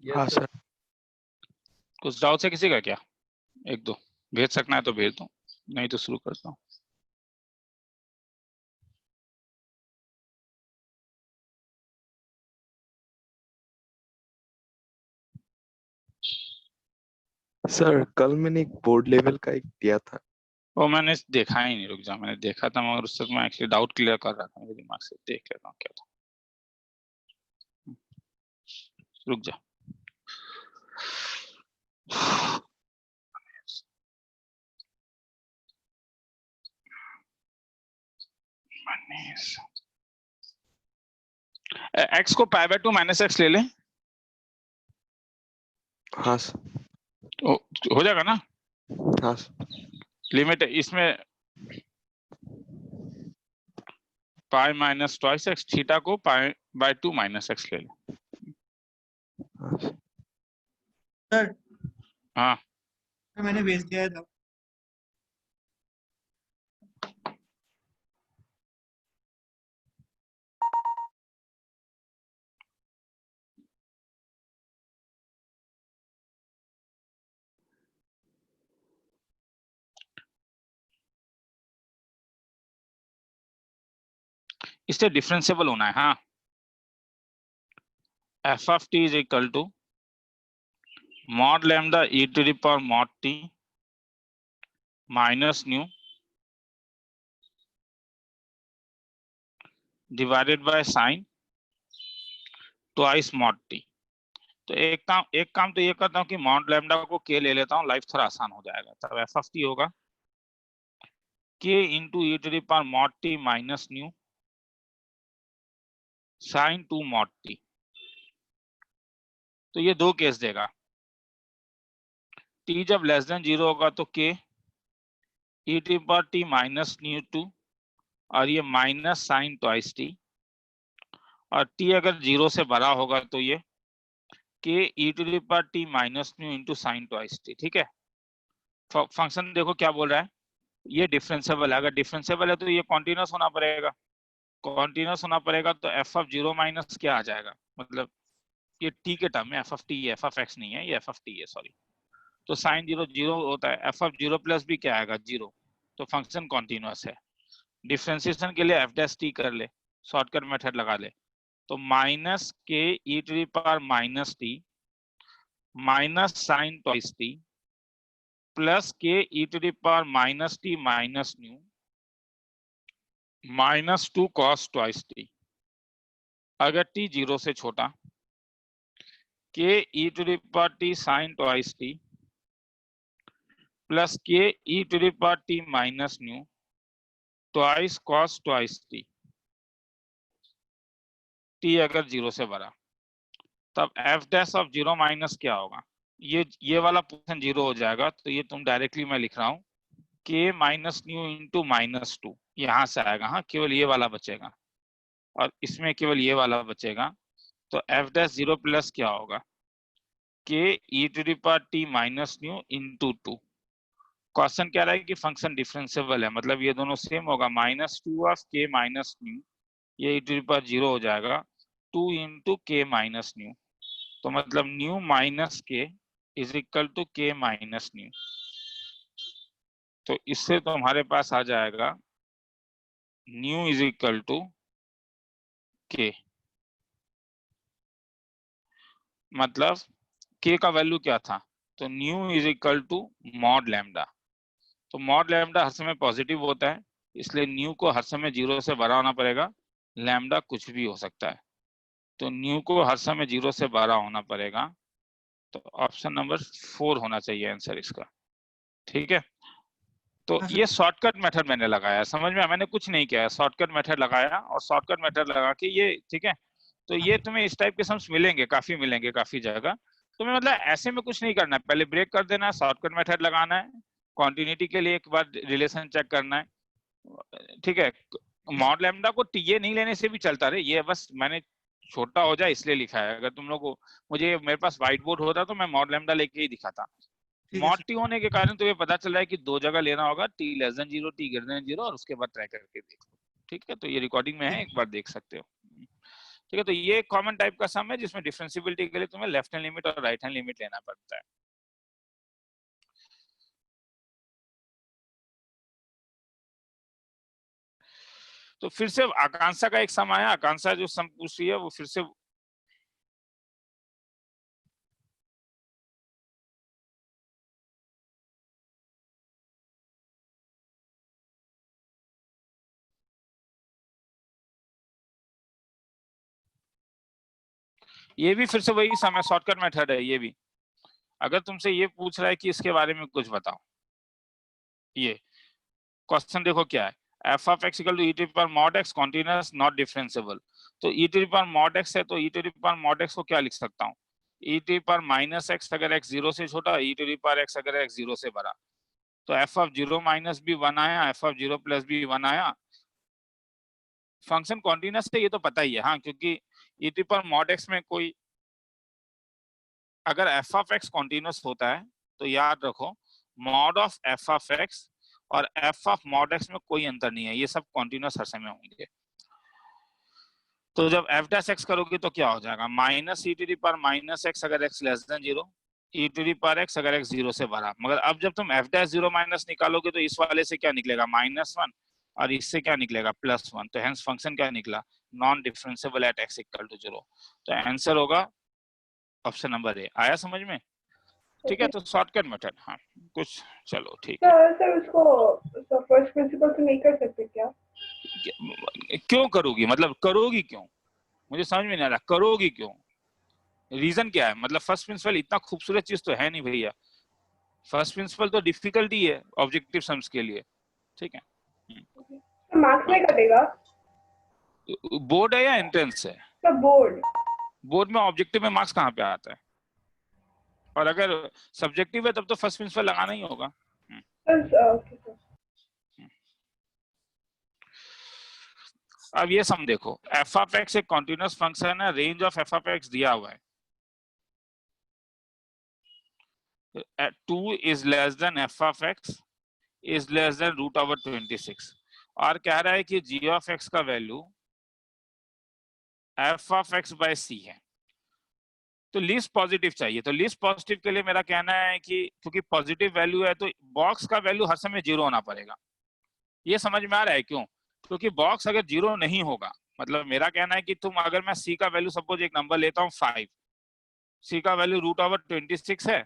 हाँ सर। कुछ डाउट है किसी का क्या? एक दो भेज सकना है तो भेज दो, नहीं तो शुरू करता हूँ। सर कल मैंने एक बोर्ड लेवल का एक दिया था। वो मैंने देखा ही नहीं, रुक जा, मैंने देखा था मगर उस तक मैं एक्चुअली डाउट क्लियर कर रहा था मेरे दिमाग से, देख लेता हूँ क्या था। रुक जा। एक्स को पाई बाय 2 माइनस एक्स ले ले। हाँ सर। हो जाएगा ना? हाँ सर। लिमिट इसमें pi minus twice x, theta को पाई बाय 2 माइनस एक्स ले ले। हाँ सर। सर हाँ मैंने भेज दिया है। इससे डिफरेंशिएबल होना है। हाँ, f of t is equal to mod lambda e to the power mod t minus nu divided by sine twice mod t. तो एक काम तो ये करता हूँ कि मॉड लैम्डा को के ले लेता हूँ, लाइफ थोड़ा आसान हो जाएगा। तब एफ ऑफ टी होगा के into e to the power mod t minus nu sine 2 mod t. तो ये दो केस देगा। टी जब लेस देन 0 होगा तो k e to the power t minus nu 2 और ये माइनस साइन ट्वाइस टी, और टी अगर 0 से बड़ा होगा तो ये k e to the power t minus nu into sine twice t. ठीक है, फंक्शन देखो क्या बोल रहा है, ये डिफरेंशिएबल है। अगर डिफरेंशिएबल है तो ये कॉन्टिन्यूस होना पड़ेगा। कॉन्टिन्यूस होना पड़ेगा तो एफ ऑफ 0 माइनस क्या आ जाएगा, मतलब ये टी के टर्म में F of T, F of x नहीं है, ये एफ ऑफ टी है, सॉरी। तो साइन 0 0 होता है, एफ ऑफ 0 प्लस भी क्या आएगा 0। तो फंक्शन कॉन्टिन्यूस है। डिफरेंशिएशन के लिए एफ डैश टी कर ले, शॉर्टकट मेथड लगा ले। तो minus k e to the power minus t minus sine twice t plus k e to the power minus t minus nu minus 2 cos twice t. अगर t 0 से छोटा k e to the power t sine twice t plus k e to the power t minus nu twice cos twice t. T अगर 0 से बड़ा, तब F dash of 0 minus क्या होगा, ये वाला पोर्शन 0 हो जाएगा। तो ये तुम डायरेक्टली मैं लिख रहा हूँ के माइनस न्यू इंटू माइनस 2, यहां से आएगा। हाँ, केवल ये वाला बचेगा और इसमें केवल ये वाला बचेगा। तो एफ डैश 0 प्लस क्या होगा, k e to the power t minus nu into 2। Question क्या रहा है कि फंक्शन डिफरेंशिएबल है, मतलब ये दोनों सेम होगा। माइनस 2 ऑफ के माइनस न्यू, ये ई टू द पावर 0 हो जाएगा 2 इंटू के माइनस न्यू। तो मतलब न्यू माइनस के इज इक्वल टू के माइनस न्यू। तो इससे तो हमारे पास आ जाएगा न्यू इज इक्वल टू के, मतलब के का वैल्यू क्या था, तो nu is equal to mod lambda. तो मॉड लैम्डा हर समय पॉजिटिव होता है, इसलिए न्यू को हर समय 0 से बड़ा होना पड़ेगा। लैम्डा कुछ भी हो सकता है, तो न्यू को हर समय 0 से बड़ा होना पड़ेगा। तो ऑप्शन नंबर 4 होना चाहिए आंसर इसका। ठीक है, तो ये शॉर्टकट मेथड मैंने लगाया, समझ में? मैंने कुछ नहीं किया, शॉर्टकट मेथड लगाया और शॉर्टकट मेथड लगा के ये, ठीक है। तो ये तुम्हें इस टाइप के सम्स मिलेंगे, काफी जगह। तुम्हें मतलब ऐसे में कुछ नहीं करना है, पहले ब्रेक कर देना है, शॉर्टकट मेथड लगाना है, कॉन्टिन्यूटी के लिए एक बार रिलेशन चेक करना है। ठीक है, मॉड लैम्डा को टीए नहीं लेने से भी चलता रहे, ये बस मैंने छोटा हो जाए इसलिए लिखा है। अगर तुम लोग को, मुझे मेरे पास व्हाइट बोर्ड होता तो मैं मॉड लैम्डा लेके ही दिखाता। मॉड टी होने के कारण तो ये पता चल रहा है कि दो जगह लेना होगा, T less than 0, T greater than 0, और उसके बाद ट्राई करके देखो। ठीक है, तो ये रिकॉर्डिंग में है, एक बार देख सकते हो। ठीक है, तो ये कॉमन टाइप का सम है जिसमें डिफरेंशिएबिलिटी के लिए तुम्हें लेफ्ट हैंड लिमिट और राइट हैंड लिमिट लेना पड़ता है। तो फिर से आकांक्षा का एक सम आया, आकांक्षा जो सम पूछ रही है वो फिर से ये भी फिर से वही सम है, शॉर्टकट मेथड है ये भी। अगर तुमसे ये पूछ रहा है कि इसके बारे में कुछ बताओ, ये क्वेश्चन देखो क्या है, f of x equal to e to the power mod x continuous not differentiable। तो e to the power mod x है, तो e to the power mod x को क्या लिख सकता हूँ, e to the power minus x अगर x 0 से छोटा, e to the power x अगर x 0 से बड़ा, तो f of 0 minus भी 1 आया, f of 0 plus भी 1 आया। फंक्शन कॉन्टिन्यूस है ये तो पता ही है, हाँ, क्योंकि e to the power mod x में कोई अगर f of x कॉन्टिन्यूस होता है तो याद रखो mod of f of x और f of mod x में कोई अंतर नहीं है, ये सब कॉन्टिन्यूस हर समय होंगे। तो जब f dash x करोगे तो क्या हो जाएगा, minus e to the power minus x अगर x less than 0, e to the power x अगर x 0 से बड़ा। मगर अब जब तुम f dash 0 माइनस निकालोगे तो इस वाले से क्या निकलेगा, -1, और इससे क्या निकलेगा, +1। तो हेंस फंक्शन क्या निकला, non differentiable at x equal to 0। तो आंसर होगा ऑप्शन नंबर ए। आया समझ में? ठीक है, तो शॉर्टकट मेथड, हाँ कुछ, चलो ठीक है। सर उसको फर्स्ट प्रिंसिपल से नहीं कर सकते क्या? क्यों करोगी, मतलब करोगी क्यों, मुझे समझ में नहीं आ रहा, करोगी क्यों, रीजन क्या है? मतलब फर्स्ट प्रिंसिपल इतना खूबसूरत चीज तो है नहीं भैया, फर्स्ट प्रिंसिपल तो डिफिकल्टी है ऑब्जेक्टिव सम्स के लिए, ठीक है। तो मार्क्स में कटेगा? बोर्ड है या एंट्रेंस है? तो बोर्ड। बोर्ड में ऑब्जेक्टिव में मार्क्स कहाँ पे आता है, और अगर सब्जेक्टिव है तब तो फर्स्ट प्रिंसिपल लगाना ही होगा। अब ये सम देखो, f of x एक कॉन्टिन्यूस फंक्शन है, range of f of x दिया हुआ है, 2 is less than f of x is less than √26, और कह रहा है कि g of x का value f of x by c है। तो लीस्ट पॉजिटिव चाहिए, तो लीस्ट पॉजिटिव के लिए मेरा कहना है कि क्योंकि पॉजिटिव वैल्यू है तो बॉक्स का वैल्यू हर समय 0 होना पड़ेगा। ये समझ में आ रहा है क्यों? क्योंकि बॉक्स अगर 0 नहीं होगा, मतलब मेरा कहना है कि तुम अगर मैं c का वैल्यू सपोज एक नंबर लेता हूँ 5, c का वैल्यू √26 है,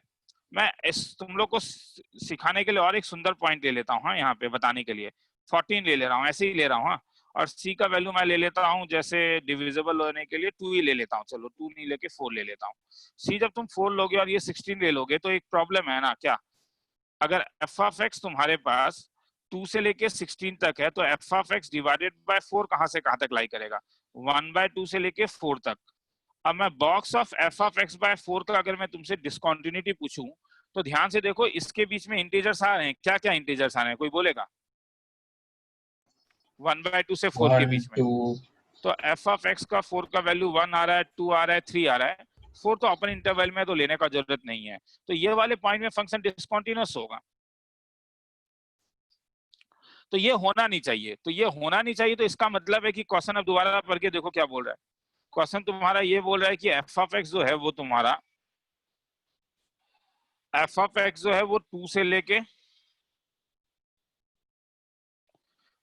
मैं तुम लोग को सिखाने के लिए और एक सुंदर पॉइंट ले लेता हूँ, हाँ, यहाँ पे बताने के लिए 14 ले रहा हूँ, ऐसे ही ले रहा हूँ, हाँ, और c का वैल्यू मैं ले लेता हूँ जैसे डिविजिबल होने के लिए 2 ही ले लेता हूँ, चलो 2 नहीं लेके 4 ले लेता हूँ। c जब तुम 4 लोगे और ये 16 ले लोगे तो एक प्रॉब्लम है ना, क्या? अगर f of x तुम्हारे पास 2 से लेके 16 तक है तो f of x divided by 4 कहां से कहां तक लाई करेगा, 1/2 से लेके 4 तक। अब मैं box of f of x by 4 का अगर मैं तुमसे डिस्कंटिन्यूटी पूछूं तो ध्यान से देखो, इसके बीच में इंटीजर्स आ रहे हैं, क्या क्या इंटीजर्स आ रहे हैं, कोई बोलेगा? 1/2 से 4 के बीच में, तो f of x का 4 का वैल्यू 1 आ रहा है, 2 आ रहा है, 3 आ रहा है, 4 तो अपन इंटरवल में तो लेने का जरूरत नहीं है, तो ये वाले पॉइंट में फंक्शन डिस्कंटिन्यूअस होगा। तो ये होना नहीं चाहिए, तो ये होना नहीं चाहिए, तो इसका मतलब है कि क्वेश्चन अब दोबारा पढ़ के देखो क्या बोल रहा है। क्वेश्चन तुम्हारा ये बोल रहा है कि f of x जो है वो तुम्हारा f of x जो है वो 2 से लेके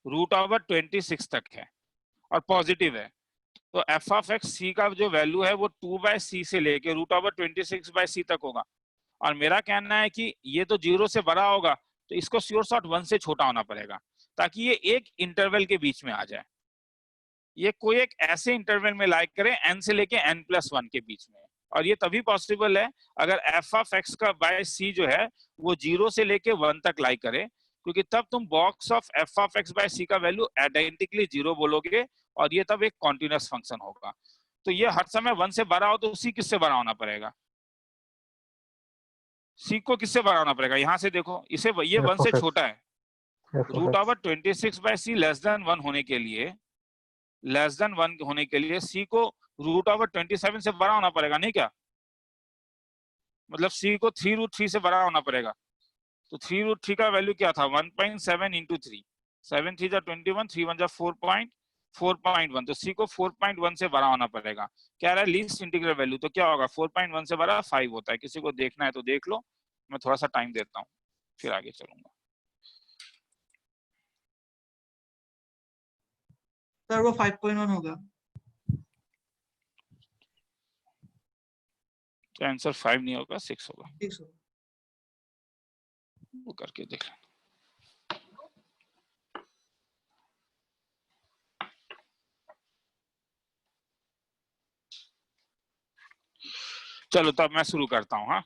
√26 तक है और पॉजिटिव है, तो f of x c का जो वैल्यू है वो 2/c से लेके √26/c तक होगा। और मेरा कहना है कि ये तो 0 से बड़ा होगा, तो इसको श्योर शॉट 1 से छोटा होना पड़ेगा ताकि ये एक इंटरवल के बीच में आ जाए। ये कोई एक ऐसे इंटरवल में लाइक करे n से लेके n+1 के बीच में, और ये तभी पॉसिबल है अगर f of x का बाय c जो है वो 0 से लेके 1 तक लाइक करे, क्योंकि तब तुम box of f of x by c का वैल्यू आइडेंटिकली 0 बोलोगे और ये तब एक कॉन्टिन्यूअस फंक्शन होगा। तो ये हर समय 1 से बड़ा हो तो c किससे बड़ा होना पड़ेगा, c को किससे बड़ा होना पड़ेगा, यहाँ से देखो, इसे ये 1 से छोटा है, √26/c लेस देन 1 होने के लिए, लेस देन 1 होने के लिए c को √27 से बड़ा होना पड़ेगा, नहीं क्या? मतलब c को 3√3 से बड़ा होना पड़ेगा। तो 3√3 का वैल्यू क्या था, 1.7 × 3, 7 3 जा 21, 3 1 जा 4.7, 4.1, तो c को 4.1 से बड़ा होना पड़ेगा। क्या रहा है लीस्ट इंटीग्रल वैल्यू, तो क्या होगा 4.1 से बड़ा 5 होता है। किसी को देखना है तो देख लो, मैं थोड़ा सा टाइम देता हूँ फिर आगे चलूंगा। सर वो 5.1 होगा। तो आंसर 5 नहीं होगा 6 होगा, 6 होगा। वो करके देख लेना। चलो तब मैं शुरू करता हूँ। हाँ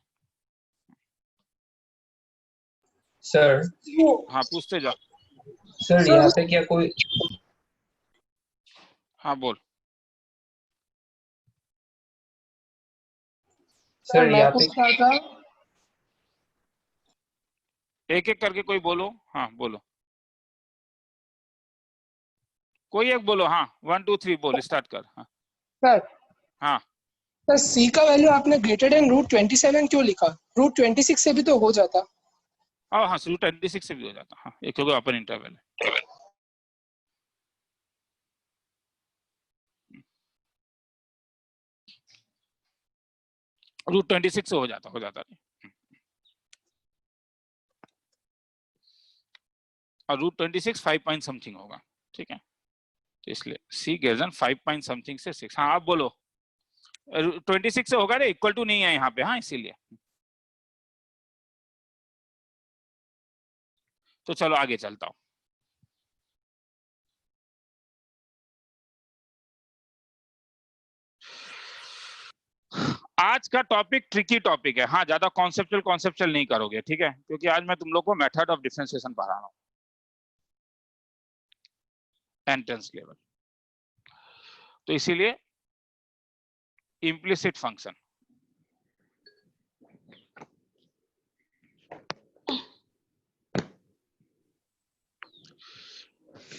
सर हाँ पूछते जा। सर यहाँ पे क्या कोई हाँ बोल। सर मैं यहाँ पे पूछ रहा था, एक एक करके कोई बोलो। हाँ बोलो, कोई एक बोलो। हाँ 1 2 3 बोल, स्टार्ट कर। हाँ सर हाँ सर सी का वैल्यू आपने ग्रेटर देन √27 क्यों लिखा? √26 से भी तो हो जाता। हाँ √26 से भी हो जाता। हाँ एक क्योंकि अपर इंटरवल है। √26 से हो जाता नहीं। और √26 5 पॉइंट समथिंग होगा, ठीक है। तो इसलिए सी ग्रेटर देन 5 पॉइंट समथिंग से 6। हाँ आप बोलो 26 से होगा रे, इक्वल टू नहीं है यहाँ पे। हाँ इसीलिए तो चलो आगे चलता हूँ। आज का टॉपिक ट्रिकी टॉपिक है। हाँ ज्यादा कॉन्सेप्चुअल नहीं करोगे, ठीक है, क्योंकि आज मैं तुम लोग को मेथड ऑफ डिफरेंशिएशन पढ़ा रहा हूँ, एंट्रेंस लेवल। तो इसीलिए implicit function,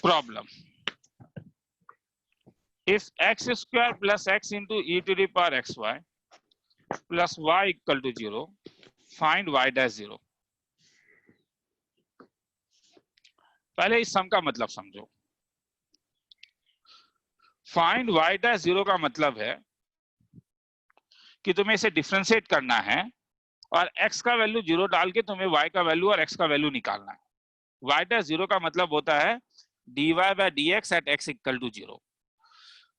problem, if x square plus x into e to the power xy plus y equal to 0, find y dash 0। पहले इस सम का मतलब समझो। फाइंड y dash 0 का मतलब है कि तुम्हें इसे डिफरेंशिएट करना है और x का वैल्यू 0 डाल के तुम्हें y का वैल्यू और x का वैल्यू निकालना है। y dash 0 का मतलब होता है dy by dx at x equal to 0।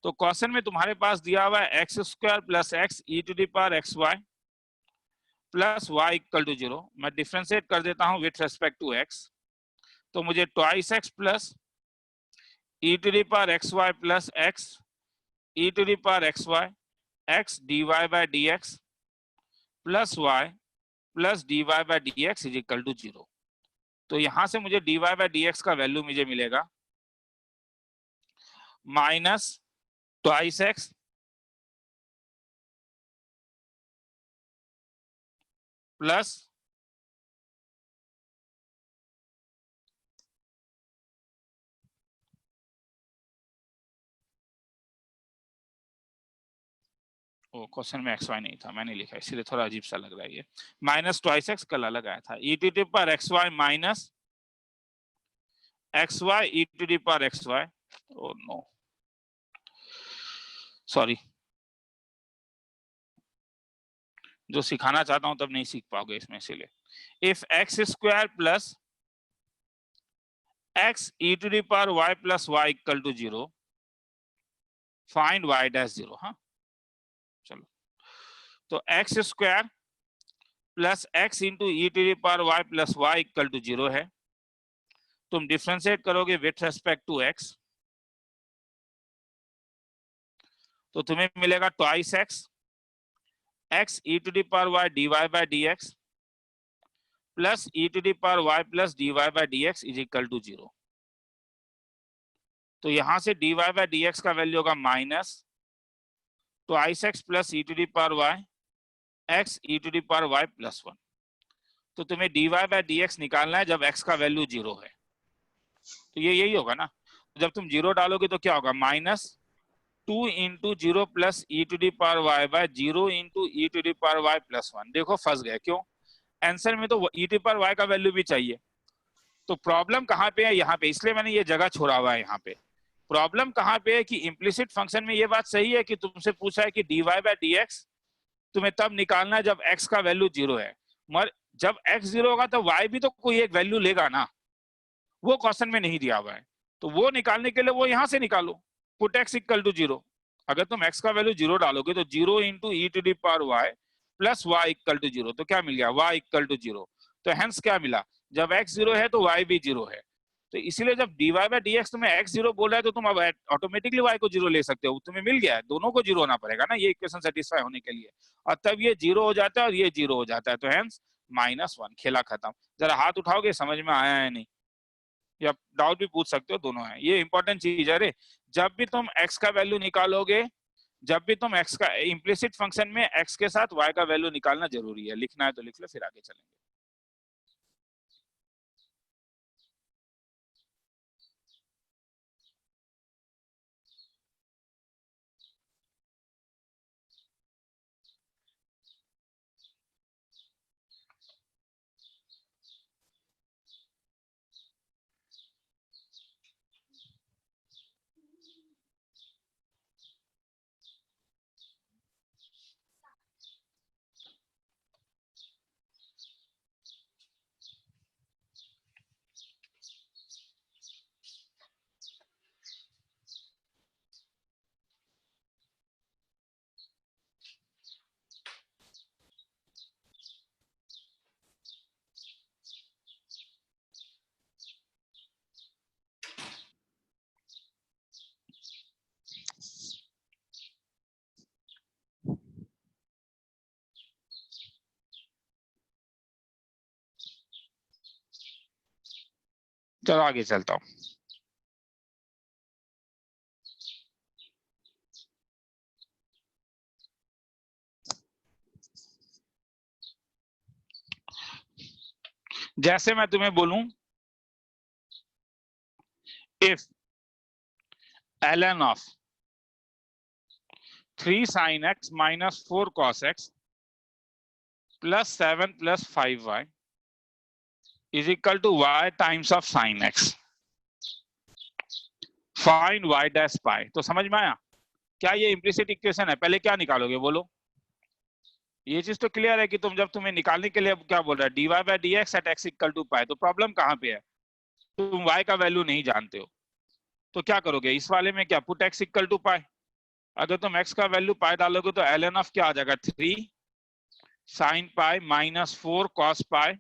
तो क्वेश्चन में तुम्हारे पास दिया हुआ है x square plus x e to the power x y plus y equal to 0। मैं डिफरेंशिएट कर देता हूं विथ रेस्पेक्ट टू एक्स, तो मुझे twice x plus e to the power x y plus x e to the power x y x d y by d x plus y plus d y by d x is equal to 0। तो यहां से मुझे d y by d x का value मुझे मिलेगा minus twice x plus question में x y नहीं था, मैंने लिखा इसलिए थोड़ा अजीब सा लग रहा है ये। माइनस ट्वाइस एक्स कल अलग आया था, e to the power x y minus x y e to the power x y. Oh no sorry, जो सिखाना चाहता हूं तब नहीं सीख पाओगे इसमें, इसीलिए if x square plus x e to the power y plus y equal to 0, find y dash 0। हाँ चलो, तो x square plus x into e to the power y plus y equal to 0 है। तुम differentiate करोगे with respect to x, तो तुम्हें मिलेगा twice x x e to the power y d y by d x plus e to the power y plus d y by d x is equal to 0। तो यहां से d y by d x का value होगा minus twice x plus e to the power y x e to the power y plus 1। तो तुम्हें d y by d x निकालना है जब एक्स का वैल्यू 0 है, तो ये यही होगा ना। जब तुम 0 डालोगे तो क्या होगा minus 2 into 0 plus e to the power y by 0 into e to the power y plus 1। देखो फंस गए, क्यों? आंसर में तो ई टू पावर वाई का वैल्यू भी चाहिए। तो प्रॉब्लम कहाँ पे है? यहाँ पे, इसलिए मैंने ये जगह छोड़ा हुआ है यहाँ पे। प्रॉब्लम कहाँ पे है कि इम्प्लिसिट फंक्शन में ये बात सही है कि तुमसे पूछा है कि dy बाय dx तुम्हें तब निकालना है जब x का वैल्यू 0 है, मगर जब x 0 होगा तो y भी तो कोई एक वैल्यू लेगा ना, वो क्वेश्चन में नहीं दिया हुआ है। तो वो निकालने के लिए वो यहां से निकालो, पुट x इक्वल टू 0। अगर तुम x का वैल्यू 0 डालोगे तो 0 into e to the power y plus y equal to 0, तो क्या मिल गया, y इक्वल टू 0। तो हेंस क्या मिला, जब x 0 है तो y भी 0 है। तो इसीलिए जब dy बाय dx तुम्हें x 0 बोल रहा है तो तुम अब ऑटोमेटिकली y को 0 ले सकते हो, तुम्हें मिल गया है, दोनों को 0 होना पड़ेगा ना ये इक्वेशन सेटिस्फाई होने के लिए, और तब ये 0 हो जाता है और ये 0 हो जाता है, तो हेंस -1, खेला खत्म। जरा हाथ उठाओगे, समझ में आया है नहीं, या डाउट भी पूछ सकते हो, दोनों है, ये इंपॉर्टेंट चीज है रे। जब भी तुम x का वैल्यू निकालोगे, जब भी तुम x का इम्प्लिसिट फंक्शन में x के साथ y का वैल्यू निकालना जरूरी है, लिखना है तो लिख लो, फिर आगे चलेंगे। चलो आगे चलता हूँ। जैसे मैं तुम्हें बोलूं if ln of 3 sin x minus 4 cos x plus 7 plus 5y is equal to y times of sin x, find y dash pi। तो समझ में आया क्या ये इम्प्लिसिट इक्वेशन है, पहले क्या निकालोगे बोलो, ये चीज तो क्लियर है कि तुम जब तुम्हें निकालने के लिए क्या बोल रहा है, dy by dx at x equal to pi. तो प्रॉब्लम कहाँ पे है, तुम y का वैल्यू नहीं जानते हो, तो क्या करोगे इस वाले में, क्या पुट x इक्वल टू पाई। अगर तुम x का वैल्यू पाई डालोगे तो ln ऑफ क्या आ जाएगा, 3 sin pi minus 4 cos pi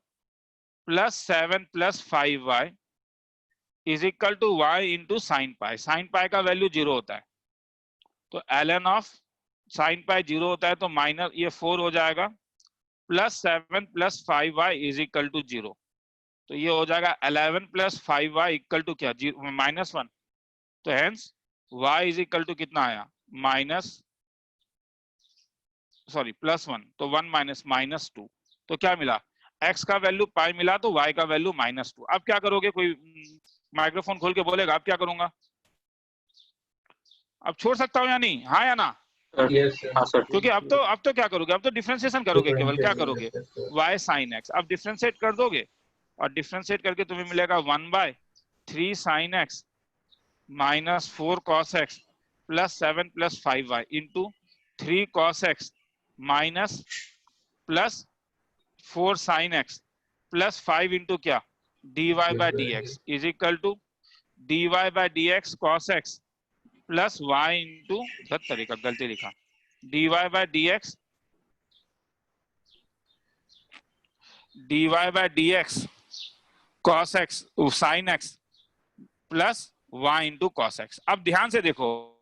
plus 7 plus 5y is equal to y into sine pi. Sine pi का वैल्यू 0 होता है, तो ln ऑफ साइन पाई 0 होता है, तो माइनस ये 4 हो जाएगा plus 7 plus 5y is equal to 0। तो ये हो जाएगा 11 प्लस 5y इक्वल टू क्या, -1। तो hence y is equal to कितना आया, +1, तो 1 माइनस -2। तो क्या मिला, x का वैल्यू पाई मिला तो y का वैल्यू -2। अब क्या करोगे, कोई माइक्रोफोन खोल के बोलेगा, अब क्या करूंगा, अब छोड़ सकता हूं या नहीं, हाँ या ना, Yes, sir. हाँ सर। क्योंकि अब तो क्या करोगे, अब तो डिफरेंशिएशन करोगे, केवल क्या करोगे, y sin x। अब डिफरेंशिएट कर दोगे, और डिफरेंशिएट करके तुम्हें मिलेगा 1/3 sin x minus 4 cos x plus 7 plus 5y into 3 cos x minus plus 4 sin x plus 5 into क्या, dy by dx is equal to dy by dx cos x plus y into, तरीका गलती लिखा, dy by dx cos x sin x plus y into cos x। अब ध्यान से देखो,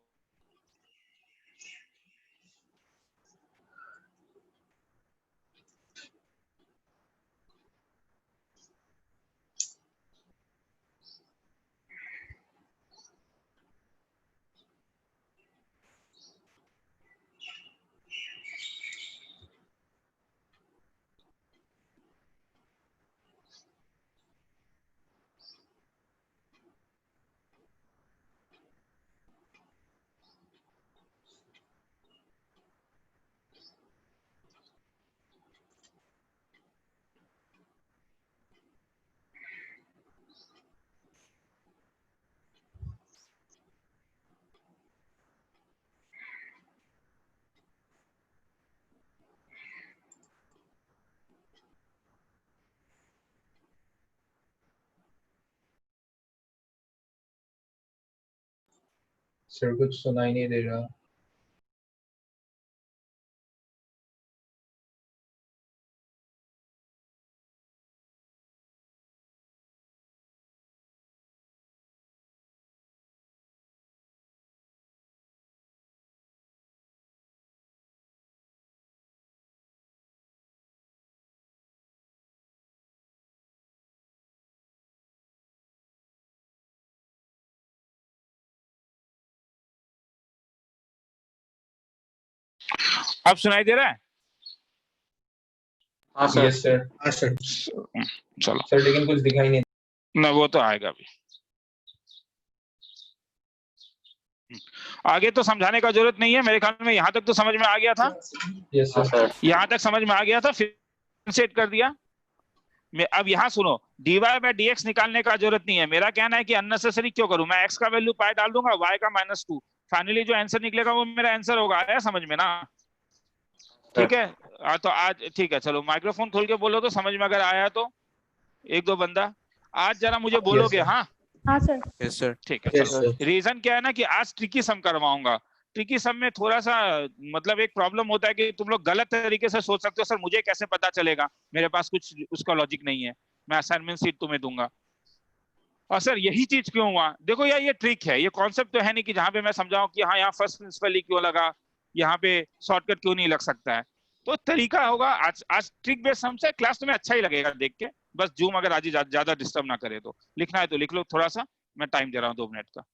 sir कुछ सुनाई नहीं दे रहा। अब सुनाई दे रहा है? हाँ सर। Yes sir. हाँ सर। चलो, सर लेकिन कुछ दिखाई नहीं। ना वो तो आएगा भी। आगे तो समझाने का जरूरत नहीं है, मेरे ख्याल में यहाँ तक तो समझ में आ गया था। Yes sir. यहाँ तक समझ में आ गया था, फिर सेट कर दिया। मैं अब यहाँ सुनो, dy बाय dx निकालने का जरूरत नहीं है। मेरा कहना है कि अननेसेसरी क्यों करूं मैं, x का वैल्यू पाई डाल दूंगा, y का -2, फाइनली जो आंसर निकलेगा वो मेरा आंसर होगा। आया समझ में ना? ठीक है। तो आज ठीक है, चलो माइक्रोफोन खोल के बोलो तो समझ में अगर आया तो। एक दो बंदा आज जरा मुझे बोलोगे? sir. हाँ हाँ सर। Yes sir. ठीक है। Yes, चलो, sir. रीजन क्या है ना कि आज ट्रिकी सम करवाऊंगा। ट्रिकी सम में थोड़ा सा मतलब एक प्रॉब्लम होता है कि तुम लोग गलत तरीके से सोच सकते हो, सर मुझे कैसे पता चलेगा, मेरे पास कुछ उसका लॉजिक नहीं है, मैं असाइनमेंट सीट तुम्हें दूंगा। और सर यही चीज क्यों हुआ? देखो यार, ये ट्रिक है, ये कॉन्सेप्ट तो है नहीं कि जहां पे मैं समझाऊं कि हाँ यहाँ फर्स्ट प्रिंसिपल ही क्यों लगा, यहाँ पे शॉर्टकट क्यों नहीं लग सकता है। तो तरीका होगा आज ट्रिक बेस्ड सम से क्लास तुम्हें अच्छा ही लगेगा देख के। बस जूम अगर आज ज्यादा डिस्टर्ब ना करे तो, लिखना है तो लिख लो थोड़ा सा, मैं टाइम दे रहा हूँ 2 मिनट का।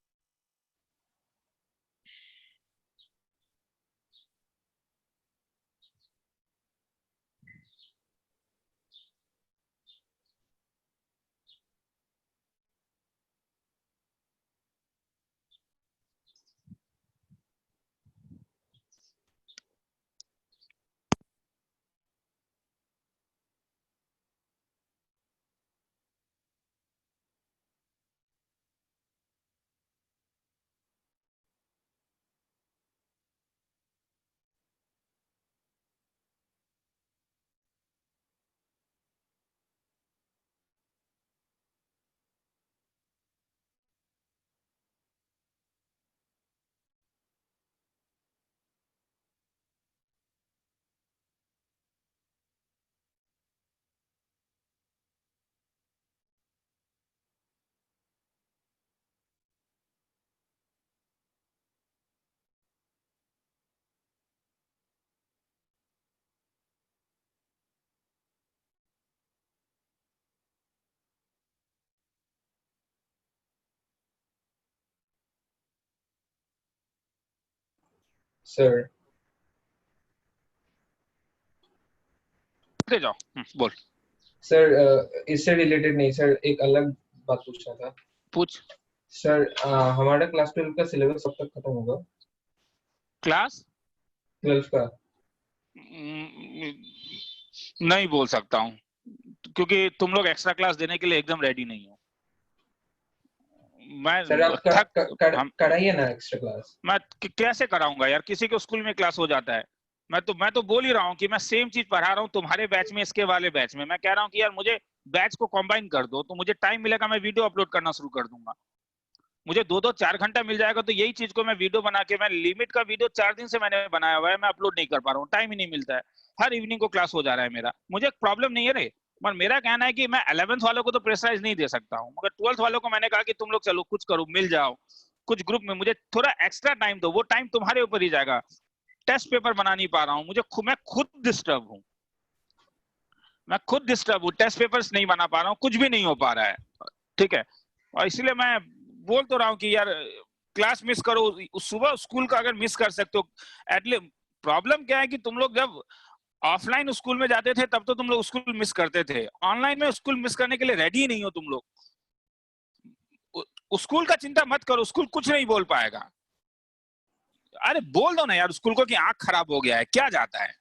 सर ले जाओ। बोल। सर इससे रिलेटेड नहीं सर, एक अलग बात पूछना था। पूछ। सर हमारा क्लास 12 का सिलेबस कब तक खत्म होगा? क्लास 12 का नहीं बोल सकता हूँ, क्योंकि तुम लोग एक्स्ट्रा क्लास देने के लिए एकदम रेडी नहीं हो। मैं सर आप कराइए ना एक्स्ट्रा क्लास। मैं कैसे कराऊंगा यार, किसी के स्कूल में क्लास हो जाता है। मैं तो बोल ही रहा हूँ कि मैं सेम चीज पढ़ा रहा हूँ तुम्हारे बैच में, इसके वाले बैच में। मैं कह रहा हूँ कि यार मुझे बैच को कंबाइन कर दो, तो मुझे टाइम मिलेगा, मैं वीडियो अपलोड करना शुरू कर दूंगा। मुझे 2-4 घंटा मिल जाएगा, तो यही चीज को मैं वीडियो बना के, मैं लिमिट का वीडियो 4 दिन से मैंने बनाया हुआ है, मैं अपलोड नहीं कर पा रहा हूँ, टाइम ही नहीं मिलता है। हर इवनिंग को क्लास हो जा रहा है मेरा। मुझे प्रॉब्लम नहीं है रे, पर मेरा कहना है कि मैं 11th वालों को तो प्रेशराइज नहीं दे सकता हूँ, मगर 12th वालों को मैंने कहा कि तुम लोग चलो कुछ करो, मिल जाओ कुछ ग्रुप में, मुझे थोड़ा एक्स्ट्रा टाइम दो। वो टाइम तुम्हारे ऊपर ही जाएगा। टेस्ट पेपर बना नहीं पा रहा हूँ, मैं खुद डिस्टर्ब हूँ, टेस्ट पेपर्स नहीं बना पा रहा हूँ, कुछ भी नहीं हो पा रहा है। ठीक है, और इसलिए मैं बोल तो रहा हूँ कि यार क्लास मिस करो, सुबह स्कूल का अगर मिस कर सकते हो एटलीस्ट। प्रॉब्लम क्या है कि तुम लोग जब ऑफलाइन स्कूल में जाते थे तब तो तुम लोग स्कूल मिस करते थे, ऑनलाइन में स्कूल मिस करने के लिए रेडी नहीं हो तुम लोग। स्कूल का चिंता मत करो, स्कूल कुछ नहीं बोल पाएगा। अरे बोल दो ना यार स्कूल को कि आंख खराब हो गया है, क्या जाता है।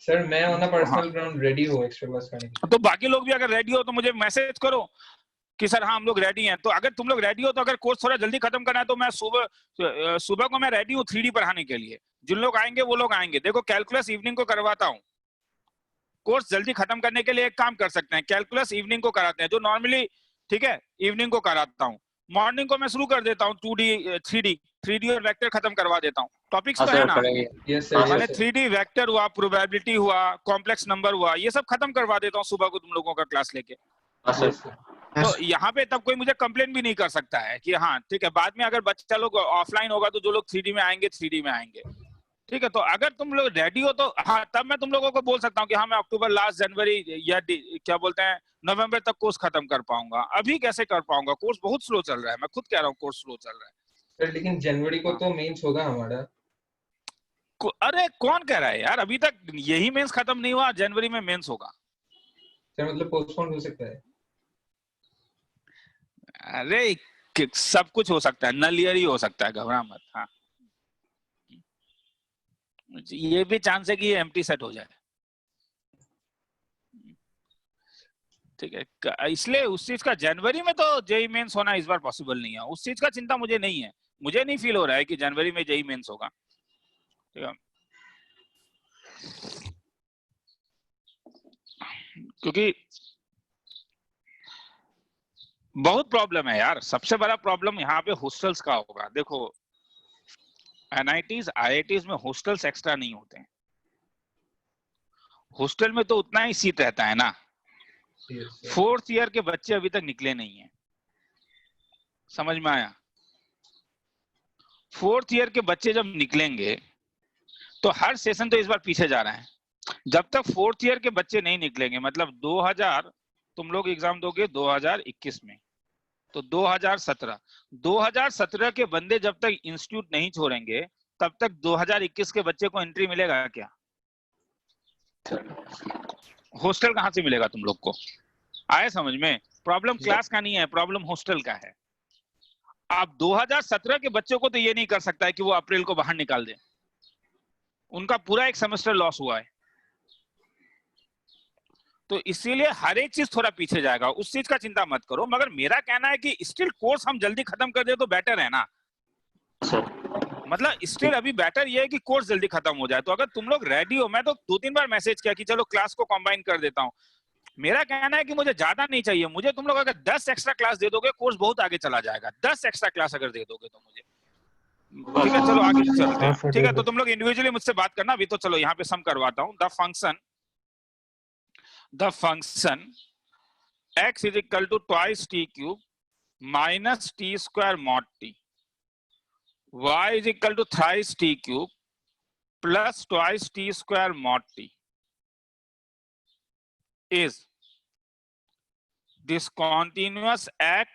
सर मैं on a personal ground ready हूँ एक्स्ट्रा क्लास करने के लिए। तो बाकी लोग भी अगर रेडी हो तो मुझे मैसेज करो कि सर हाँ हम लोग रेडी हैं। तो अगर तुम लोग रेडी हो तो अगर कोर्स थोड़ा जल्दी खत्म करना है तो मैं सुबह को मैं रेडी हूँ 3D पढ़ाने के लिए। जिन लोग आएंगे वो लोग आएंगे। देखो कैलकुलस इवनिंग को करवाता हूँ, कोर्स जल्दी खत्म करने के लिए एक काम कर सकते हैं, कैलकुलस इवनिंग को कराते हैं जो नॉर्मली, ठीक है, इवनिंग को कराता हूँ। मॉर्निंग को मैं शुरू कर देता हूँ 2D 3D 3D और वेक्टर खत्म करवा देता हूँ। टॉपिक्स हाँ तो है सर ना, करेंगे। यस सर, मैंने यस सर। 3D वेक्टर हुआ, प्रोबेबिलिटी हुआ, कॉम्प्लेक्स नंबर हुआ, ये सब खत्म करवा देता हूँ सुबह को तुम लोगों का क्लास लेके। हाँ सर। Yes sir. तो यहाँ पे तब कोई मुझे कंप्लेन भी नहीं कर सकता है कि हाँ ठीक है, बाद में अगर बच्चा लोग ऑफलाइन होगा तो जो लोग 3D में आएंगे 3D में आएंगे, ठीक है। तो अगर तुम लोग रेडी हो तो हाँ, तब मैं तुम लोगों को बोल सकता हूँ कि हाँ मैं अक्टूबर लास्ट, जनवरी या क्या बोलते हैं नवंबर तक कोर्स खत्म कर पाऊंगा। अभी कैसे कर पाऊंगा, कोर्स बहुत स्लो चल रहा है, मैं खुद कह रहा हूँ कोर्स स्लो चल रहा है। सर लेकिन जनवरी को तो मेंस होगा हमारा। अरे कौन कह रहा है यार, अभी तक यही मेंस खत्म नहीं हुआ, जनवरी में मेंस होगा। सर मतलब पोस्टपोन हो सकता है। अरे सब कुछ हो सकता है, नल ईयर ही हो सकता है, घबरा मत। हाँ ये भी चांस है कि ये एम्प्टी सेट हो जाए, ठीक है। इसलिए उस चीज का जनवरी में तो जेई मेंस होना इस बार पॉसिबल नहीं है, उस चीज का चिंता मुझे नहीं है। मुझे नहीं फील हो रहा है कि जनवरी में जेई मेंस होगा, ठीक है। क्योंकि बहुत प्रॉब्लम है यार, सबसे बड़ा प्रॉब्लम यहाँ पे हॉस्टल्स का होगा। देखो एनआईटीज आईआईटीज में हॉस्टल्स एक्स्ट्रा नहीं होते हैं, हॉस्टल में तो उतना ही सीट रहता है ना। Yes sir. 4th ईयर के बच्चे अभी तक निकले नहीं है, समझ में आया। 4th ईयर के बच्चे जब निकलेंगे तो हर सेशन तो इस बार पीछे जा रहा है। जब तक 4th ईयर के बच्चे नहीं निकलेंगे, मतलब 2000 तुम लोग एग्जाम दोगे 2021 में, तो 2017 के बंदे जब तक इंस्टीट्यूट नहीं छोड़ेंगे तब तक 2021 के बच्चे को एंट्री मिलेगा क्या? हॉस्टल कहां से मिलेगा तुम लोग को? आए समझ में? प्रॉब्लम क्लास का नहीं है, प्रॉब्लम हॉस्टल का है। आप 2017 के बच्चों को तो ये नहीं कर सकता है कि वो अप्रैल को बाहर निकाल दे, उनका पूरा एक सेमेस्टर लॉस हुआ है। तो इसीलिए हर एक चीज थोड़ा पीछे जाएगा, उस चीज का चिंता मत करो। मगर मेरा कहना है कि स्टिल कोर्स हम जल्दी खत्म कर दे तो बेटर है ना। मतलब स्टिल अभी बेटर ये है कि कोर्स जल्दी खत्म हो जाए। तो अगर तुम लोग रेडी हो, मैं तो 2-3 बार मैसेज किया कि चलो क्लास को कंबाइन कर देता हूँ। मेरा कहना है कि मुझे ज्यादा नहीं चाहिए, मुझे तुम लोग अगर 10 एक्स्ट्रा क्लास दे दोगे कोर्स बहुत आगे चला जाएगा। 10 एक्स्ट्रा क्लास अगर दे दोगे तो मुझे, ठीक है। चलो आगे चलते हैं, ठीक है। तो तुम लोग इंडिविजुअली मुझसे बात करना, अभी तो चलो यहाँ पे सम करवाता हूँ। The function x is equal to twice t cube minus t square mod t, y is equal to thrice t cube plus twice t square mod t is discontinuous at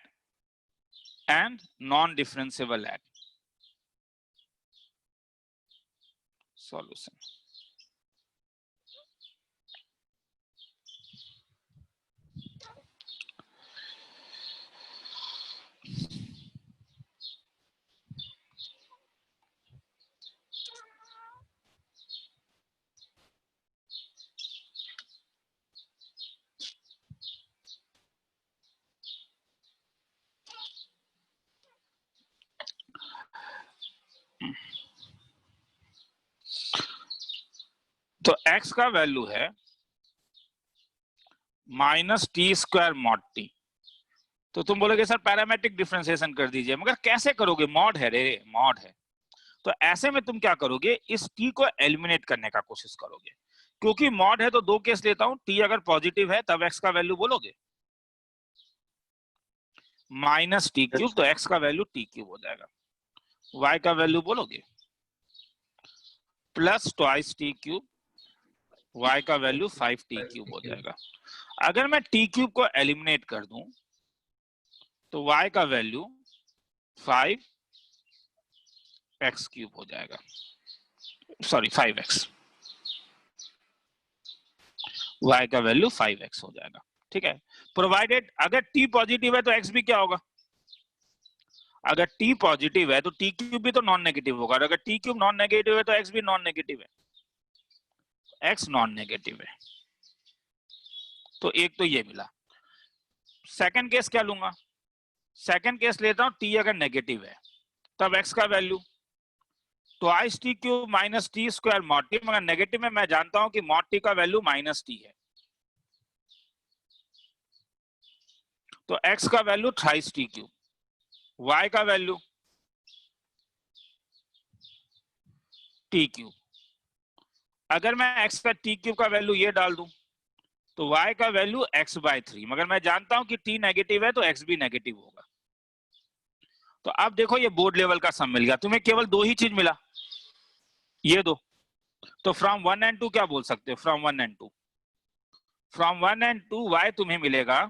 and non-differentiable at. Solution. तो x का value है minus T square mod t. तो तुम बोलोगे sir parametric differentiation कर दीजिए, मगर कैसे करोगे? मॉड है रे, मॉड है। तो ऐसे में तुम क्या करोगे, इस टी को एलिमिनेट करने का कोशिश करोगे। क्योंकि मॉड है तो दो केस लेता हूं, टी अगर पॉजिटिव है तब x का वैल्यू बोलोगे माइनस टी क्यूब, तो x का वैल्यू टी क्यूब हो जाएगा। y का वैल्यू बोलोगे plus twice T cube, y का वैल्यू 5t क्यूब हो जाएगा। अगर मैं t क्यूब को एलिमिनेट कर दूं तो y का वैल्यू 5x क्यूब हो जाएगा, सॉरी 5x, y का वैल्यू 5x हो जाएगा, ठीक है। प्रोवाइडेड अगर t पॉजिटिव है तो x भी क्या होगा? अगर t पॉजिटिव है तो t क्यूब भी तो नॉन नेगेटिव होगा, और अगर t क्यूब नॉन नेगेटिव है तो x भी नॉन नेगेटिव है, x नॉन नेगेटिव है। तो एक तो ये मिला। सेकंड केस क्या लूंगा? सेकंड केस लेता हूं t अगर नेगेटिव है तब x का value twice T cube minus T square mod T, मगर नेगेटिव में मैं जानता हूं कि मॉड टी का वैल्यू माइनस टी है, तो x का value thrice T cube, y का वैल्यू टी क्यूब। अगर मैं x का टी क्यूब का वैल्यू ये डाल दूं तो y का वैल्यू x/3, मगर मैं जानता हूं कि t नेगेटिव है तो x भी नेगेटिव होगा। तो अब देखो ये बोर्ड लेवल का सम मिल गया, तुम्हें केवल दो ही चीज मिला, ये दो। तो फ्रॉम 1 and 2 क्या बोल सकते हो? From 1 and 2, from 1 and 2 y तुम्हें मिलेगा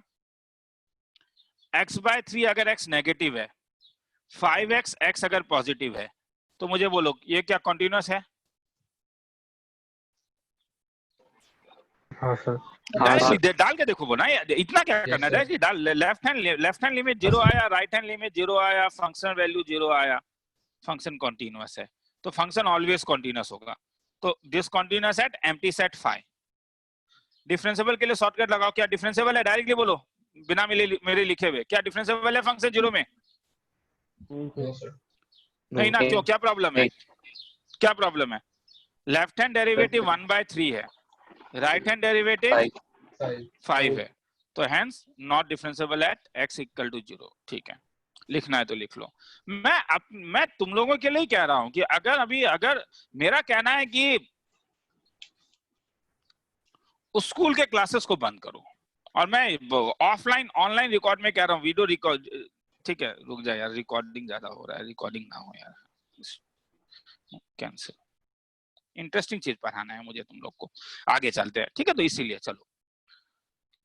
x/3 अगर x नेगेटिव है, 5x x अगर पॉजिटिव है, तो मुझे बोलो ये क्या कॉन्टिन्यूअस है? हाँ सर। डायरेक्टली डाल के देखो वो ना, इतना क्या करना है, sir. डायरेक्टली डाल। लेफ्ट हैंड लिमिट 0 आया, राइट हैंड लिमिट 0 आया, फंक्शन वैल्यू 0 आया, फंक्शन कॉन्टिन्यूअस है, तो फंक्शन ऑलवेज कॉन्टिन्यूअस होगा। तो this continuous at empty set phi. Differentiable के लिए शॉर्टकट लगाओ, क्या डिफरेंशिएबल है? डायरेक्टली बोलो बिना मेरे लिखे हुए, क्या डिफरेंशिएबल है फंक्शन 0 में? No, sir. नहीं ना, क्यों? क्या प्रॉब्लम है? क्या प्रॉब्लम है? लेफ्ट हैंड डेरिवेटिव 1/3 है, राइट हैंड डेरिवेटिव 5 है, तो hence not differentiable at x equal to 0। ठीक है, लिखना है तो लिख लो। मैं तुम लोगों के लिए कह रहा हूं कि अगर मेरा कहना है कि स्कूल के क्लासेस को बंद करो, और मैं ऑफलाइन ऑनलाइन रिकॉर्ड में कह रहा हूँ, वीडियो रिकॉर्ड, ठीक है रुक जा यार, रिकॉर्डिंग ज्यादा हो रहा है, रिकॉर्डिंग ना हो यार, कैंसिल। इंटरेस्टिंग चीज पढ़ाना है मुझे तुम लोग को, आगे चलते हैं, ठीक है? तो इसीलिए चलो,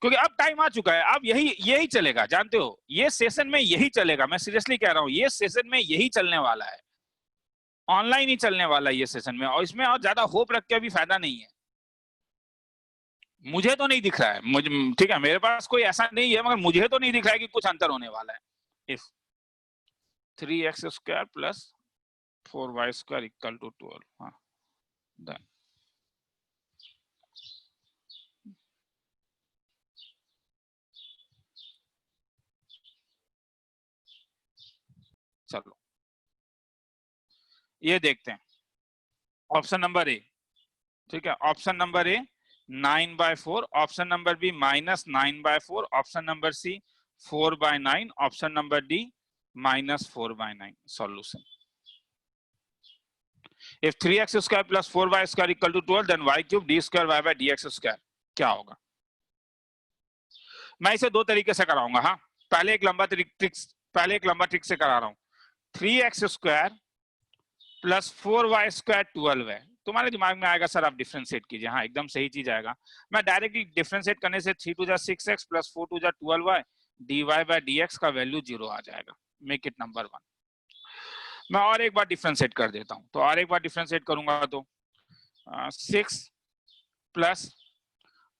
क्योंकि अब टाइम आ चुका है, अब यही चलेगा, जानते हो, ये सेशन में यही चलेगा, मैं सीरियसली कह रहा हूँ, ये सेशन में यही चलने वाला है, ऑनलाइन ही चलने वाला है ये सेशन में, और इसमें और ज्यादा होप रख के भी फायदा नहीं है। मुझे तो नहीं दिख रहा है, मुझे ठीक है, मेरे पास कोई ऐसा नहीं है, मगर मुझे तो नहीं दिख रहा है कि कुछ अंतर होने वाला है। If 3x² plus 4y² equal to 12, हाँ डन। चलो ये देखते हैं, ऑप्शन नंबर ए, ठीक है, option number A 9/4, option number B -9/4, option number C 4/9, option number D -4/9। Solution, if 3x² plus 4y² equal to 12, then y³ d² y/dx²। क्या होगा? मैं इसे दो तरीके से कराऊंगा। हाँ, पहले एक लंबा ट्रिक से करा रहा हूं। 3x² प्लस 4y² 12 है, तुम्हारे दिमाग में आएगा सर आप डिफरेंशिएट कीजिए, हाँ एकदम सही चीज आएगा। मैं डायरेक्टली डिफरेंशिएट करने से 3 × 6x प्लस 4 × 12y dy/dx का वैल्यू 0 आ जाएगा। Make it number 1। मैं और एक बार डिफरेंशिएट कर देता हूं, तो और एक बार डिफरेंशिएट करूंगा तो 6 plus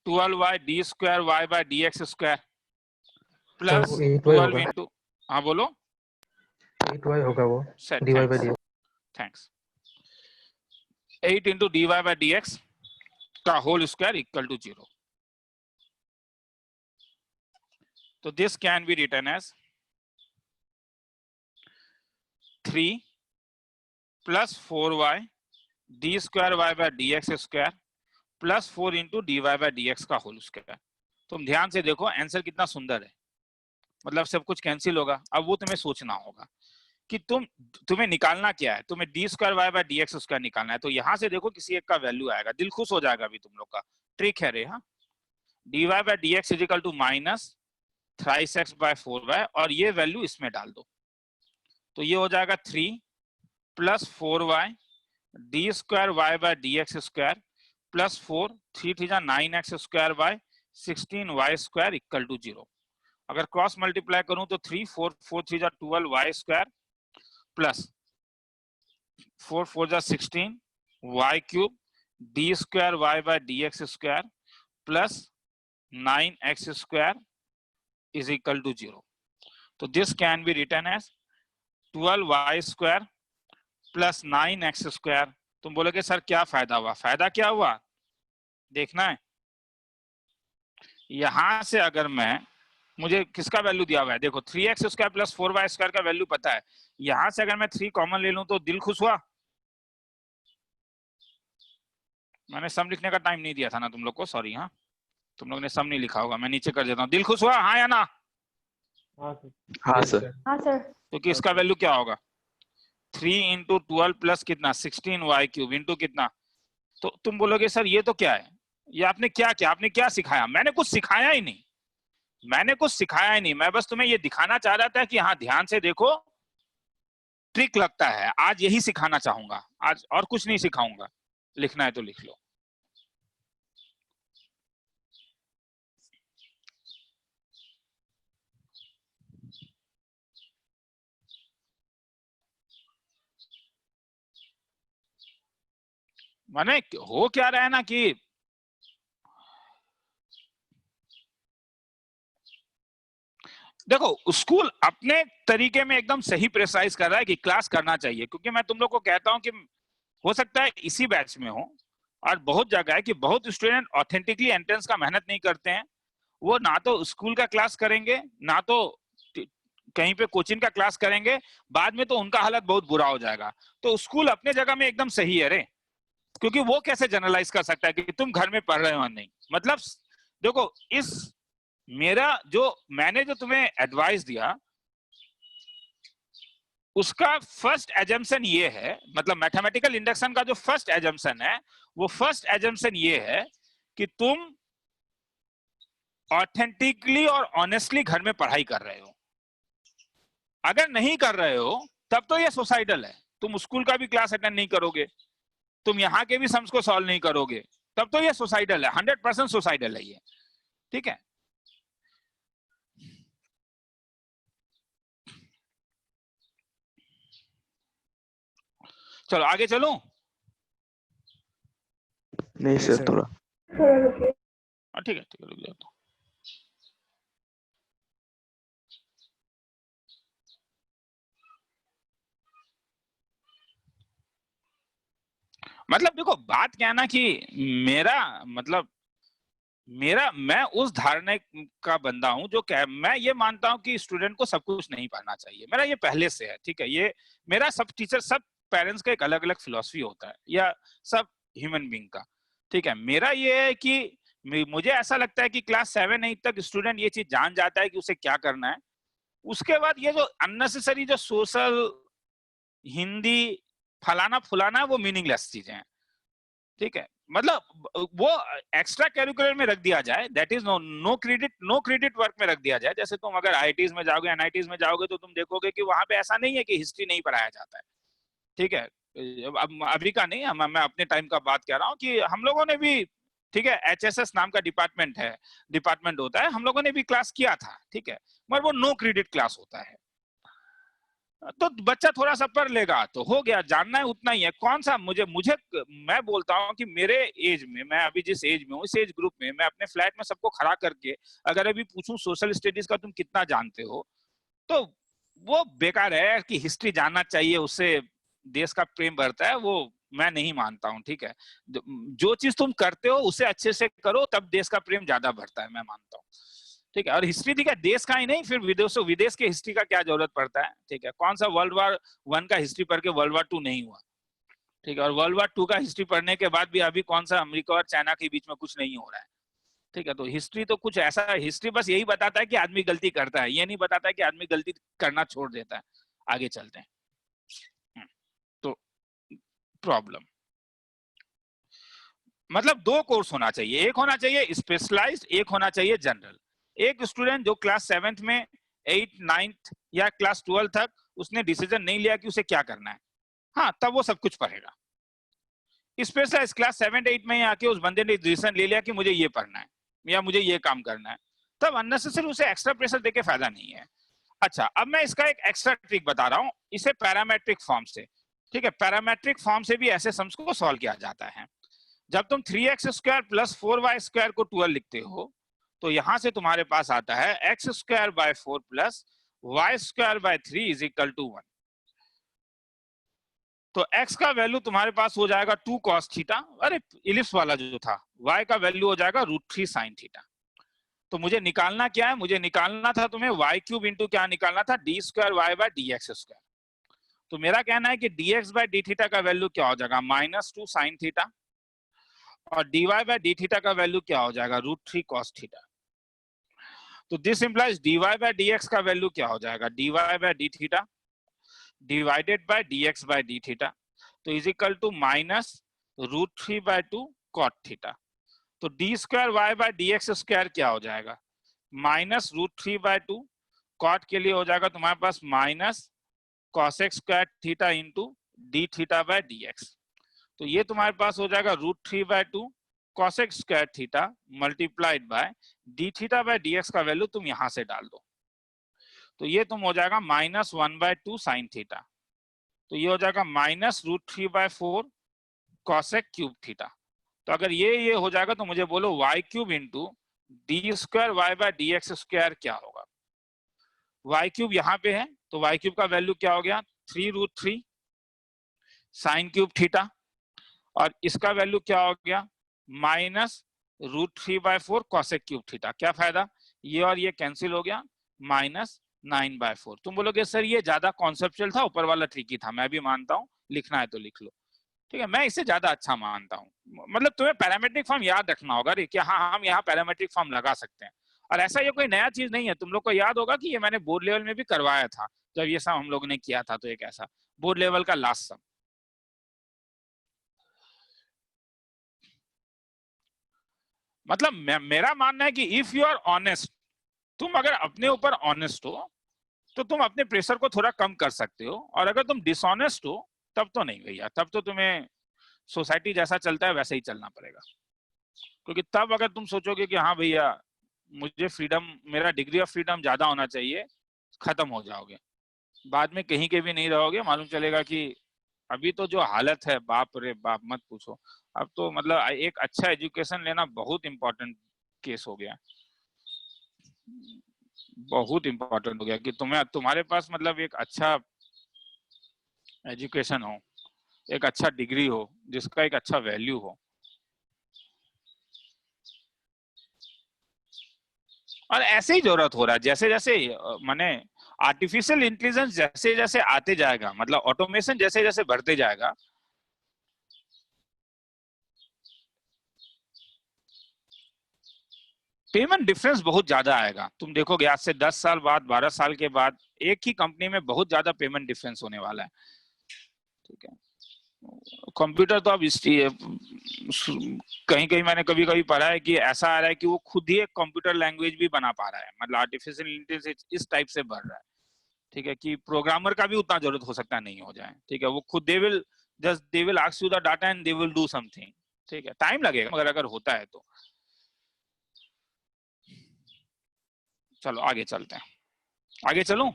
12y d² y/dx² plus 12 into, हाँ बोलो 8y होगा वो, dy/dx। थैंक्स। 8 इंटू dy/dx का होल स्क्वायर इक्वल टू 0। तो this can be written as 3 plus 4y d² y/dx² plus 4 into dy/dx का होल स्क्वायर। तुम ध्यान से देखो आंसर कितना सुंदर है, मतलब सब कुछ कैंसिल होगा। अब वो तुम्हें सोचना होगा कि तुम्हें निकालना क्या है, तुम्हें d² y/dx² निकालना है। तो यहां से देखो किसी एक का वैल्यू आएगा, दिल खुश हो जाएगा अभी तुम लोग का, ट्रिक है रे। हाँ, dy/dx इक्वल टू -3x/4y, और ये वैल्यू इसमें डाल दो, तो ये हो जाएगा 3 plus 4y d² y/dx² plus 4 3 × 9x² 16y² equal to 0। अगर क्रॉस मल्टीप्लाई करूं तो 3 4 4 3 12y² plus 4 4 16 y³ d² y/dx² plus 9x² is equal to 0। तो this can be written as 12y² plus 9x²। तुम बोलोगे सर क्या फायदा हुआ? फायदा क्या हुआ देखना है। यहां से अगर मुझे किसका वैल्यू दिया हुआ है, देखो 3x² प्लस 4y² का वैल्यू पता है, यहां से अगर मैं 3 कॉमन ले लूं तो दिल खुश हुआ। मैंने सम लिखने का टाइम नहीं दिया था ना तुम लोग को, सॉरी। हाँ, तुम लोग ने सम नहीं लिखा होगा, मैं नीचे कर देता हूँ। दिल खुश हुआ, हाँ या ना? हाँ सर। हाँ सर। क्योंकि इसका वैल्यू क्या होगा, 3 इंटू 12 प्लस कितना 16y क्यूब इंटू कितना, तो तुम बोलोगे सर ये तो क्या है, ये आपने क्या किया, आपने क्या सिखाया? मैंने कुछ सिखाया ही नहीं, मैंने कुछ सिखाया ही नहीं, मैं बस तुम्हें ये दिखाना चाह रहा था कि हाँ ध्यान से देखो, ट्रिक लगता है, आज यही सिखाना चाहूंगा, आज और कुछ नहीं सिखाऊंगा, लिखना है तो लिख लो। माने हो क्या रहा है ना कि देखो स्कूल अपने तरीके में एकदम सही प्रेसाइज कर रहा है कि क्लास करना चाहिए, क्योंकि मैं तुम लोग को कहता हूं कि हो सकता है इसी बैच में हो, और बहुत जगह है कि बहुत स्टूडेंट ऑथेंटिकली एंट्रेंस का मेहनत नहीं करते हैं, वो ना तो स्कूल का क्लास करेंगे ना तो कहीं पे कोचिंग का क्लास करेंगे, बाद में तो उनका हालत बहुत बुरा हो जाएगा। तो स्कूल अपने जगह में एकदम सही है रे, क्योंकि वो कैसे जनरलाइज कर सकता है कि तुम घर में पढ़ रहे हो नहीं। मतलब देखो इस मेरा जो मैंने जो तुम्हें एडवाइस दिया उसका फर्स्ट एजम्पशन ये है, मतलब मैथमेटिकल इंडक्शन का जो फर्स्ट एजम्पशन है वो फर्स्ट एजम्पशन ये है कि तुम ऑथेंटिकली और ऑनेस्टली घर में पढ़ाई कर रहे हो। अगर नहीं कर रहे हो तब तो ये सुसाइडल है, तुम स्कूल का भी क्लास अटेंड नहीं करोगे, तुम यहाँ के भी सम्स को सॉल्व नहीं करोगे, तब तो ये सुसाइडल है, 100% सुसाइडल है ये, ठीक है। चलो आगे चलूं? नहीं सर थोड़ा ठीक है रुक जाओ तो। मतलब देखो बात क्या है ना कि मैं उस धारणा का बंदा हूं जो मैं ये मानता हूं कि स्टूडेंट को सब कुछ नहीं पढ़ना चाहिए, मेरा ये पहले से है, ठीक है। ये मेरा सब टीचर सब पेरेंट्स का एक अलग अलग फिलॉसफी होता है, या सब ह्यूमन बीइंग का, ठीक है। मेरा ये है कि मुझे ऐसा लगता है कि क्लास 7-8 तक स्टूडेंट ये चीज जान जाता है कि उसे क्या करना है। उसके बाद ये जो अननेसेसरी जो सोशल हिंदी फलाना फुलाना वो मीनिंगलेस चीजें हैं, ठीक है। मतलब वो एक्स्ट्रा करिकुलर में रख दिया जाए, that is no credit work में रख दिया जाए। जैसे तुम अगर आईआईटीज में जाओगे एनआईटीज में जाओगे तो तुम देखोगे कि वहां पे ऐसा नहीं है कि हिस्ट्री नहीं पढ़ाया जाता है, ठीक है। अभी का नहीं, मैं अपने टाइम का बात कर रहा हूँ कि हम लोगों ने भी, ठीक है, एचएसएस नाम का डिपार्टमेंट होता है, हम लोगों ने भी क्लास किया था, ठीक है, मगर वो नो क्रेडिट क्लास होता है। तो बच्चा थोड़ा सा पढ़ लेगा तो हो गया, जानना है उतना ही है। कौन सा मुझे मैं बोलता हूँ कि मेरे एज में, मैं अभी जिस एज में हूँ इस एज ग्रुप में मैं अपने फ्लैट में सबको खड़ा करके अगर अभी पूछूं सोशल स्टडीज का तुम कितना जानते हो, तो वो बेकार है कि हिस्ट्री जानना चाहिए उससे देश का प्रेम बढ़ता है, वो मैं नहीं मानता हूँ, ठीक है। जो चीज तुम करते हो उसे अच्छे से करो तब देश का प्रेम ज्यादा बढ़ता है, मैं मानता हूँ, ठीक है। और हिस्ट्री, ठीक है, देश का ही नहीं, फिर विदेश के हिस्ट्री का क्या जरूरत पड़ता है, ठीक है। कौन सा World War I का हिस्ट्री पढ़ के World War II नहीं हुआ, ठीक है। और World War II का हिस्ट्री पढ़ने के बाद भी अभी कौन सा अमेरिका और चाइना के बीच में कुछ नहीं हो रहा है, ठीक है। तो हिस्ट्री तो कुछ ऐसा, हिस्ट्री बस यही बताता है कि आदमी गलती करता है, ये नहीं बताता है कि आदमी गलती करना छोड़ देता है। आगे चलते हैं। तो प्रॉब्लम मतलब 2 कोर्स होना चाहिए, एक होना चाहिए स्पेशलाइज्ड, एक होना चाहिए जनरल। एक स्टूडेंट जो क्लास 7th में 8th 9th या क्लास 12 तक उसने डिसीजन नहीं लिया कि उसे क्या करना है, हाँ तब वो सब कुछ पढ़ेगा। स्पेशलाइज्ड क्लास 7th 8th में आके उस बंदे ने डिसीजन ले लिया कि मुझे ये पढ़ना है या मुझे ये काम करना है, तब अननेसेसरी उसे एक्स्ट्रा प्रेशर देके फायदा नहीं है। अच्छा, अब मैं इसका एक एक्स्ट्रा ट्रिक बता रहा हूँ, इसे पैरामेट्रिक फॉर्म से, ठीक है, पैरामेट्रिक फॉर्म से भी ऐसे सम्स को सॉल्व किया जाता है। जब तुम 3x² + 4y² को 12 लिखते हो तो यहां से तुम्हारे पास आता है x² / 4 + y² / 3 = 1। तो x का वैल्यू तुम्हारे पास हो जाएगा 2 cos थीटा, अरे इलिप्स वाला जो था, y का वैल्यू हो जाएगा √3 sin थीटा। तो मुझे निकालना क्या है, मुझे निकालना था तुम्हें y³ इंटू क्या निकालना था, d² y/dx²। तो मेरा कहना है कि dx/d का वैल्यू क्या हो जाएगा, -2 sin थीटा, और dy/d का वैल्यू क्या हो जाएगा, √3 cos थीटा। तो दिस इंप्लाइज dy/dx का वैल्यू क्या हो जाएगा, dy/d divided by dx by d theta, तो is equal to minus √3/2 cot theta. तो d square y by dx square क्या हो जाएगा, माइनस √3/2 cot के लिए हो जाएगा तुम्हारे पास minus cosec square theta into d theta by dx। तो ये तुम्हारे पास हो जाएगा √3/2 cosec square theta multiplied by d theta by dx का वैल्यू तुम यहां से डाल दो, तो ये तुम हो जाएगा माइनस 1/2 साइन थीटा, तो ये हो जाएगा माइनस √3/4 cosec क्यूब थीटा। तो अगर ये हो जाएगा तो मुझे बोलो y cube into d square y by d x square क्या होगा। y क्यूब यहाँ पे है तो y क्यूब का वैल्यू क्या हो गया 3√3 साइन क्यूब थीटा, और इसका वैल्यू क्या हो गया माइनस √3/4 cosec क्यूब थीटा। क्या फायदा, ये और ये कैंसिल हो गया, माइनस 9/4। तुम बोलोगे सर ये ज्यादा कॉन्सेप्चुअल था, ऊपर वाला ट्रिकी था, मैं भी मानता हूँ, लिखना है तो लिख लो, ठीक है, मैं इसे ज्यादा अच्छा मानता हूँ। मतलब तुम्हें पैरामेट्रिक फॉर्म याद रखना होगा रे, कि हाँ हम यहाँ पैरामेट्रिक फॉर्म लगा सकते हैं, और ऐसा ये कोई नया चीज नहीं है, तुम लोग को याद होगा कि ये मैंने बोर्ड लेवल में भी करवाया था, जब ये सब हम लोग ने किया था, तो एक ऐसा बोर्ड लेवल का लास्ट सम। मतलब मेरा मानना है कि इफ यू आर ऑनेस्ट, तुम अगर अपने ऊपर ऑनेस्ट हो तो तुम अपने प्रेशर को थोड़ा कम कर सकते हो, और अगर तुम डिसऑनेस्ट हो तब तो नहीं भैया, तब तो तुम्हें सोसाइटी जैसा चलता है वैसे ही चलना पड़ेगा। क्योंकि तब अगर तुम सोचोगे कि हाँ भैया मुझे फ्रीडम, मेरा डिग्री ऑफ फ्रीडम ज्यादा होना चाहिए, खत्म हो जाओगे, बाद में कहीं के भी नहीं रहोगे, मालूम चलेगा कि अभी तो जो हालत है बाप रे बाप मत पूछो। अब तो मतलब एक अच्छा एजुकेशन लेना बहुत इंपॉर्टेंट केस हो गया, बहुत इंपॉर्टेंट हो गया कि तुम्हारे पास मतलब एक अच्छा एजुकेशन हो, एक अच्छा डिग्री हो, जिसका एक अच्छा वैल्यू हो। और ऐसे ही जरूरत हो रहा है, जैसे जैसे माने आर्टिफिशियल इंटेलिजेंस जैसे जैसे आते जाएगा, मतलब ऑटोमेशन जैसे जैसे बढ़ते जाएगा, पेमेंट डिफरेंस बहुत ज्यादा आएगा। तुम देखोगे आज से 10 साल बाद, 12 साल के बाद एक ही कंपनी में बहुत ज्यादा पेमेंट डिफरेंस होने वाला है, ठीक है। कंप्यूटर तो अब कहीं कहीं मैंने कभी कभी पढ़ा है कि ऐसा आ रहा है कि वो खुद ही एक कंप्यूटर लैंग्वेज भी बना पा रहा है, मतलब आर्टिफिशियल इंटेलिजेंस इस टाइप से बढ़ रहा है, ठीक है, कि प्रोग्रामर का भी उतना जरूरत हो सकता है नहीं हो जाए, ठीक है। वो खुद they will ask you the data and they will do something, ठीक है, टाइम लगेगा मगर अगर होता है तो। चलो आगे चलते हैं, आगे चलूं।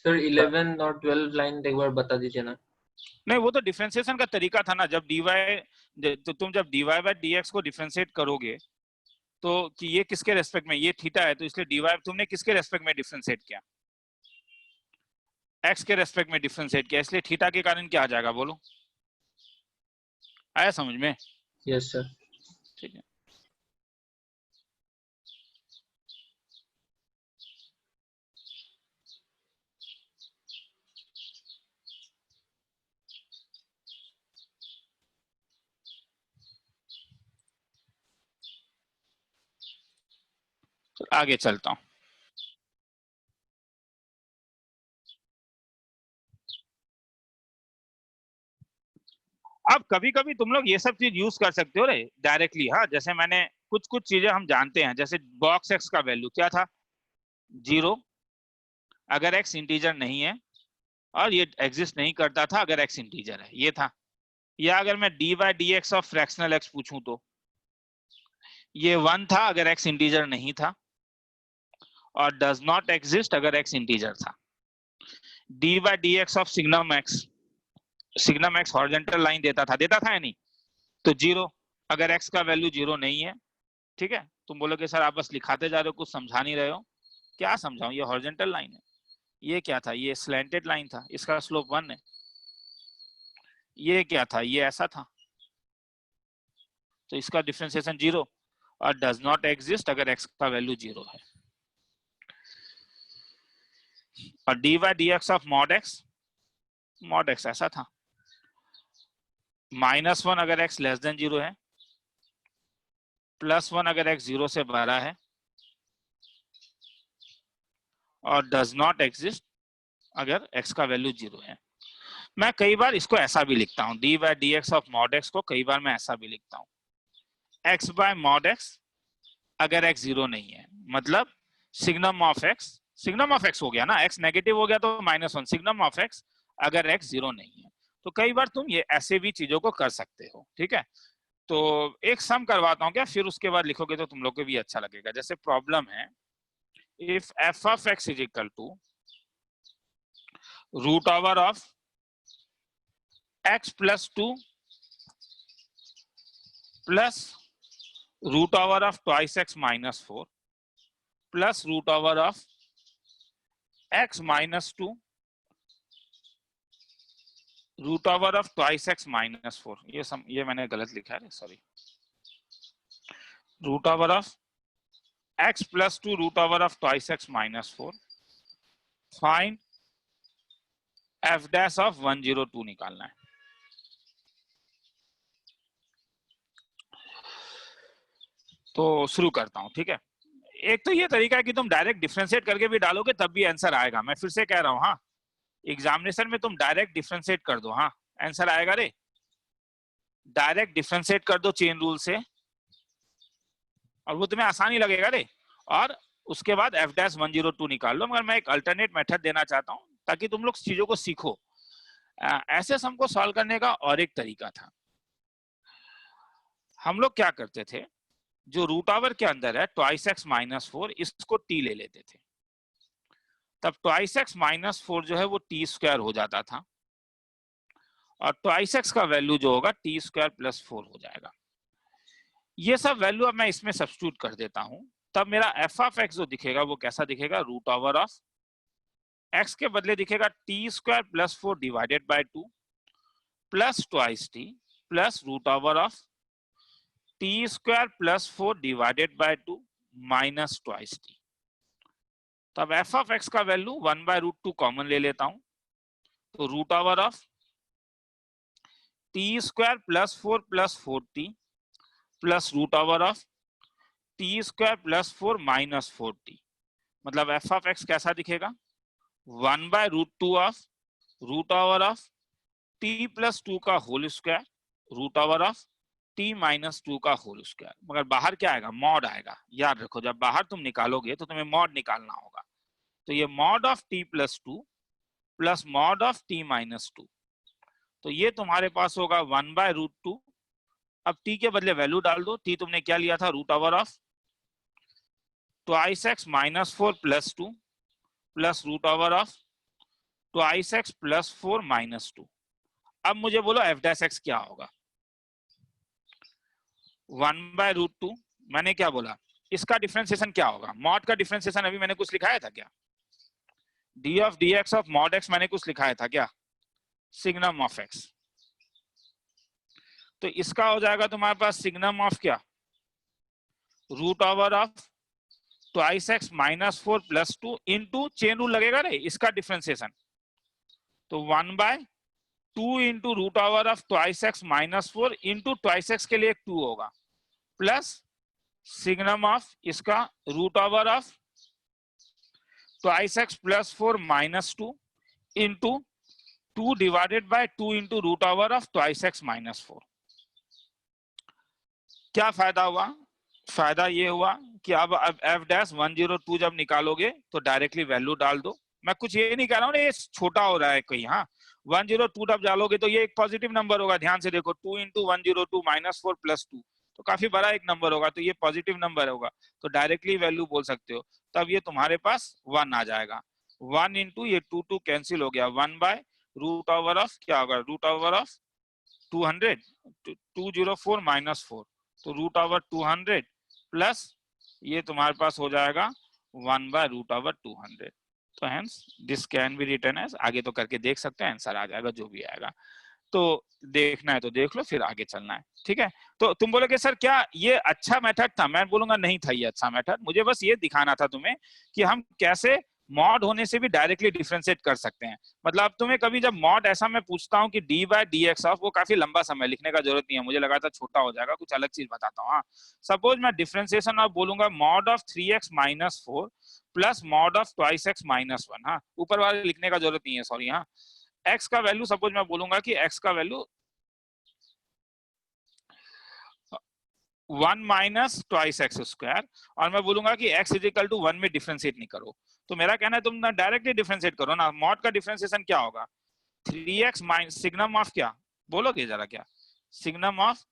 सर 11 और 12 लाइन एक बार बता दीजिए ना। नहीं वो तो डिफरेंशिएशन का तरीका था ना, जब तो तुम जब dy बाय dx को डिफरेंशिएट करोगे तो कि ये किसके रेस्पेक्ट में, ये थीटा है तो इसलिए dy तुमने किसके रेस्पेक्ट में डिफरेंशिएट किया, x के रेस्पेक्ट में डिफरेंशिएट किया, इसलिए थीटा के कारण क्या आ जाएगा बोलो, आया समझ में? Yes sir. ठीक है, तो आगे चलता हूं। अब कभी कभी तुम लोग ये सब चीज यूज कर सकते हो रे डायरेक्टली, हाँ, जैसे मैंने कुछ कुछ चीजें हम जानते हैं, जैसे बॉक्स एक्स का वैल्यू क्या था 0 अगर x इंटीजर नहीं है, और ये एग्जिस्ट नहीं करता था अगर x इंटीजर है, ये था। या अगर मैं dy by dx of fractional x पूछूं तो ये 1 था अगर x इंटीजर नहीं था, और डज नॉट एग्जिस्ट अगर x इंटीजर था। dy by dx of signum x horizontal line देता था या नहीं, तो 0 अगर x का वैल्यू 0 नहीं है, ठीक है। तुम बोलोगे सर आप बस लिखाते जा रहे हो, कुछ समझा नहीं रहे हो। क्या समझाऊं, ये हॉरिजॉन्टल लाइन है, ये क्या था, ये स्लैंटेड लाइन था, इसका स्लोप 1 है। ये क्या था, ये ऐसा था, तो इसका डिफरेंशिएशन 0, और डज नॉट एग्जिस्ट अगर x का वैल्यू 0 है। और dy by dx of mod x ऐसा था, -1 अगर x लेस देन 0 है, +1 अगर x 0 से बड़ा है, और डज नॉट एग्जिस्ट अगर x का वैल्यू 0 है। मैं कई बार इसको ऐसा भी लिखता हूँ, dy by dx of mod x को कई बार मैं ऐसा भी लिखता हूँ, x by mod x अगर x 0 नहीं है, मतलब सिग्नम ऑफ x हो गया ना, x नेगेटिव हो गया तो -1, सिग्नम ऑफ x अगर x 0 नहीं है। तो कई बार तुम ये ऐसे भी चीजों को कर सकते हो, ठीक है। तो एक सम करवाता हूँ क्या, फिर उसके बाद लिखोगे तो तुम लोग को भी अच्छा लगेगा। जैसे प्रॉब्लम है, if f of x is equal to root over of x plus 2 plus root over of twice x minus 4 plus root over of x minus 2 root over of twice x minus 4, ये मैंने गलत लिखा है, sorry, root over of x plus 2 root over of twice x minus 4, find f dash of 102 निकालना है। तो शुरू करता हूं, ठीक है। एक तो ये तरीका है कि तुम डायरेक्ट डिफरेंशिएट करके भी डालोगे तब भी आंसर आएगा। मैं फिर से कह रहा हूं, हाँ, एग्जामिनेशन में तुम डायरेक्ट डिफरेंशिएट कर दो, हाँ आंसर आएगा रे। डायरेक्ट डिफरेंशिएट कर दो चेन रूल से और वो तुम्हें आसानी लगेगा रे, और उसके बाद f डैश 102 निकाल लो। मगर मैं एक अल्टरनेट मेथड देना चाहता हूं ताकि तुम लोग चीजों को सीखो। ऐसे सम को सॉल्व करने का और एक तरीका था, हम लोग क्या करते थे, जो रूट ओवर के अंदर है ट्वाइस x माइनस 4, इसको t ले लेते थे, तब ट्वाइस x माइनस 4 जो है वो t स्क्वायर हो जाता था, और ट्वाइस x का वैल्यू जो होगा t स्क्वायर प्लस 4 हो जाएगा। ये सब वैल्यू अब मैं इसमें सब्स्टिट्यूट कर देता हूं, तब मेरा f ऑफ x जो दिखेगा वो कैसा दिखेगा, रूट ओवर ऑफ x के बदले दिखेगा t square plus 4 divided by 2 plus twice t plus root over of t square plus 4 divided by 2 minus twice t। तब f ऑफ x का वैल्यू 1/√2 कॉमन ले लेता हूं, तो root over of t square plus 4 plus 4t plus root over of t square plus 4 minus 4t, मतलब f of x कैसा दिखेगा, 1/√2 of root over of t plus 2 का whole square root over of t minus 2 का whole square. मगर बाहर क्या आएगा, mod आएगा। याद रखो, जब बाहर तुम निकालोगे तो तुम्हें मॉड निकालना होगा। तो ये mod of t plus 2 plus mod of t minus 2, तो ये तुम्हारे पास होगा 1/√2। अब t के बदले वैल्यू डाल दो, t तुमने क्या लिया था, root over of twice x minus 4 plus 2 plus root over of twice x plus 4 minus 2। अब मुझे बोलो f डैश x क्या होगा, 1/√2। मैंने क्या बोला, इसका डिफरेंशिएशन क्या होगा, मॉड का डिफरेंशिएशन अभी मैंने कुछ लिखाया था क्या, d of dx of mod x मैंने कुछ लिखाया था क्या, सिग्नम ऑफ x। तो इसका हो जाएगा तुम्हारे पास सिग्नम ऑफ क्या, root over of twice x minus 4 plus 2 into chain rule लगेगा रे, इसका डिफरेंशिएशन, तो 1/2 into root over of twice x minus 4 into twice x के लिए एक 2 होगा, प्लस सिग्नम ऑफ इसका root over of twice x plus 4 minus 2 into 2 divided by 2 into root over of twice x minus 4। क्या फायदा हुआ, फायदा ये हुआ कि अब f डैश 102 जब निकालोगे तो डायरेक्टली वैल्यू डाल दो। मैं कुछ ये नहीं कह रहा हूँ ये छोटा हो रहा है कहीं, हाँ 102 जब डालोगे तो ये एक पॉजिटिव नंबर होगा, ध्यान से देखो, 2 इंटू 102 माइनस 4 प्लस 2, तो काफी बड़ा एक नंबर होगा, तो ये पॉजिटिव नंबर होगा, तो डायरेक्टली वैल्यू बोल सकते हो। तब ये तुम्हारे पास 1 आ जाएगा, 1 इंटू ये 2 कैंसिल हो गया, 1/रूट ओवर ऑफ क्या होगा, रूट ओवर ऑफ 200 204 माइनस 4, तो रूट ओवर 200 प्लस ये तुम्हारे पास हो जाएगा 1/रूट ओवर 200। तो hence this can be written as, आगे तो करके देख सकते हैं, आंसर आ जाएगा जो भी आएगा। तो देखना है तो देख लो, फिर आगे चलना है, ठीक है। तो तुम बोलोगे सर क्या ये अच्छा मेथड था, मैं बोलूंगा नहीं था ये अच्छा मेथड, मुझे बस ये दिखाना था तुम्हें कि हम कैसे मॉड होने से भी डायरेक्टली डिफरेंशिएट कर सकते हैं। मतलब तुम्हें कभी जब मॉड ऐसा मैं पूछता हूँ कि d by d x of, वो काफी लंबा समय लिखने का जरूरत नहीं है, मुझे लगा था छोटा हो जाएगा, कुछ अलग चीज बताता हूँ। हाँ, सपोज मैं डिफरेंशिएशन ऑफ बोलूंगा mod of 3x minus 4 plus mod of twice x minus 1। हाँ, ऊपर वाले लिखने का जरूरत नहीं है, सॉरी। हाँ, एक्स का वैल्यू सपोज मैं बोलूंगा कि एक्स का value 1 minus twice x square, और मैं बोलूंगा कि x इज इक्वल टू 1 में डिफरेंशिएट नहीं करो। तो मेरा कहना है तुम ना डायरेक्टली डिफरेंशिएट करो ना। मॉड का डिफरेंशिएशन क्या होगा? 3x माइनस सिग्नम ऑफ क्या बोलोगे जरा, क्या signum of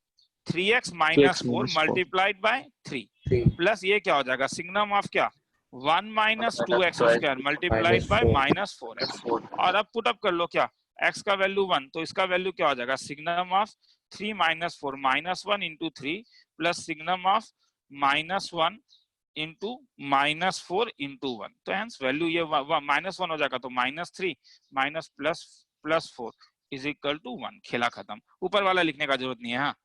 3x minus 4 multiplied by 3 plus ये क्या हो जाएगा सिग्नम ऑफ क्या 1 minus 2x square multiplied bye minus 4x। और अब पुट अप कर लो क्या, x का वैल्यू 1, तो इसका वैल्यू क्या हो जाएगा signum of 3 minus 4 minus 1 into 3 plus signum of minus 1 into minus 4 into 1। तो हेंस वैल्यू ये माइनस 1 हो जाएगा, तो minus 3 minus plus 4 is equal to 1। खेला खत्म। ऊपर वाला लिखने का जरूरत नहीं है। हाँ,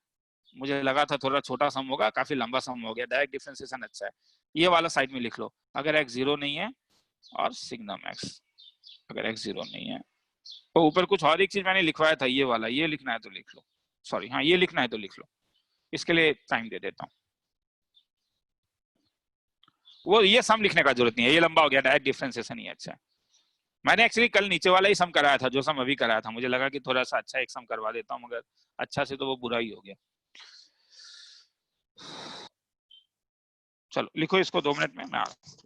मुझे लगा था थोड़ा छोटा सम होगा, काफी लंबा सम हो गया। डायरेक्ट डिफरेंशिएशन अच्छा है। ये वाला साइड में लिख लो, अगर x 0 नहीं है और सिग्नम x, अगर x 0 नहीं है। तो ऊपर कुछ और एक चीज मैंने लिखवाया था, ये वाला, ये लिखना है तो लिख लो। सॉरी, हाँ ये लिखना है तो लिख लो, इसके लिए टाइम दे देता हूँ। वो ये सम लिखने का जरूरत नहीं है, ये लंबा हो गया। डायरेक्ट डिफरेंशिएशन ही अच्छा है। मैंने एक्चुअली कल नीचे वाला ही सम कराया था, जो सम अभी कराया था। मुझे लगा कि थोड़ा सा अच्छा एक सम करवा देता हूँ, मगर अच्छा से तो वो बुरा ही हो गया। चलो लिखो इसको, 2 मिनट में मैं आ रहा हूँ।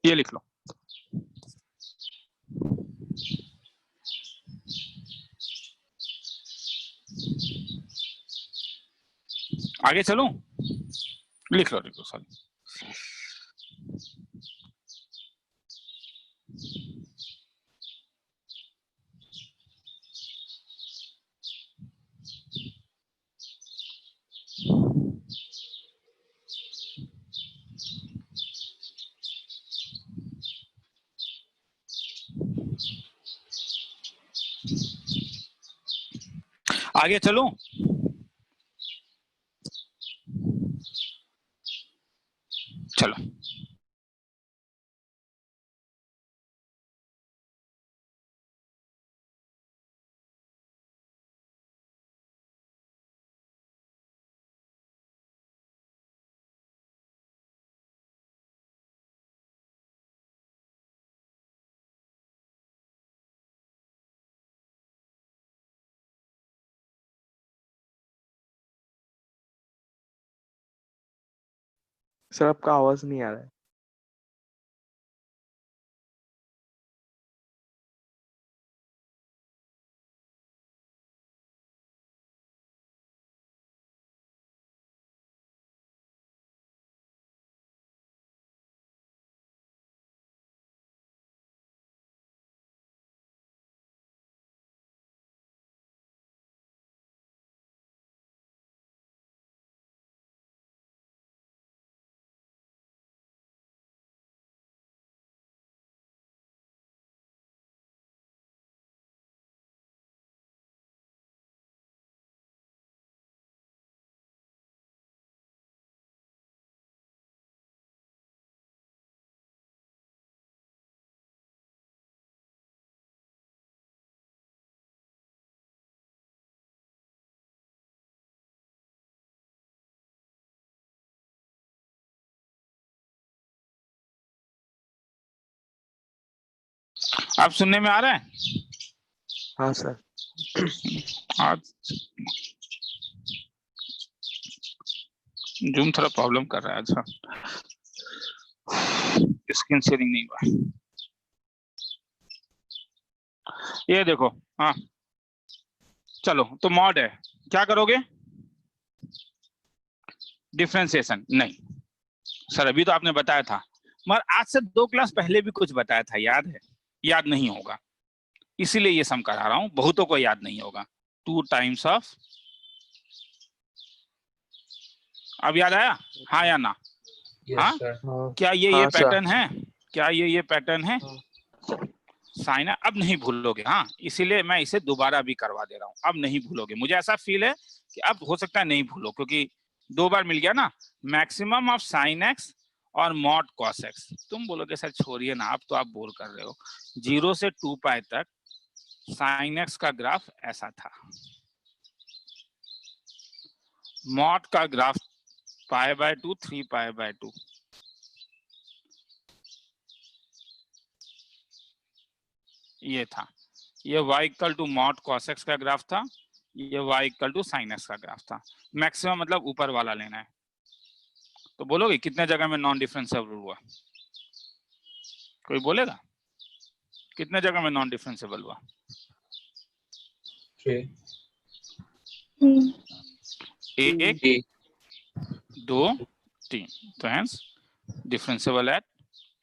ये लिख लो। आगे चलूं? लिख लो सॉरी। आगे चलूं? चलो सर आपका आवाज नहीं आ रहा है। आप सुनने में आ रहा है? हाँ सर। आज जूम थोड़ा प्रॉब्लम कर रहा है। अच्छा, स्क्रीन शेयरिंग नहीं हुआ। ये देखो, हाँ चलो, तो मॉड है, क्या करोगे? डिफरेंशिएशन नहीं सर, अभी तो आपने बताया था, मगर आज से 2 क्लास पहले भी कुछ बताया था, याद है? याद नहीं होगा, इसीलिए ये सम करा रहा हूं, बहुतों को याद नहीं होगा। 2 टाइम्स ऑफ, अब याद आया? हाँ या ना? हाँ, यस सर। हाँ क्या ये हाँ सर। पैटर्न है? क्या ये पैटर्न है? हाँ। साइन है, अब नहीं भूलोगे। हाँ, इसीलिए मैं इसे दोबारा भी करवा दे रहा हूँ, अब नहीं भूलोगे। मुझे ऐसा फील है कि अब हो सकता है नहीं भूलो, क्योंकि 2 बार मिल गया ना। मैक्सिमम ऑफ साइन एक्स और मॉड कॉस एक्स। तुम बोलोगे सर छोड़िए ना, अब तो आप बोर कर रहे हो। 0 से 2 पाई तक साइन एक्स का ग्राफ ऐसा था, मॉड का ग्राफ π/2 3π/2। ये था, ये y equal to mod cos x का ग्राफ था, ये y equal to sin x का ग्राफ था। मैक्सिमम मतलब ऊपर वाला लेना है। तो बोलोगे कितने जगह में नॉन डिफरेंशिएबल हुआ? कोई बोलेगा कितने जगह में नॉन डिफरेंशिएबल हुआ? 3 1 2 3। तो hence differentiable eight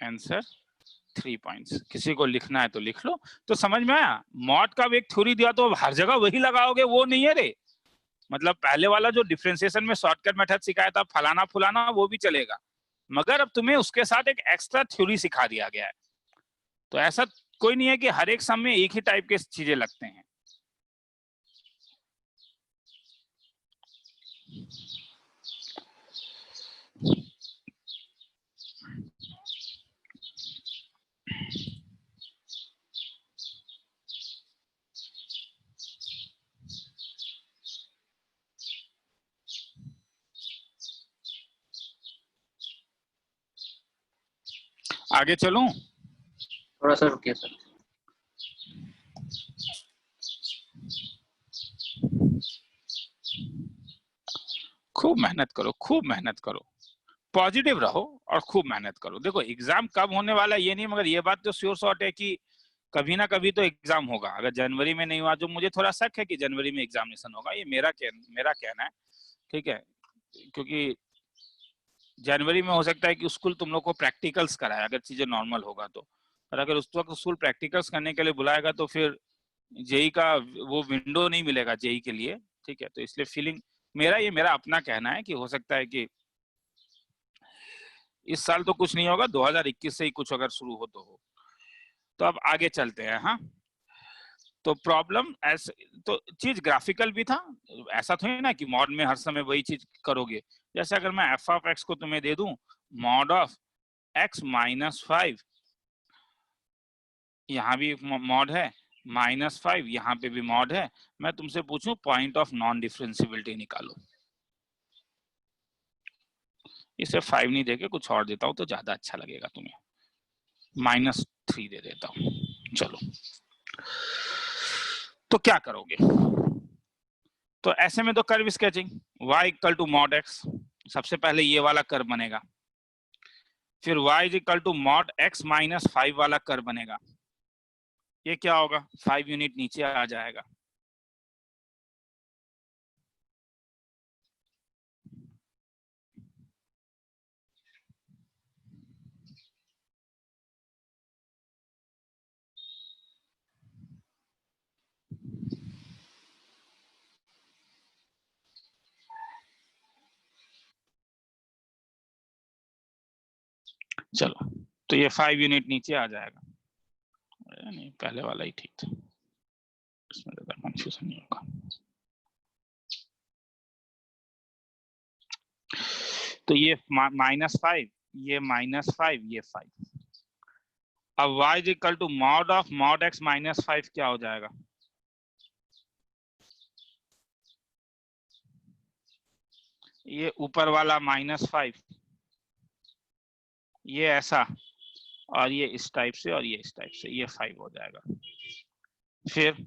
answer 3 points. किसी को लिखना है तो लिख लो। तो समझ में आया? मॉड का एक थ्योरी दिया तो हर जगह वही लगाओगे, वो नहीं है रे। मतलब पहले वाला जो डिफरेंशिएशन में शॉर्टकट मेथड सिखाया था, फलाना फुलाना, वो भी चलेगा, मगर अब तुम्हें उसके साथ एक एक्स्ट्रा थ्योरी सिखा दिया गया है। तो ऐसा कोई नहीं है कि हर एक सम में एक ही टाइप के चीजें लगते हैं। आगे चलूं? थोड़ा सा रुकिए सर। खूब मेहनत करो, खूब मेहनत करो, पॉजिटिव रहो और खूब मेहनत करो। देखो एग्जाम कब होने वाला ये नहीं, मगर ये बात तो श्योर शॉर्ट है कि कभी ना कभी तो एग्जाम होगा। अगर जनवरी में नहीं हुआ, जो मुझे थोड़ा शक है कि जनवरी में एग्जामिनेशन होगा, ये मेरा कहना है, ठीक है? क्योंकि जनवरी में हो सकता है कि स्कूल तुम लोग को प्रैक्टिकल्स कराए, अगर चीजें नॉर्मल होगा तो। और अगर उस वक्त स्कूल प्रैक्टिकल्स करने के लिए बुलाएगा तो फिर जेई का वो विंडो नहीं मिलेगा जेई के लिए, ठीक है? तो इसलिए फीलिंग मेरा अपना कहना है कि हो सकता है कि इस साल तो कुछ नहीं होगा, 2021 से ही कुछ अगर शुरू हो तो हो। तो अब आगे चलते हैं। हाँ, तो प्रॉब्लम ऐसे तो चीज ग्राफिकल भी था, ऐसा तो है ना कि मॉड में हर समय वही चीज करोगे। जैसे अगर मैं एफ ऑफ एक्स को तुम्हें दे दूं मॉड ऑफ x - 5, यहाँ भी मॉड है, -5 यहाँ पे भी मॉड है। मैं तुमसे पूछूं पॉइंट ऑफ नॉन डिफरेंशिएबिलिटी निकालो। इसे 5 नहीं देके कुछ और देता हूं तो ज्यादा अच्छा लगेगा तुम्हें, -3 दे देता हूं। चलो, तो क्या करोगे? तो ऐसे में तो curve sketching, y equal to mod x, सबसे पहले ये वाला कर्व बनेगा, फिर y is equal to mod x - 5 वाला कर्व बनेगा। ये क्या होगा? 5 यूनिट नीचे आ जाएगा। चलो, तो ये 5 यूनिट नीचे आ जाएगा। नहीं, पहले वाला ही ठीक था, इसमें ज्यादा कंफ्यूजन नहीं होगा। तो ये -5, ये -5, ये 5। अब y is equal to mod of mod x - 5 क्या हो जाएगा? ये ऊपर वाला -5, ये ऐसा, और ये इस टाइप से और ये इस टाइप से, ये 5 हो जाएगा। फिर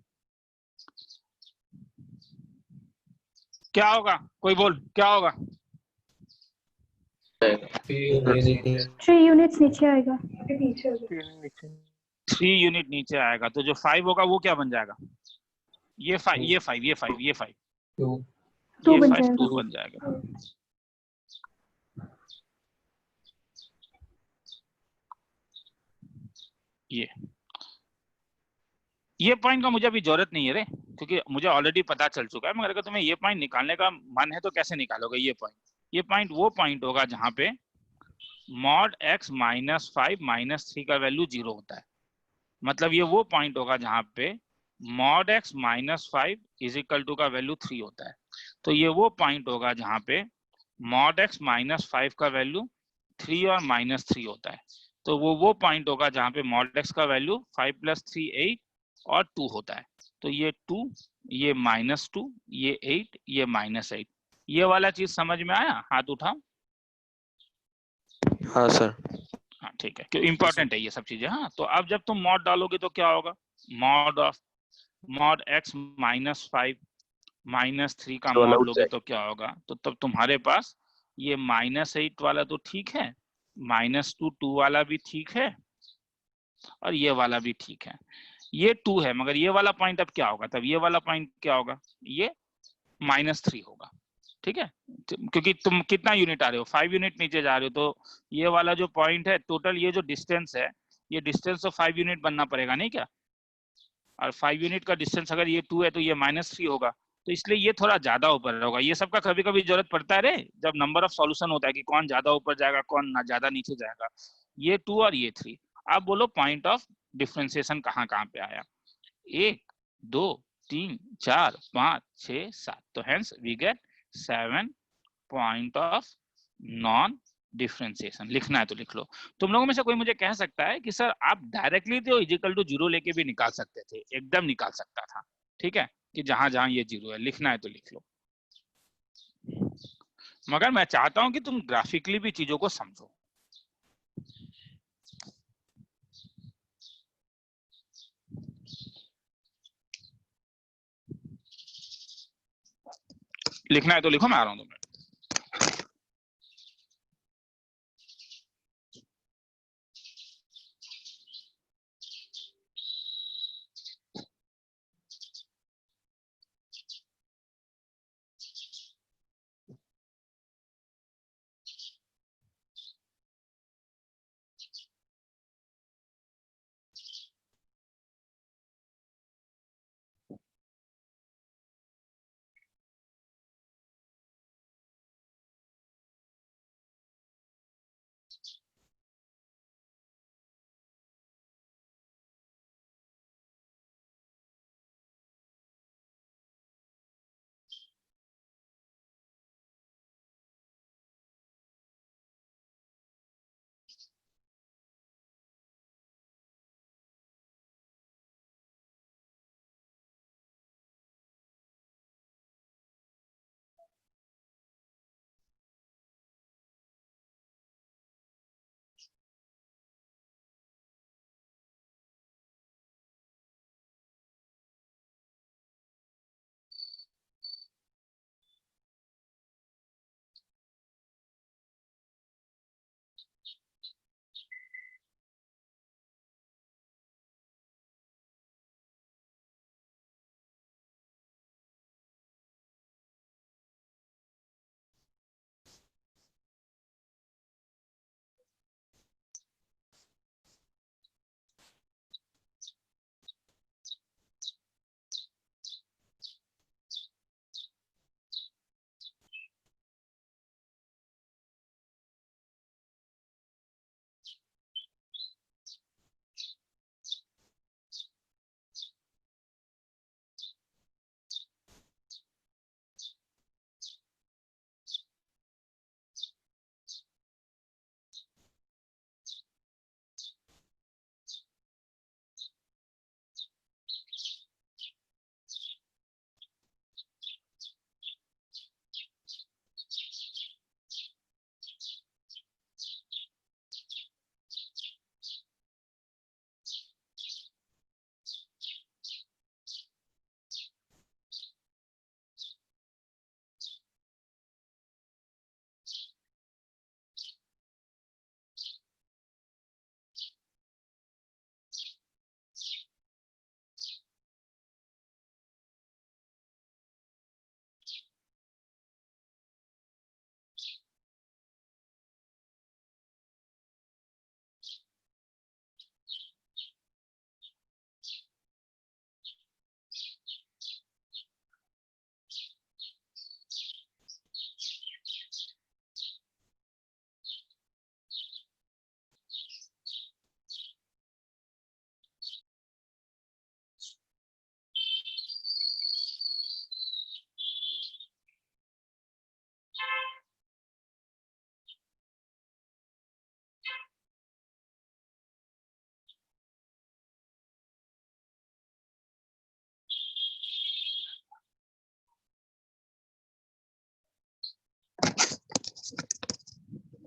क्या होगा, कोई बोल क्या होगा? 3 यूनिट्स नीचे आएगा। नीचे आ जाएगा। 3 यूनिट नीचे आएगा, तो जो 5 होगा वो क्या बन जाएगा? ये 5 ये 5 ये 5 ये 5 2 ये बन 5 जाएगा। 2 बन जाएगा। ये पॉइंट का मुझे अभी जरूरत नहीं है रे, क्योंकि मुझे ऑलरेडी पता चल चुका है। मगर अगर तुम्हें ये पॉइंट निकालने का मन है तो कैसे निकालोगे ये पॉइंट? ये पॉइंट वो पॉइंट होगा जहां पे मॉड x माइनस 5 माइनस 3 का वैल्यू 0 होता है। मतलब ये वो पॉइंट होगा जहां पे mod x minus 5 is equal to का वैल्यू 3 होता है। तो ये वो पॉइंट होगा जहां पे मॉड x माइनस 5 का वैल्यू 3 और माइनस 3 होता है। तो वो पॉइंट होगा जहां पे मॉड x का वैल्यू 5 प्लस 3 8 और 2 होता है। तो ये 2, ये -2, ये 8, ये -8। ये वाला चीज समझ में आया? हाथ उठाओ। हाँ सर। हाँ ठीक है, क्यों इंपॉर्टेंट है ये सब चीजें। हाँ, तो अब जब तुम मॉड डालोगे तो क्या होगा? मॉड x माइनस 5 माइनस 3 का ये वाला मॉड उठ लोगे तो क्या होगा? तो तब तुम्हारे पास ये -8 वाला तो ठीक है, -2 वाला भी ठीक है, और ये वाला भी ठीक है। ये 2 है, मगर ये वाला पॉइंट अब क्या होगा? तब ये वाला पॉइंट क्या होगा? ये -3 होगा। ठीक है, क्योंकि तुम कितना यूनिट आ रहे हो? 5 यूनिट नीचे जा रहे हो। तो ये वाला जो पॉइंट है, टोटल ये जो डिस्टेंस है, ये डिस्टेंस तो 5 यूनिट बनना पड़ेगा नहीं क्या? और 5 यूनिट का डिस्टेंस अगर ये 2 है तो ये -3 होगा। तो इसलिए ये थोड़ा ज्यादा ऊपर होगा। ये सबका कभी कभी जरूरत पड़ता है रे, जब नंबर ऑफ सॉल्यूशन होता है कि कौन ज्यादा ऊपर जाएगा कौन ना ज्यादा नीचे जाएगा। ये 2 और ये 3। अब बोलो पॉइंट ऑफ डिफरेंशिएशन कहाँ कहाँ पे आया? 1 2 3 4 5 6 7। तो hence we get 7 point of non differentiation. लिखना है तो लिख लो। तुम लोगों में से कोई मुझे कह सकता है कि सर आप डायरेक्टली तो इजिकल टू 0 लेके भी निकाल सकते थे, एकदम निकाल सकता था। ठीक है, कि जहां जहां ये 0 है। लिखना है तो लिख लो। मगर मैं चाहता हूं कि तुम ग्राफिकली भी चीजों को समझो। लिखना है तो लिखो, मैं आ रहा हूं 2 मिनट।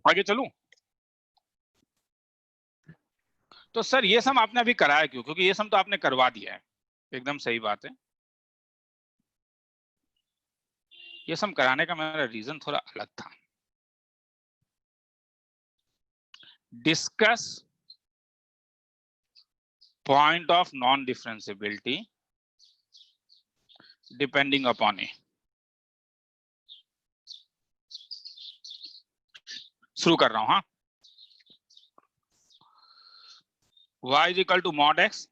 आगे चलूं? तो सर ये सम आपने अभी कराया क्यों? क्योंकि ये सम तो आपने करवा दिया है, एकदम सही बात है। ये सम कराने का मेरा रीजन थोड़ा अलग था। Discuss point of non differentiability depending upon a. शुरू कर रहा हूं। हाँ, y is equal to mod x,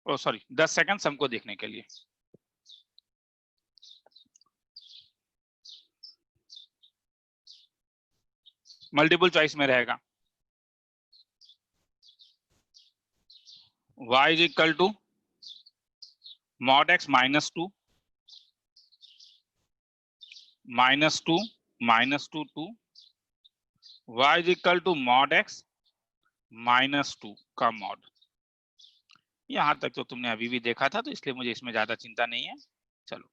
oh sorry 10 second हमको देखने के लिए। मल्टीपल चॉइस में रहेगा y is equal to mod x minus two two y is equal to mod x minus two का मॉड। यहां तक तो तुमने अभी भी देखा था, तो इसलिए मुझे इसमें ज्यादा चिंता नहीं है। चलो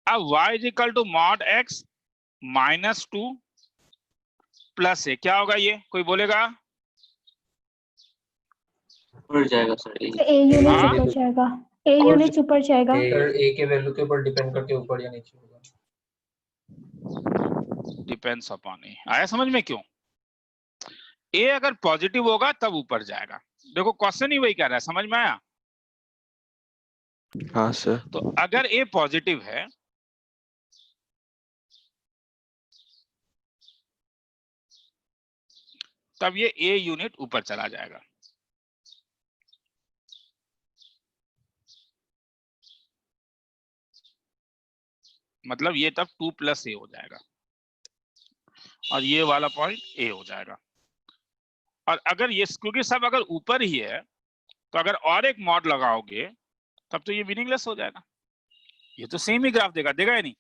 अब y is equal to mod x minus two plus a, क्या होगा ये? कोई बोलेगा? ऊपर जाएगा सर। ए यूनिट हाँ? ऊपर जाएगा, ए यूनिट ऊपर जाएगा। सर ए के वैल्यू के ऊपर डिपेंड करके ऊपर या नीचे होगा। डिपेंड्स अपॉन ए। आया समझ में? क्यों? ए अगर पॉजिटिव होगा तब ऊपर जाएगा। देखो क्वेश्चन ही वही कह रहा है, समझ में आया? हाँ सर। तो अगर ए पॉजिटिव है तब ये ए यूनिट ऊपर चला जाएगा। मतलब ये तब 2 प्लस ए हो जाएगा और ये वाला पॉइंट ए हो जाएगा। और अगर ये, क्योंकि सब अगर ऊपर ही है, तो अगर और एक मॉड लगाओगे तब तो ये मीनिंगलेस हो जाएगा। ये तो सेम ही ग्राफ देगा या नहीं?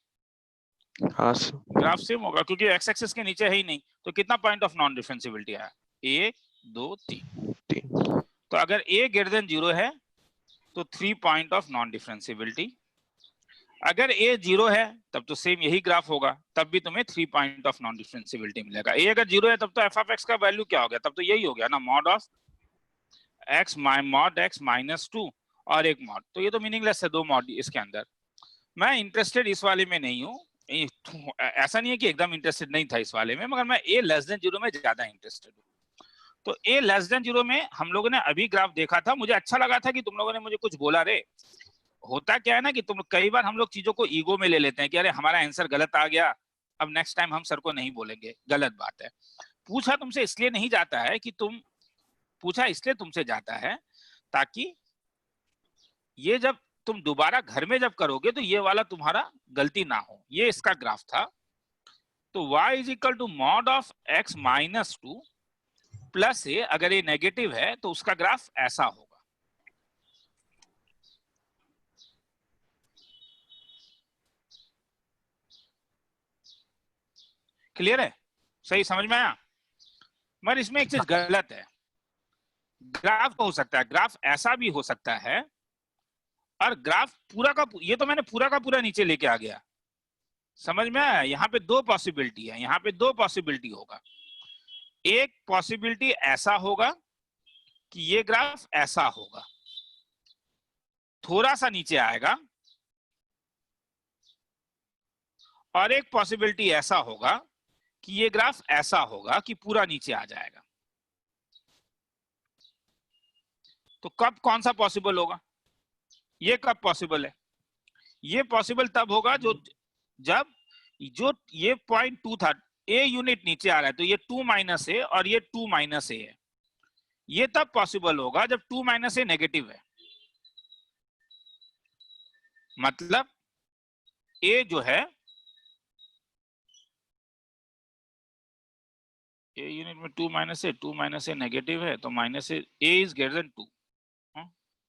हाँ सर। ग्राफ सेम होगा क्योंकि एक्स एक्सिस के नीचे है ही नहीं। तो कितना पॉइंट ऑफ नॉन डिफरेंशियबिलिटी आया? 1 2 3। तो अगर a ग्रेटर देन 0 है तो 3 पॉइंट ऑफ नॉन डिफरेंशियबिलिटी। अगर a 0 है तब तो सेम यही ग्राफ होगा, तब भी तुम्हें 3 पॉइंट ऑफ नॉन डिफरेंशियबिलिटी मिलेगा। a अगर 0 है तब तो f ऑफ x का वैल्यू क्या हो गया? तब तो यही हो गया ना, मॉड ऑफ x माइनस 2 और एक मॉड। तो ये तो मीनिंगलेस है, 2 मॉड इसके अंदर। मैं इंटरेस्टेड इस वाले में नहीं हूँ। ऐसा नहीं है कि एकदम इंटरेस्टेड नहीं था इस वाले में, मगर मैं a लेस देन 0 में ज्यादा इंटरेस्टेड हूँ। तो a लेस देन 0 में हम लोगों ने अभी ग्राफ देखा था, मुझे अच्छा लगा था कि तुम लोगों ने मुझे कुछ बोला रे। होता क्या है ना कि तुम कई बार हम लोग चीजों को ईगो में ले लेते हैं कि अरे हमारा आंसर गलत आ गया, अब नेक्स्ट टाइम हम सर को नहीं बोलेंगे। गलत बात है। पूछा तुमसे इसलिए नहीं जाता है कि तुम पूछा, इसलिए तुमसे जाता है ताकि ये जब तुम दोबारा घर में जब करोगे तो ये वाला तुम्हारा गलती ना हो। ये इसका ग्राफ था। तो y is equal to mod of x minus 2 plus a. अगर ये नेगेटिव है तो उसका ग्राफ ऐसा होगा। क्लियर है? सही समझ में आया? मगर इसमें एक चीज गलत है। ग्राफ तो हो सकता है, ग्राफ ऐसा भी हो सकता है, और ग्राफ पूरा का, ये तो मैंने पूरा का पूरा नीचे लेके आ गया। समझ में आया? यहाँ पे 2 पॉसिबिलिटी है, यहाँ पे 2 पॉसिबिलिटी होगा। एक पॉसिबिलिटी ऐसा होगा कि ये ग्राफ ऐसा होगा, थोड़ा सा नीचे आएगा, और एक पॉसिबिलिटी ऐसा होगा कि ये ग्राफ ऐसा होगा कि पूरा नीचे आ जाएगा। तो कब कौन सा पॉसिबल होगा? ये कब पॉसिबल है? ये पॉसिबल तब होगा जब जो ये पॉइंट 2 था, ए यूनिट नीचे आ रहा है, तो ये 2 माइनस ए और ये 2 माइनस ए है। ये तब पॉसिबल होगा जब 2 माइनस ए नेगेटिव है। मतलब ए जो है, ए यूनिट में 2 माइनस ए नेगेटिव है, तो minus A is greater than 2।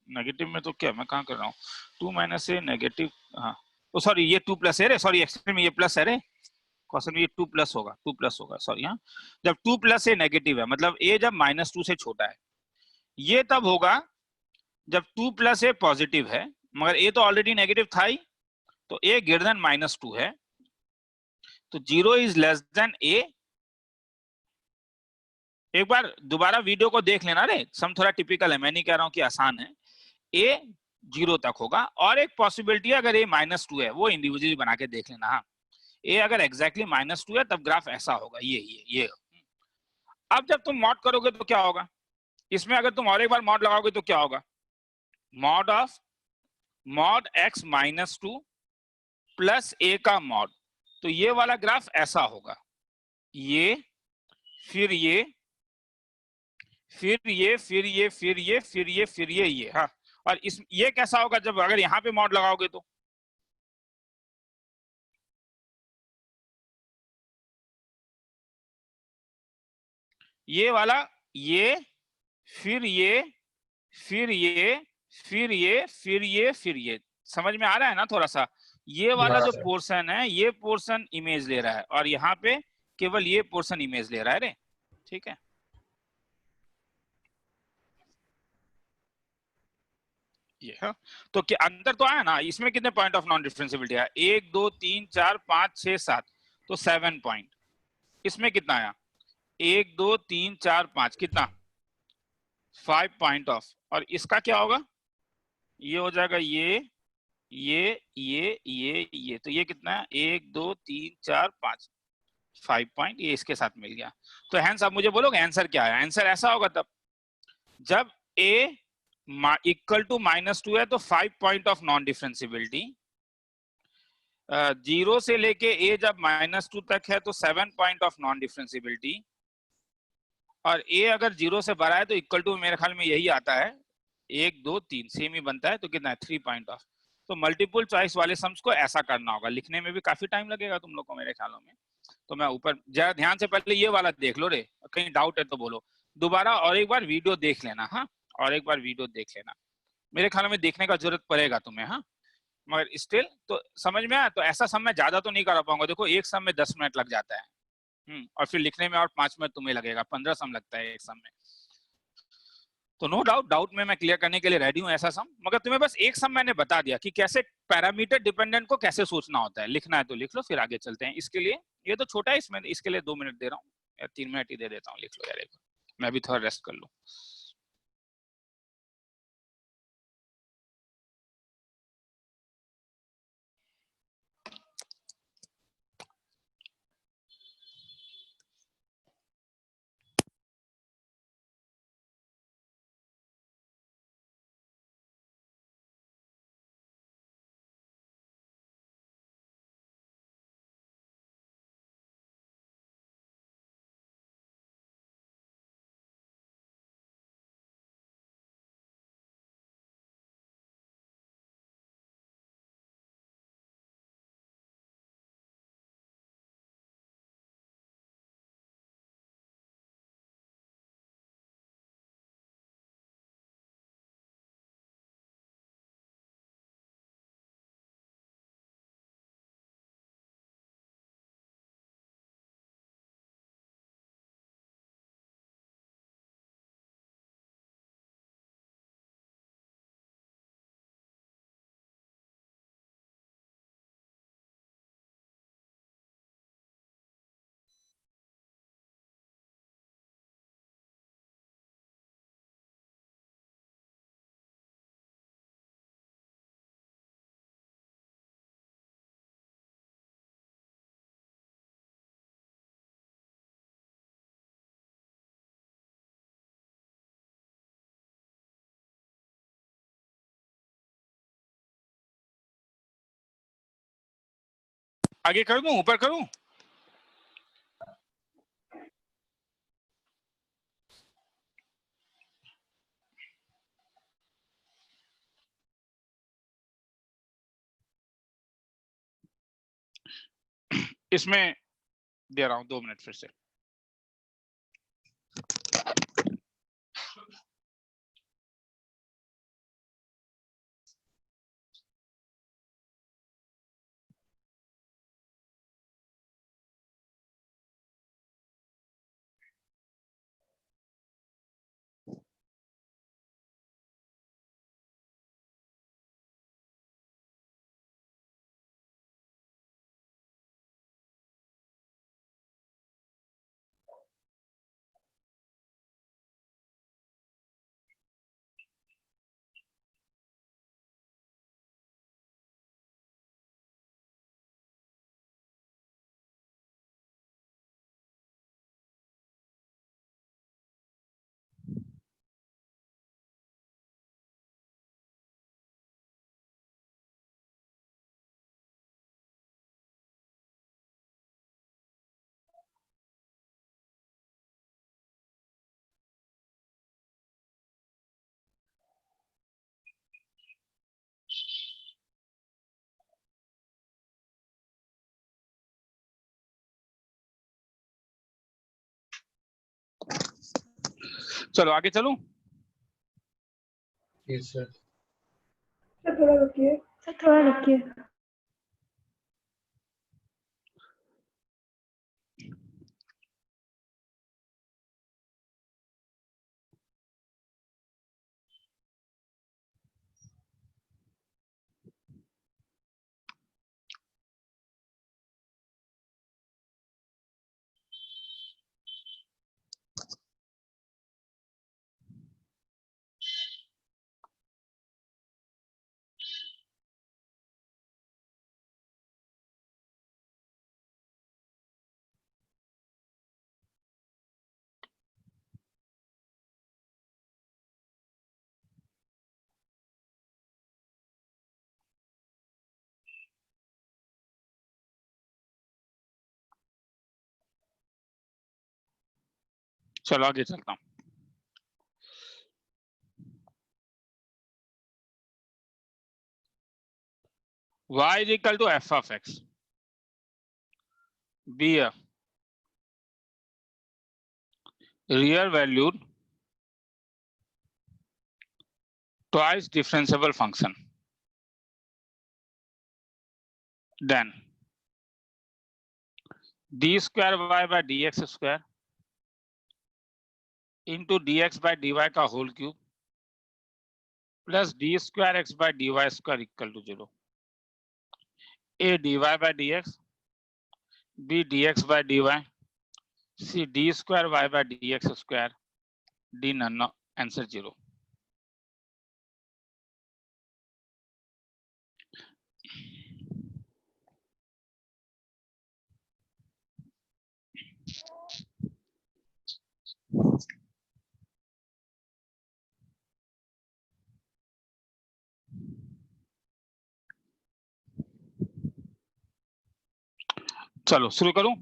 Negative में तो क्या मैं कहां कर रहा हूँ? 2 माइनस ए नेगेटिव। हाँ, तो सॉरी ये 2 प्लस है रे, सॉरी एक्सप्रेशन में ये प्लस है रे, क्वेश्चन में ये 2 प्लस होगा, 2 प्लस होगा, सॉरी। हाँ, जब 2 प्लस ए नेगेटिव है, मतलब ए जब माइनस 2 से छोटा है। ये तब होगा जब 2 प्लस ए पॉजिटिव है, मगर ए तो ऑलरेडी नेगेटिव था ही, तो ए ग्रेटर देन माइनस 2 है। तो 0 इज लेस देन ए। एक बार दोबारा वीडियो को देख लेना रे, सम थोड़ा टिपिकल है, मैं नहीं कह रहा हूं कि आसान है। ए 0 तक होगा, और एक पॉसिबिलिटी अगर ए -2 है, वो इंडिविजुअली बना के देख लेना। हाँ, ए अगर एग्जैक्टली -2 है तब ग्राफ ऐसा होगा, ये। अब जब तुम मॉड करोगे तो क्या होगा, इसमें अगर तुम और एक बार मॉड लगाओगे तो क्या होगा, mod of mod x -2 plus a का मॉड, तो ये वाला ग्राफ ऐसा होगा, ये फिर ये फिर ये फिर ये फिर ये फिर ये फिर ये। हाँ, और इस ये कैसा होगा जब अगर यहाँ पे मॉड लगाओगे तो, ये वाला, ये फिर ये फिर ये फिर ये फिर ये फिर ये। समझ में आ रहा है ना थोड़ा सा, ये वाला जो पोर्शन है, ये पोर्शन इमेज ले रहा है, और यहाँ पे केवल ये पोर्शन इमेज ले रहा है रे, ठीक है। ये हाँ, तो क्या अंतर तो आया ना, इसमें कितने पॉइंट ऑफ नॉन डिफरेंशियबिलिटी आया, 1 2 3 4 5 6 7, तो 7 पॉइंट। इसमें कितना आया, 1 2 3 4 5, कितना 5 पॉइंट ऑफ। और इसका क्या होगा, ये हो जाएगा ये, तो ये कितना है, 1 2 3 4 5, 5 पॉइंट, ये इसके साथ मिल गया। तो हैंस आप मुझे बोलोगे आंसर क्या है, आंसर ऐसा होगा तब जब a इक्वल टू -2 है तो 5 पॉइंट ऑफ नॉन डिफरेंशियबिलिटी, 0 से लेके a जब -2 तक है तो 7 पॉइंट ऑफ नॉन डिफरेंशियबिलिटी, और a अगर 0 से बड़ा है तो इक्वल टू मेरे ख्याल में यही आता है, 1 2 3 सेम ही बनता है, तो कितना है 3 पॉइंट ऑफ। तो मल्टीपल चॉइस वाले सम्स को ऐसा करना होगा, लिखने में भी काफी टाइम लगेगा तुम लोग को मेरे ख्यालों में। तो मैं ऊपर जरा ध्यान से पहले ये वाला देख लो रे, कहीं डाउट है तो बोलो, दोबारा और एक बार वीडियो देख लेना। हाँ, और एक बार वीडियो देख लेना, मेरे ख्याल में देखने का जरूरत पड़ेगा तुम्हें। हाँ, मगर स्टिल तो समझ में आया। तो ऐसा सम मैं ज्यादा तो नहीं करा पाऊंगा, देखो एक सम में 10 मिनट लग जाता है, और फिर लिखने में और 5 मिनट तुम्हें लगेगा, 15 सम लगता है एक सम में। तो नो डाउट में मैं क्लियर करने के लिए रेडी हूँ ऐसा सम, मगर तुम्हें बस एक सम मैंने बता दिया कि कैसे पैरामीटर डिपेंडेंट को कैसे सोचना होता है। लिखना है तो लिख लो, फिर आगे चलते हैं। इसके लिए ये तो छोटा है, इसमें इसके लिए 2 मिनट दे रहा हूँ या 3 मिनट ही दे देता हूँ, लिख लो यार, मैं भी थोड़ा रेस्ट कर लूँ। आगे कर दूं, ऊपर करूं? इसमें दे रहा हूं 2 मिनट फिर से। चलो आगे चलूं। Yes sir. सर थोड़ा रुकिए। चलो आगे चलता हूं। y is equal to f of x be a real valued twice differentiable function, then d square y by dx square into dx by dy का whole cube plus d square x by dy square equal to 0. a dy by dx, b dx by dy, c d square y by dx square, d none, answer 0. चलो शुरू करूं।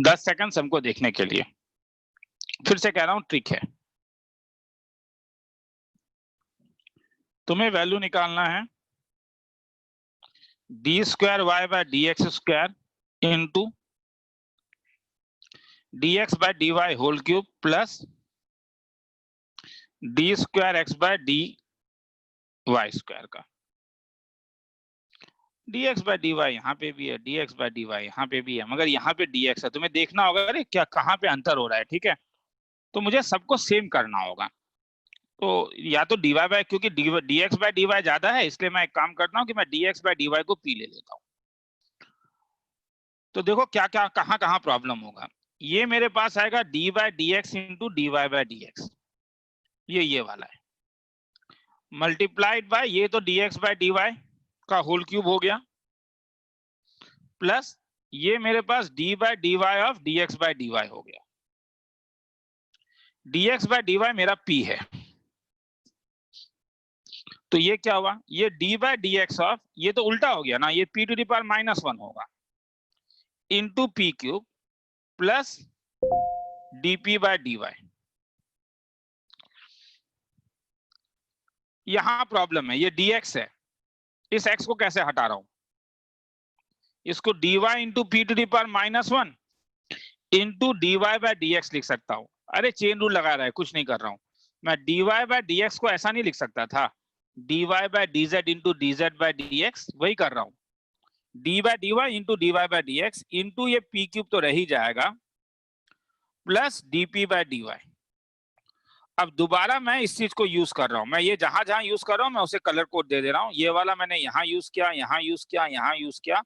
10 second हमको देखने के लिए। फिर से कह रहा हूं, ट्रिक है, तुम्हें वैल्यू निकालना है d square y by d x square into d x by d y whole cube plus d square x by d y square का। dx बाय dy यहाँ पे भी है, dx बाय dy यहाँ पे भी है, मगर यहाँ पे dx है। तुम्हें देखना होगा अरे क्या कहाँ पे अंतर हो रहा है, ठीक है। तो मुझे सबको सेम करना होगा। तो या तो dy बाय, क्योंकि dx बाय dy ज्यादा है, इसलिए मैं एक काम करता हूँ कि मैं dx बाय dy को p ले लेता हूँ। तो देखो क्या क्या कहाँ कहाँ प्रॉब्लम होगा। ये मेरे पास आएगा d by dx into dy by dx, ये वाला है, मल्टीप्लाइड बाय ये तो dx बाय dy का होल क्यूब हो गया, प्लस ये मेरे पास d by dy of dx by dy हो गया। dx बाय dy मेरा p है, तो ये क्या हुआ, ये d बाय dx ऑफ, ये तो उल्टा हो गया ना, ये p टू द पावर -1 होगा into p cube plus dp by dy। यहां प्रॉब्लम है, ये dx है, इस x को कैसे हटा रहा हूं, इसको dy into p to the power -1 into dy by dx लिख सकता हूं। अरे चेन रूल लगा रहा है, कुछ नहीं कर रहा हूं मैं। dy बाय dx को ऐसा नहीं लिख सकता था, dy by dz into dz by dx, वही कर रहा हूं। d by dy into dy by dx into ये p क्यूब तो रह ही जाएगा, प्लस dp बाय dy। अब दोबारा मैं इस चीज को यूज कर रहा हूं, मैं ये जहां जहां यूज कर रहा हूं मैं उसे कलर कोड दे दे रहा हूं। ये वाला मैंने यहाँ यूज किया, यहाँ यूज किया, यहाँ यूज किया,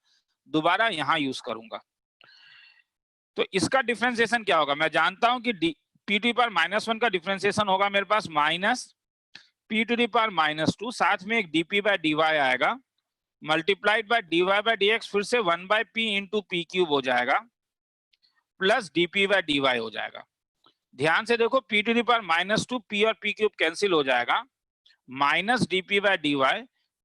दोबारा यहाँ यूज करूंगा। तो इसका डिफरेंशिएशन क्या होगा, मैं जानता हूं कि p टू द पावर -1 का डिफरेंशिएशन होगा मेरे पास minus p to the power -2, साथ में एक dp बाय dy आएगा, multiplied by dy by dx, फिर से 1 by p into p cube हो जाएगा, प्लस dp बाय dy हो जाएगा। ध्यान से देखो, p to the power -2, p और p क्यूब कैंसिल हो जाएगा, minus dp by dy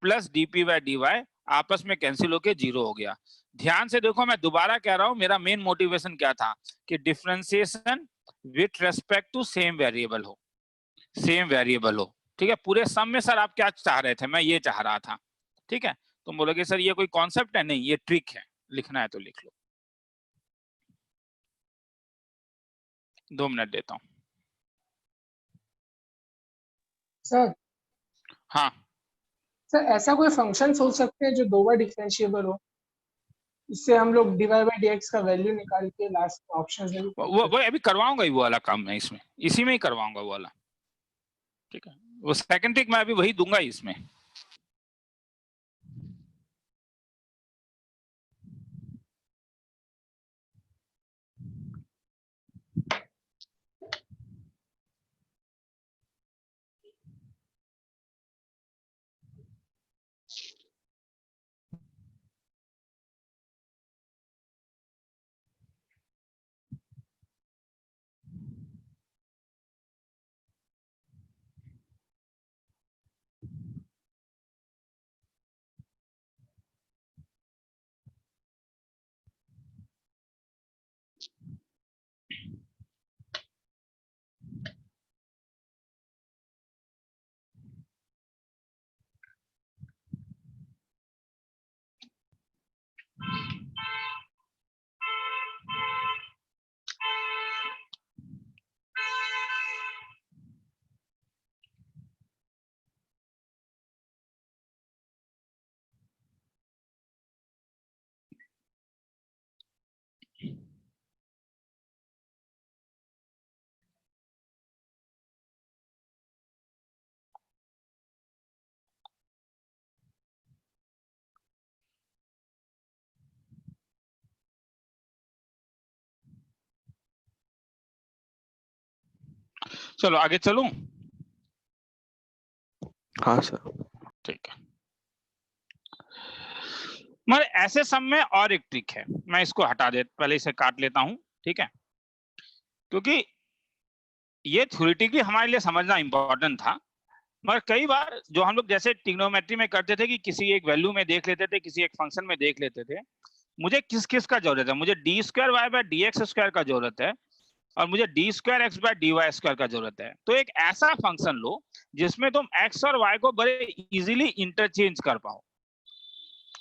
plus dp by dy आपस में कैंसिल होके 0 हो गया। ध्यान से देखो, मैं दोबारा कह रहा हूं, मेरा मेन मोटिवेशन क्या था कि differentiation with respect to same variable हो, सेम वेरिएबल हो, ठीक है। पूरे सम में सर आप क्या चाह रहे थे, मैं ये चाह रहा था, ठीक है। तुम बोलोगे सर ये कोई कॉन्सेप्ट है, नहीं ये ट्रिक है, लिखना है तो लिख लो। 2 मिनट देता हूं। सर हाँ, सर ऐसा कोई फंक्शन सोच सकते हैं जो 2 बार डिफरेंशिएबल हो, इससे हम लोग dy by dx का वैल्यू निकाल के लास्ट ऑप्शंस में भी वो अभी करवाऊंगा ही, वो वाला काम मैं इसमें इसी में ही करवाऊंगा वो वाला, ठीक है। वो सेकंड ट्रिक मैं अभी वही दूंगा इसमें। चलो आगे चलूं। हाँ सर। ठीक है, मगर ऐसे सम में और एक ट्रिक है, मैं इसको हटा दे, पहले इसे काट लेता हूं, ठीक है, क्योंकि ये थ्योरेटिकली हमारे लिए समझना इंपॉर्टेंट था। मगर कई बार जो हम लोग जैसे ट्रिग्नोमेट्री में करते थे कि किसी एक वैल्यू में देख लेते थे, किसी एक फंक्शन में देख लेते थे, मुझे किस किस का जरूरत है, मुझे d square y by d x square का जरूरत है और मुझे d square x by d y square का जरूरत है। तो एक ऐसा फंक्शन लो जिसमें तुम एक्स और वाई को बड़े इजीली इंटरचेंज कर पाओ।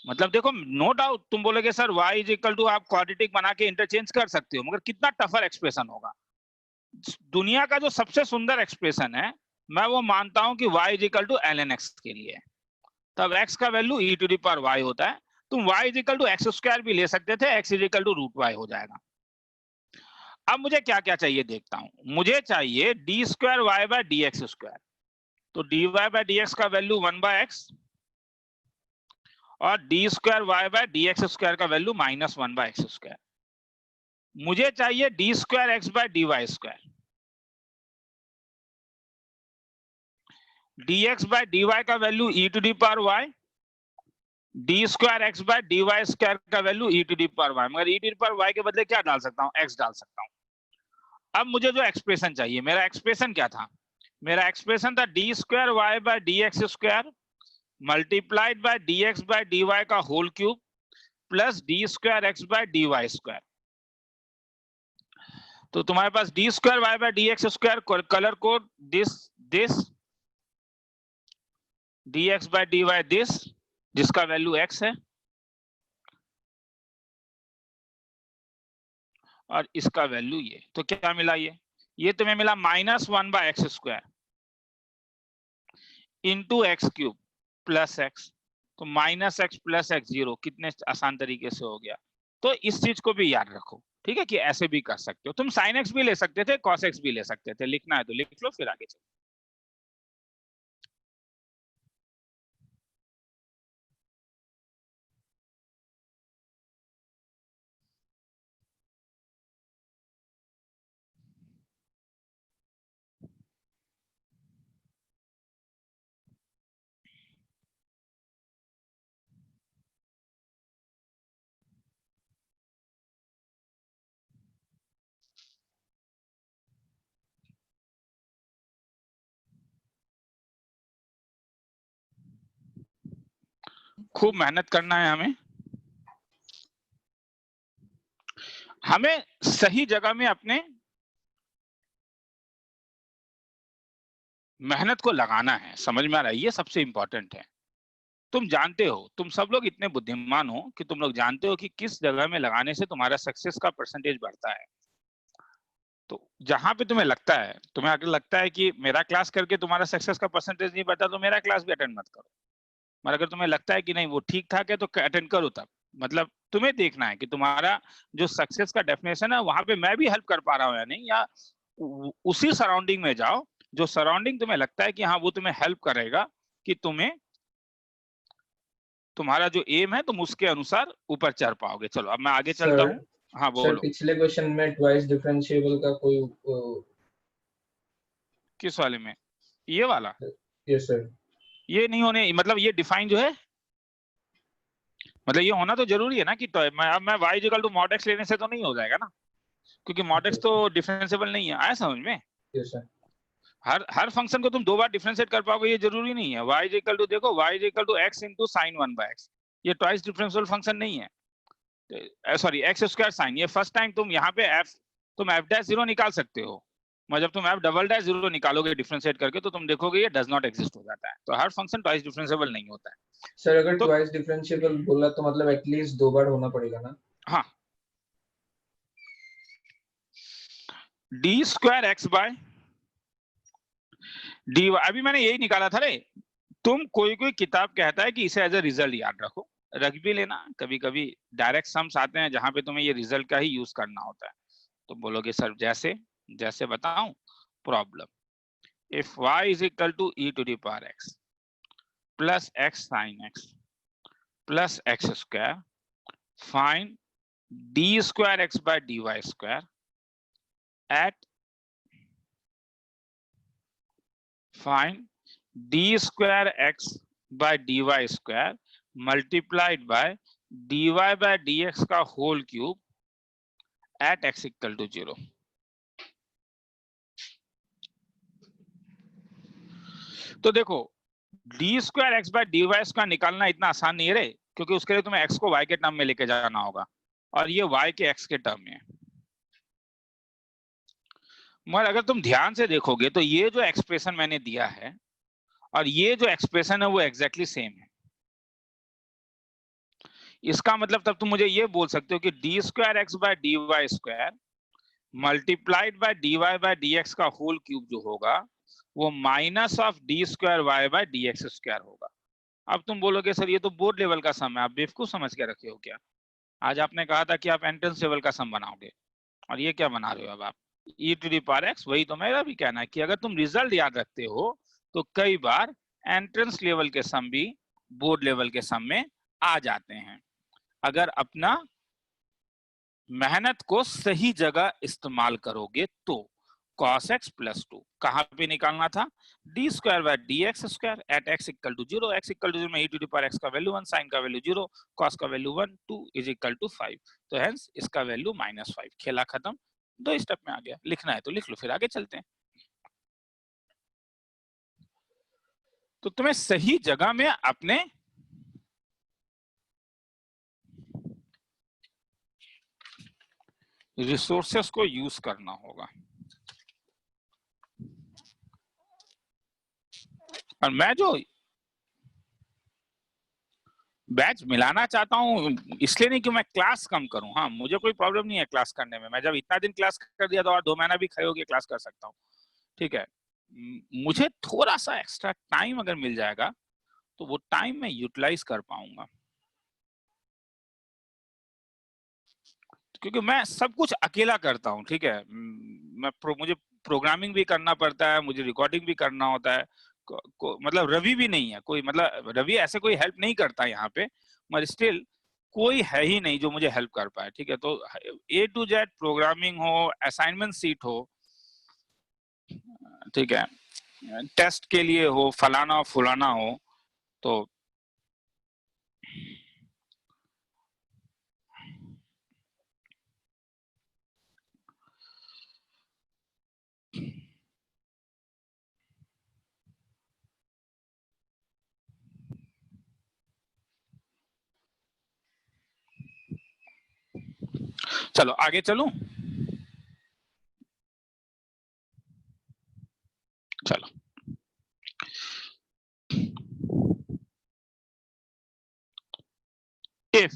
मतलब देखो, नो डाउट तुम बोलोगे sir y is equal to, आप क्वाड्रेटिक बना के इंटरचेंज कर सकते हो, मगर कितना टफर एक्सप्रेशन होगा। दुनिया का जो सबसे सुंदर एक्सप्रेशन है, मैं वो मानता हूं कि y is equal to ln x के लिए, तब x का value e to the power y होता है। तुम y is equal to x square भी ले सकते थे, x is equal to root y हो जाएगा। अब मुझे क्या क्या चाहिए देखता हूं, मुझे चाहिए d square y by d x square, तो d y by d x का वैल्यू 1 बाय एक्स और d square y by d x square का वैल्यू -1 बाय एक्स स्क्वायर। मुझे चाहिए d square x by d y square, d x by d y का value e to the power y, d square x by d y square का value e to the power y, मगर e to the power y के बदले क्या डाल सकता हूं, x डाल सकता हूं। अब मुझे जो एक्सप्रेशन चाहिए, मेरा एक्सप्रेशन क्या था, मेरा एक्सप्रेशन था d square y by d x square multiplied by d x by d y का whole cube plus d square x by d y square. तो तुम्हारे पास d square y by d x square, colour code this d x by d y this, जिसका value x है, और इसका value ये। तो क्या मिला, ये तुम्हें मिला -1 by x square into x cube plus x, तो -x प्लस x 0, कितने आसान तरीके से हो गया। तो इस चीज को भी याद रखो, ठीक है, कि ऐसे भी कर सकते हो तुम, sin x भी ले सकते थे, cos x भी ले सकते थे, लिखना है तो लिख लो, फिर आगे चलो। खूब मेहनत करना है हमें सही जगह में अपने मेहनत को लगाना है, समझ में आ रहा है, ये सबसे इंपॉर्टेंट है। तुम जानते हो, तुम सब लोग इतने बुद्धिमान हो कि तुम लोग जानते हो कि किस जगह में लगाने से तुम्हारा सक्सेस का परसेंटेज बढ़ता है। तो जहां पे तुम्हें लगता है, तुम्हें अगर लगता है कि मेरा क्लास करके तुम्हारा सक्सेस का परसेंटेज नहीं बढ़ता तो मेरा क्लास भी अटेंड मत करो। मगर अगर तुम्हें लगता है कि नहीं वो ठीक ठाक है तो अटेंड करो। तब मतलब तुम्हें देखना है कि तुम्हारा जो सक्सेस का डेफिनेशन है वहां पे मैं भी हेल्प कर पा रहा हूँ या नहीं, या उसी सराउंडिंग में जाओ जो सराउंडिंग तुम्हें लगता है कि हाँ वो तुम्हें हेल्प करेगा कि तुम्हें तुम्हारा जो एम है तुम उसके अनुसार ऊपर चढ़ पाओगे। चलो अब मैं आगे चलता हूँ। हाँ सर बोलो। पिछले क्वेश्चन में ट्वाइस डिफरेंशिएबल का कोई किस वाले में? ये वाला? Yes sir. ये नहीं होने, मतलब ये डिफाइन जो है, मतलब ये होना तो जरूरी है ना कि मैं y equal to mod x लेने से तो नहीं हो जाएगा ना, क्योंकि mod x तो डिफरेंशिएबल नहीं है। आया समझ में? Yes sir. हर फंक्शन को तुम दो बार डिफरेंशिएट कर पाओगे ये जरूरी नहीं है। y इक्वल टू देखो, y equal to x into sine 1/x, ये ट्वाइस डिफरेंशिएबल फंक्शन नहीं है। सॉरी x स्क्वायर साइन, ये फर्स्ट टाइम तुम यहाँ पे तुम f'0 निकाल सकते हो, मगर जब तुम f'0 निकालोगे डिफरेंशिएट करके तो तुम देखोगे ये डज नॉट एग्जिस्ट हो जाता है। तो हर फंक्शन ट्वाइस डिफरेंशिएबल नहीं होता है। सर अगर तो ट्वाइस डिफरेंशिएबल बोला तो मतलब एटलीस्ट दो बार होना पड़ेगा ना? हाँ, d square x by d, अभी मैंने यही निकाला था रे। तुम कोई किताब कहता है कि इसे एज ए रिजल्ट याद रखो, रख भी लेना। कभी कभी डायरेक्ट सम्स आते हैं जहां पे तुम्हें ये रिजल्ट का ही यूज करना होता है। तो बोलोगे सर जैसे जैसे बताऊं, problem if y is equal to e to the power x plus x sine x plus x square, find d square x by dy square at find d square x by dy square multiplied by dy by dx का whole cube at x equal to 0। तो देखो d square x by dy square निकालना इतना आसान नहीं है रे, क्योंकि उसके लिए तुम्हें x को y के टर्म में लेके जाना होगा और ये y के x के टर्म में है। मगर अगर तुम ध्यान से देखोगे तो ये जो एक्सप्रेशन मैंने दिया है और ये जो एक्सप्रेशन है वो एग्जैक्टली सेम है। इसका मतलब तब तुम मुझे ये बोल सकते हो कि d square x by d y square multiplied by d y by d x का होल क्यूब जो होगा वो minus of d square y by d x square होगा। अब तुम बोलोगे सर ये तो बोर्ड लेवल का सम है, आप बेवकूफ समझ के रखे हो क्या? आज आपने कहा था कि आप एंट्रेंस लेवल का सम बनाओगे और ये क्या बना रहे हो अब आप? e to the power x। वही तो मेरा भी कहना है कि अगर तुम रिजल्ट याद रखते हो तो कई बार एंट्रेंस लेवल के सम भी बोर्ड लेवल के सम में आ जाते हैं, अगर अपना मेहनत को सही जगह इस्तेमाल करोगे तो। cos x प्लस 2 कहां पे निकालना था? D square by d x square at x equal to 0। x equal to 0 में e to the power x का वैल्यू 1, साइन का वैल्यू 0, cos का वैल्यू 1, 2 इज इक्वल टू 5। तो हेंस इसका वैल्यू -5। खेला खत्म, 2 स्टेप में आ गया। लिखना है तो लिख लो, फिर आगे चलते हैं। तो तुम्हें सही जगह में अपने रिसोर्सेस को यूज करना होगा। और मैं जो बैच मिलाना चाहता हूं इसलिए नहीं कि मैं क्लास कम करूं, हाँ मुझे कोई प्रॉब्लम नहीं है क्लास करने में। मैं जब इतना दिन क्लास कर दिया तो और 2 महीना भी खड़े होके क्लास कर सकता हूँ, ठीक है। मुझे थोड़ा सा एक्स्ट्रा टाइम अगर मिल जाएगा तो वो टाइम मैं यूटिलाइज कर पाऊंगा, क्योंकि मैं सब कुछ अकेला करता हूँ, ठीक है। मुझे प्रोग्रामिंग भी करना पड़ता है, मुझे रिकॉर्डिंग भी करना होता है। मतलब रवि भी नहीं है कोई, मतलब रवि ऐसे कोई हेल्प नहीं करता यहाँ पे, मगर स्टिल कोई है ही नहीं जो मुझे हेल्प कर पाए, ठीक है। तो A to Z प्रोग्रामिंग हो, असाइनमेंट सीट हो, ठीक है, टेस्ट के लिए हो, फलाना फुलाना हो, तो चलो आगे चलूं। चलो if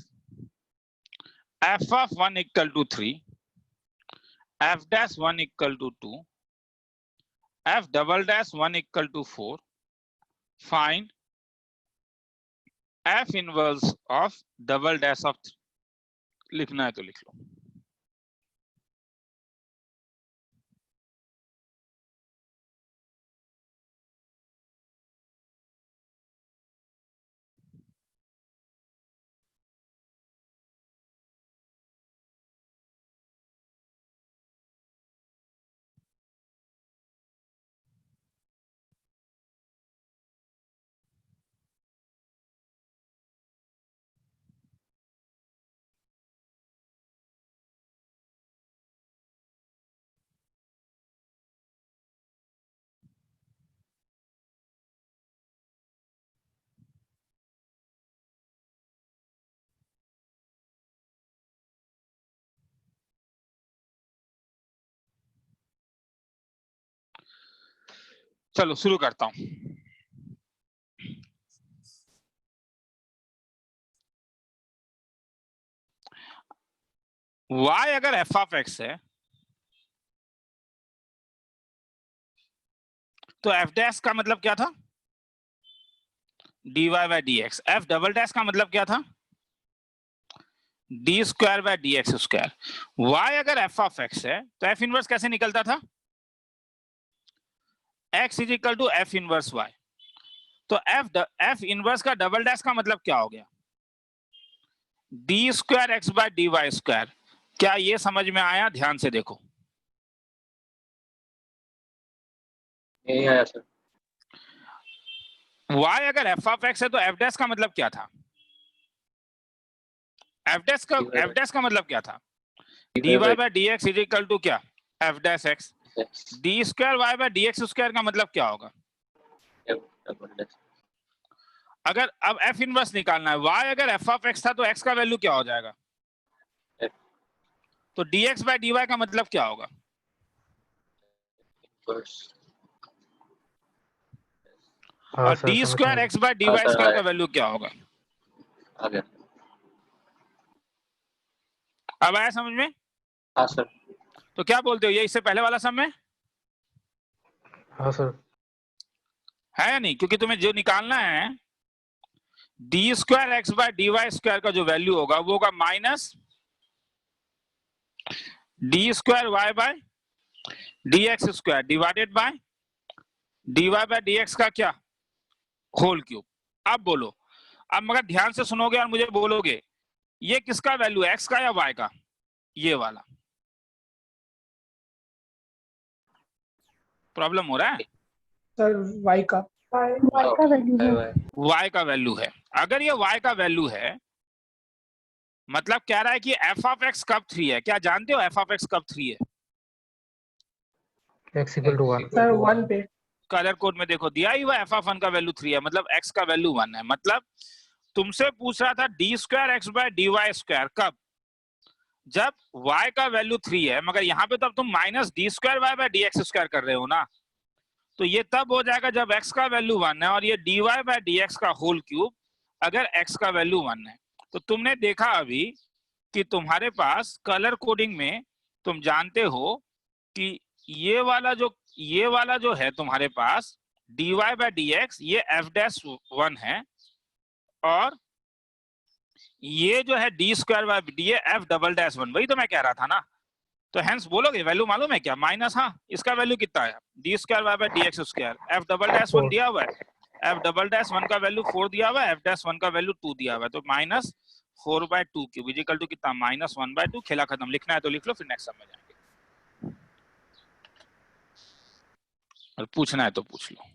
f of 1 equal to 3 f dash 1 equal to 2, f double dash 1 equal to 4, find f inverse of double dash of 3. लिखना है तो लिख लो। चलो शुरू करता हूं। y अगर f ऑफ x है तो f डैश का मतलब क्या था? dy by dx। f double dash का मतलब क्या था? d square by dx square. y अगर f ऑफ x है तो f इनवर्स कैसे निकलता था? x is equal to f inverse y। तो f इनवर्स का डबल डैश का मतलब क्या हो गया? d square x by dy square. क्या ये समझ में आया? ध्यान से देखो। नहीं आया सर। y अगर f ऑफ x है तो f डैश का मतलब क्या था? f डैश का मतलब क्या था? dy by dx is equal to क्या? f dash x। d square y by dx square का मतलब क्या होगा? अगर अब f इनवर्स निकालना है, y अगर f ऑफ x था तो x का वैल्यू क्या हो जाएगा? तो dx बाय dy का मतलब क्या होगा? और d square x by dy square का वैल्यू क्या होगा? आ गया। अब आया समझ में? हाँ सर। तो क्या बोलते हो, ये इससे पहले वाला सम में हाँ सर। है या नहीं? क्योंकि तुम्हें जो निकालना है d square x by dy square का जो वैल्यू होगा वो होगा minus d square y by dx square divided by dy by dx का क्या? Whole cube. अब बोलो, अब मगर ध्यान से सुनोगे और मुझे बोलोगे ये किसका वैल्यू है, x का या y का? ये वाला। प्रॉब्लम हो रहा है? सर y का वैल्यू है। y का वैल्यू है। अगर ये y का वैल्यू है मतलब कह रहा है कि f ऑफ x कब 3 है? क्या जानते हो f ऑफ x कब 3 है? x इक्वल टू 1 सर 1 पे। कलर कोड में देखो दिया ही हुआ f ऑफ 1 का वैल्यू 3 है, मतलब x का वैल्यू 1 है। मतलब तुमसे पूछ रहा था d square x by dy square कब? जब y का वैल्यू 3 है, मगर यहाँ पे तो अब तुम minus d square y by dx square कर रहे हो ना, तो ये तब हो जाएगा जब x का वैल्यू 1 है और ये dy बाय dx का होल क्यूब अगर x का वैल्यू 1 है। तो तुमने देखा अभी कि तुम्हारे पास कलर कोडिंग में तुम जानते हो कि ये वाला जो है तुम्हारे पास dy बाय dx ये f डैश 1 है और ये जो है d square by D f double dash 1, वही तो मैं कह रहा था ना। तो हेंस बोलोगे वैल्यू मालूम है क्या? माइनस, हाँ इसका वैल्यू कितना है? d square by dx square. f double dash 1 दिया हुआ है, f डबल डैश 1 का वैल्यू 4 दिया हुआ है, f डैश 1 का वैल्यू 2 दिया हुआ है। तो minus 4 by 2 cube equal to कितना? Minus 1 by 2। खेला खत्म। लिखना है तो लिख लो, फिर नेक्स्ट सम में जाएंगे और पूछना है तो पूछ लो।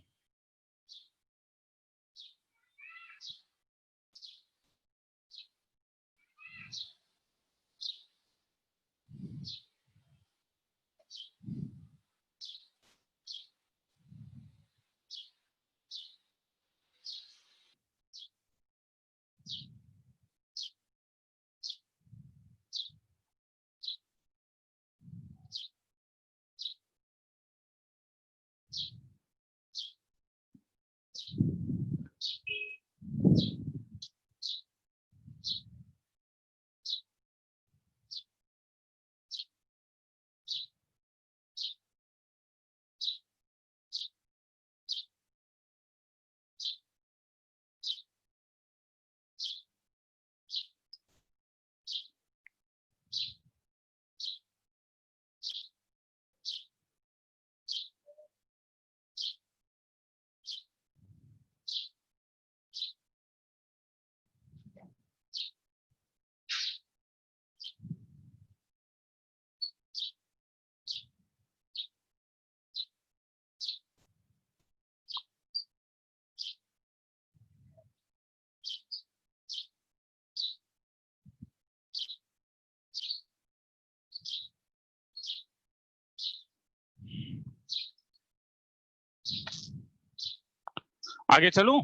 आगे चलूं?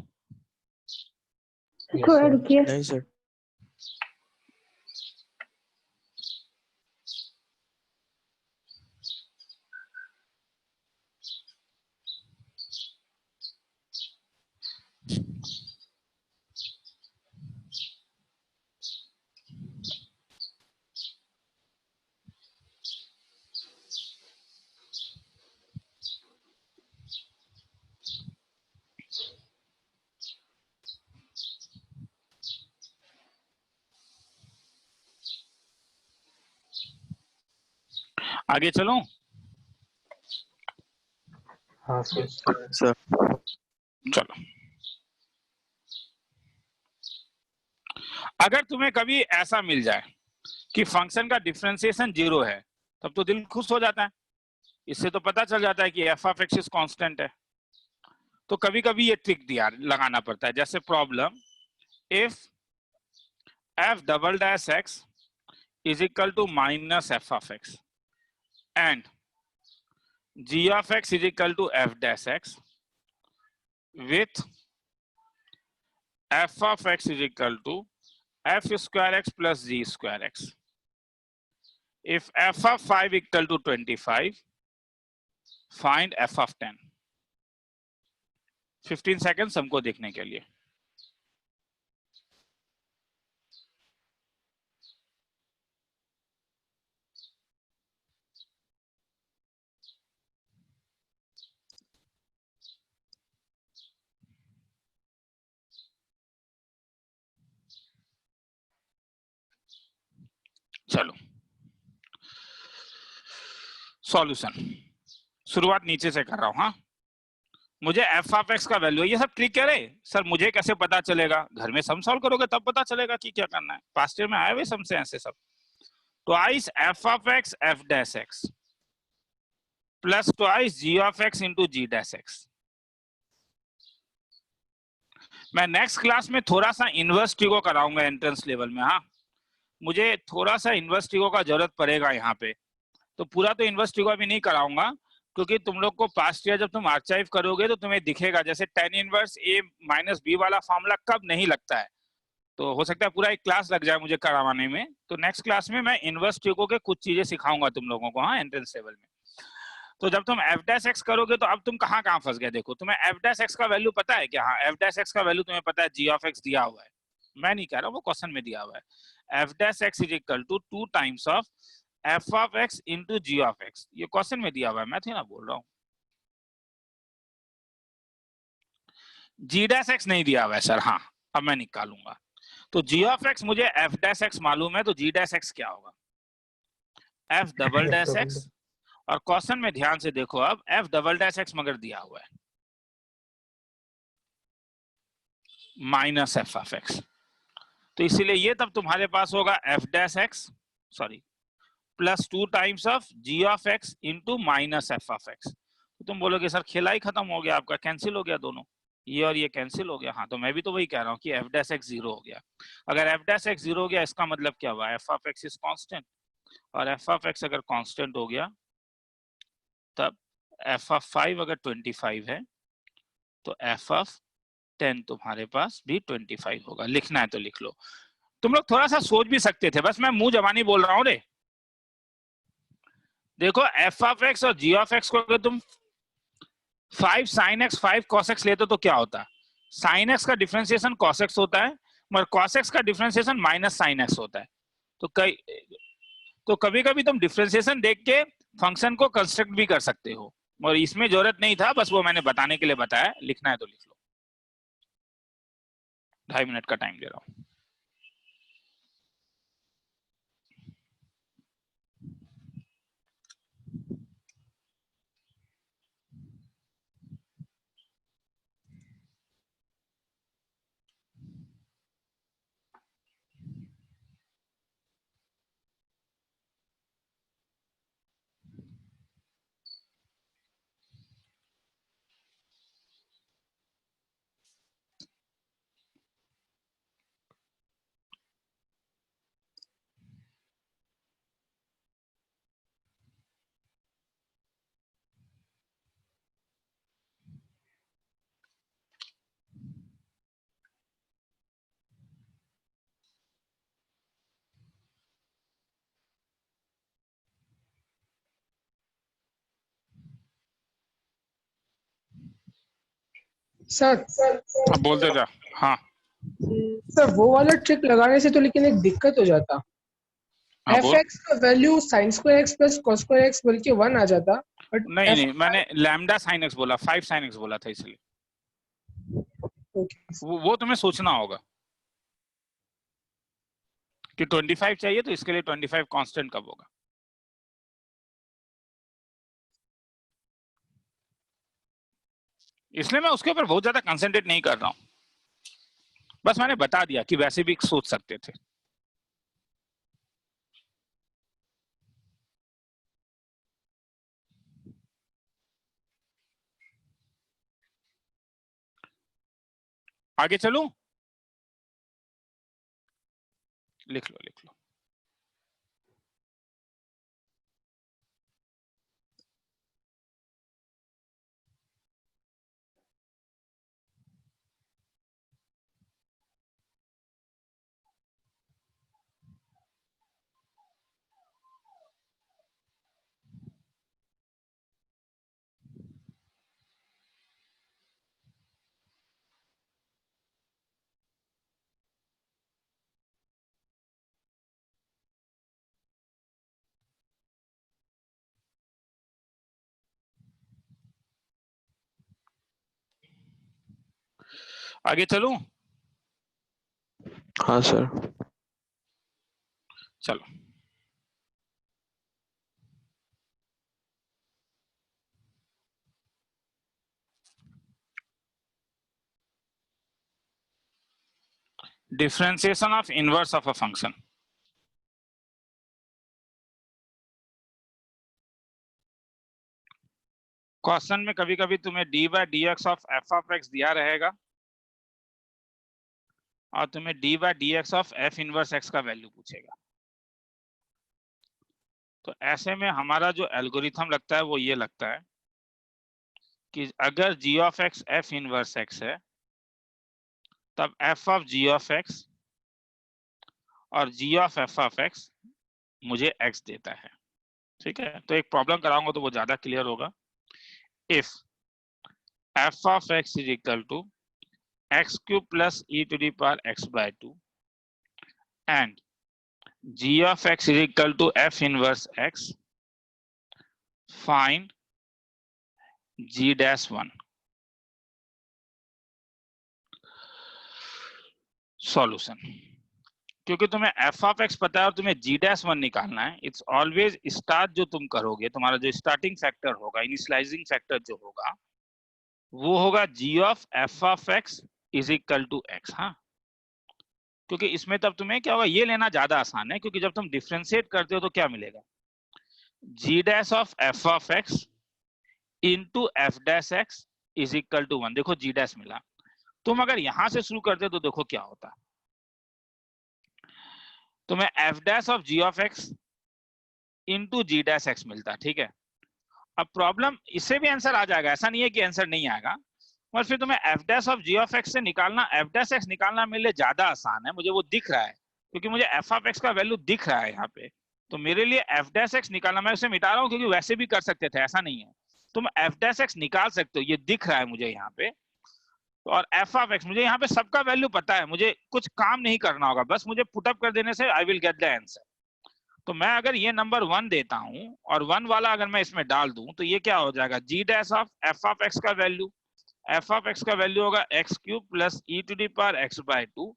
Yes, थोड़ा sir. रुकिए। नहीं सर। आगे चलूं? हाँ सर. सर चलो। अगर तुम्हें कभी ऐसा मिल जाए कि फंक्शन का डिफरेंशिएशन 0 है, तब तो दिल खुश हो जाता है। इससे तो पता चल जाता है कि F of x is constant है। तो कभी कभी ये ट्रिक दिया लगाना पड़ता है, जैसे problem if f double dash x is equal to minus f of x and g of x is equal to f dash x with f of x is equal to f square x plus g square x. If f of 5 equal to 25, find f of 10. 15 seconds हमको देखने के लिए। चलो solution शुरुआत नीचे से कर रहा हूं। हाँ, मुझे एफ ऑफ एक्स का वैल्यू, ये सब ट्रिक कह रहे सर, मुझे कैसे पता चलेगा? घर में सम सॉल्व करोगे तब पता चलेगा कि क्या करना है। पास्ट ईयर में आए हुए सम से ऐसे सब। Twice f of x f dash x plus twice g of x into g dash x. मैं नेक्स्ट क्लास में थोड़ा सा इनवर्स ट्रिको कराऊंगा एंट्रेंस लेवल में। हाँ, मुझे थोड़ा सा इनवर्स ट्रिको का जरूरत पड़ेगा यहाँ पे। तो पूरा तो इनवर्स ट्रिको अभी नहीं कराऊंगा, क्योंकि तुम लोग को पास्ट ईयर जब तुम आर्चाइव करोगे तो तुम्हें दिखेगा जैसे tan inverse a minus b वाला फॉर्मूला कब नहीं लगता है। तो हो सकता है पूरा एक क्लास लग जाए मुझे करवाने में। तो नेक्स्ट क्लास में मैं इनवर्स ट्रिको के कुछ चीजें सिखाऊंगा तुम लोगों को। हाँ, एंट्रेंस लेवल में। तो जब तुम एफ डैश एक्स करोगे तो अब तुम कहाँ कहाँ फंस गए। देखो, तुम्हें एफ डैश एक्स का वैल्यू पता है क्या? हाँ, एफ डैश एक्स का वैल्यू तुम्हें पता है, जी ऑफ एक्स दिया हुआ है। मैं नहीं कह रहा हूँ, वो क्वेश्चन में दिया हुआ है। F dash x is equal to 2 times of f of x into g of x. ये क्वेश्चन में दिया हुआ है, मैं थी ना बोल रहा हूँ। जी डैश एक्स नहीं दिया हुआ है सर। हाँ, अब मैं निकालूंगा। तो जी ऑफ एक्स मुझे एफ डैश एक्स मालूम है, तो जी डैश एक्स क्या होगा? F double dash x. और क्वेश्चन में ध्यान से देखो, अब एफ डबल डैश एक्स मगर दिया हुआ है माइनस एफ ऑफ एक्स। तो इसीलिए ये तब तुम्हारे पास होगा f dash x sorry plus 2 times of g of x into minus f of x. तो तुम बोलोगे सर खेला ही खत्म हो गया आपका, कैंसिल हो गया दोनों, ये और ये कैंसिल हो गया। हाँ, तो मैं भी तो वही कह रहा हूँ कि एफ डैश एक्स 0 हो गया। अगर एफ डैश एक्स 0 हो गया, इसका मतलब क्या हुआ? F of x is constant. और एफ ऑफ एक्स अगर कांस्टेंट हो गया, तब एफ ऑफ 5 अगर 25 है तो एफ ऑफ 10 तुम्हारे पास भी 25 होगा। लिखना है तो लिख लो। तुम लोग थोड़ा सा सोच भी सकते थे, बस मैं मुंह जबानी बोल रहा हूँ रे। देखो, एफ ऑफ एक्स और जी ऑफ एक्स को अगर तुम 5 साइन एक्स 5 कॉस एक्स लेते तो क्या होता? साइन एक्स का डिफरेंशिएशन कॉस एक्स होता है, मगर कॉस एक्स का डिफरेंशिएशन माइनस साइन एक्स होता है। तो कभी कभी तुम डिफरेंशिएशन देख के फंक्शन को कंस्ट्रक्ट भी कर सकते हो, और इसमें जरूरत नहीं था, बस वो मैंने बताने के लिए बताया। लिखना है तो लिख लो। 2.5 मिनट का टाइम दे रहा हूं। सर अब बोलते जा। हाँ सर वो वाला ट्रिक लगाने से तो लेकिन एक दिक्कत हो जाता। हाँ एफ बोल। एक्स का value sine square x plus cos square x बल्कि 1 आ जाता, बट नहीं नहीं, मैंने लैम्डा साइन एक्स बोला, 5 साइन एक्स बोला था, इसलिए वो तुम्हें सोचना होगा कि 25 चाहिए तो इसके लिए 25 कांस्टेंट कब होगा। इसलिए मैं उसके ऊपर बहुत ज्यादा कंसंट्रेट नहीं कर रहा हूं, बस मैंने बता दिया कि वैसे भी सोच सकते थे। आगे चलूं? लिख लो लिख लो। आगे चलूं? हाँ सर। चलो। Differentiation of inverse of a function. Question में कभी कभी तुम्हें D by d x of f of x दिया रहेगा और तुम्हें D by d x of F inverse x का वैल्यू पूछेगा। तो ऐसे में हमारा जो एल्गोरिथम लगता है वो ये लगता है कि अगर g of x F inverse x है तब f of g of x और g of f of x मुझे x देता है। ठीक है, तो एक प्रॉब्लम कराऊंगा तो वो ज्यादा क्लियर होगा। If f of x is equal to x cube plus e to the power x by 2 and g of x is equal to f inverse x, find g dash 1। Solution, क्योंकि तुम्हें f of x पता है और तुम्हें g dash 1 निकालना है, it's always start जो तुम करोगे, तुम्हारा जो स्टार्टिंग फैक्टर होगा, इनिशियलाइजिंग फैक्टर जो होगा वो होगा g of f of x is equal to x। हाँ, क्योंकि इसमें तब तुम्हें क्या होगा, ये लेना ज्यादा आसान है, क्योंकि जब तुम डिफरेंशिएट करते हो तो क्या मिलेगा, g dash of f of x into f dash x is equal to 1। देखो g डैश मिला, तुम अगर यहां से शुरू करते तो देखो क्या होता, तुम्हें f dash of g of x into g dash x मिलता। ठीक है, अब प्रॉब्लम इससे भी आंसर आ जाएगा, ऐसा नहीं है कि आंसर नहीं आएगा, और फिर तुम्हें f dash of g of x से निकालना, f डैश x निकालना मेरे लिए ज्यादा आसान है, मुझे वो दिख रहा है क्योंकि मुझे f ऑफ x का वैल्यू दिख रहा है यहाँ पे, तो मेरे लिए f डैश x निकालना, मैं उसे मिटा रहा हूँ क्योंकि वैसे भी कर सकते थे, ऐसा नहीं है, तुम f डैश x निकाल सकते हो, ये दिख रहा है मुझे यहाँ पे, और f ऑफ x मुझे यहाँ पे सबका वैल्यू पता है, मुझे कुछ काम नहीं करना होगा, बस मुझे पुटअप कर देने से I will get the answer. तो मैं अगर ये नंबर 1 देता हूं और 1 वाला अगर मैं इसमें डाल दूं तो ये क्या हो जाएगा, g dash of f of x का वैल्यू, f ऑफ x का वैल्यू होगा x cube plus e to the power x by 2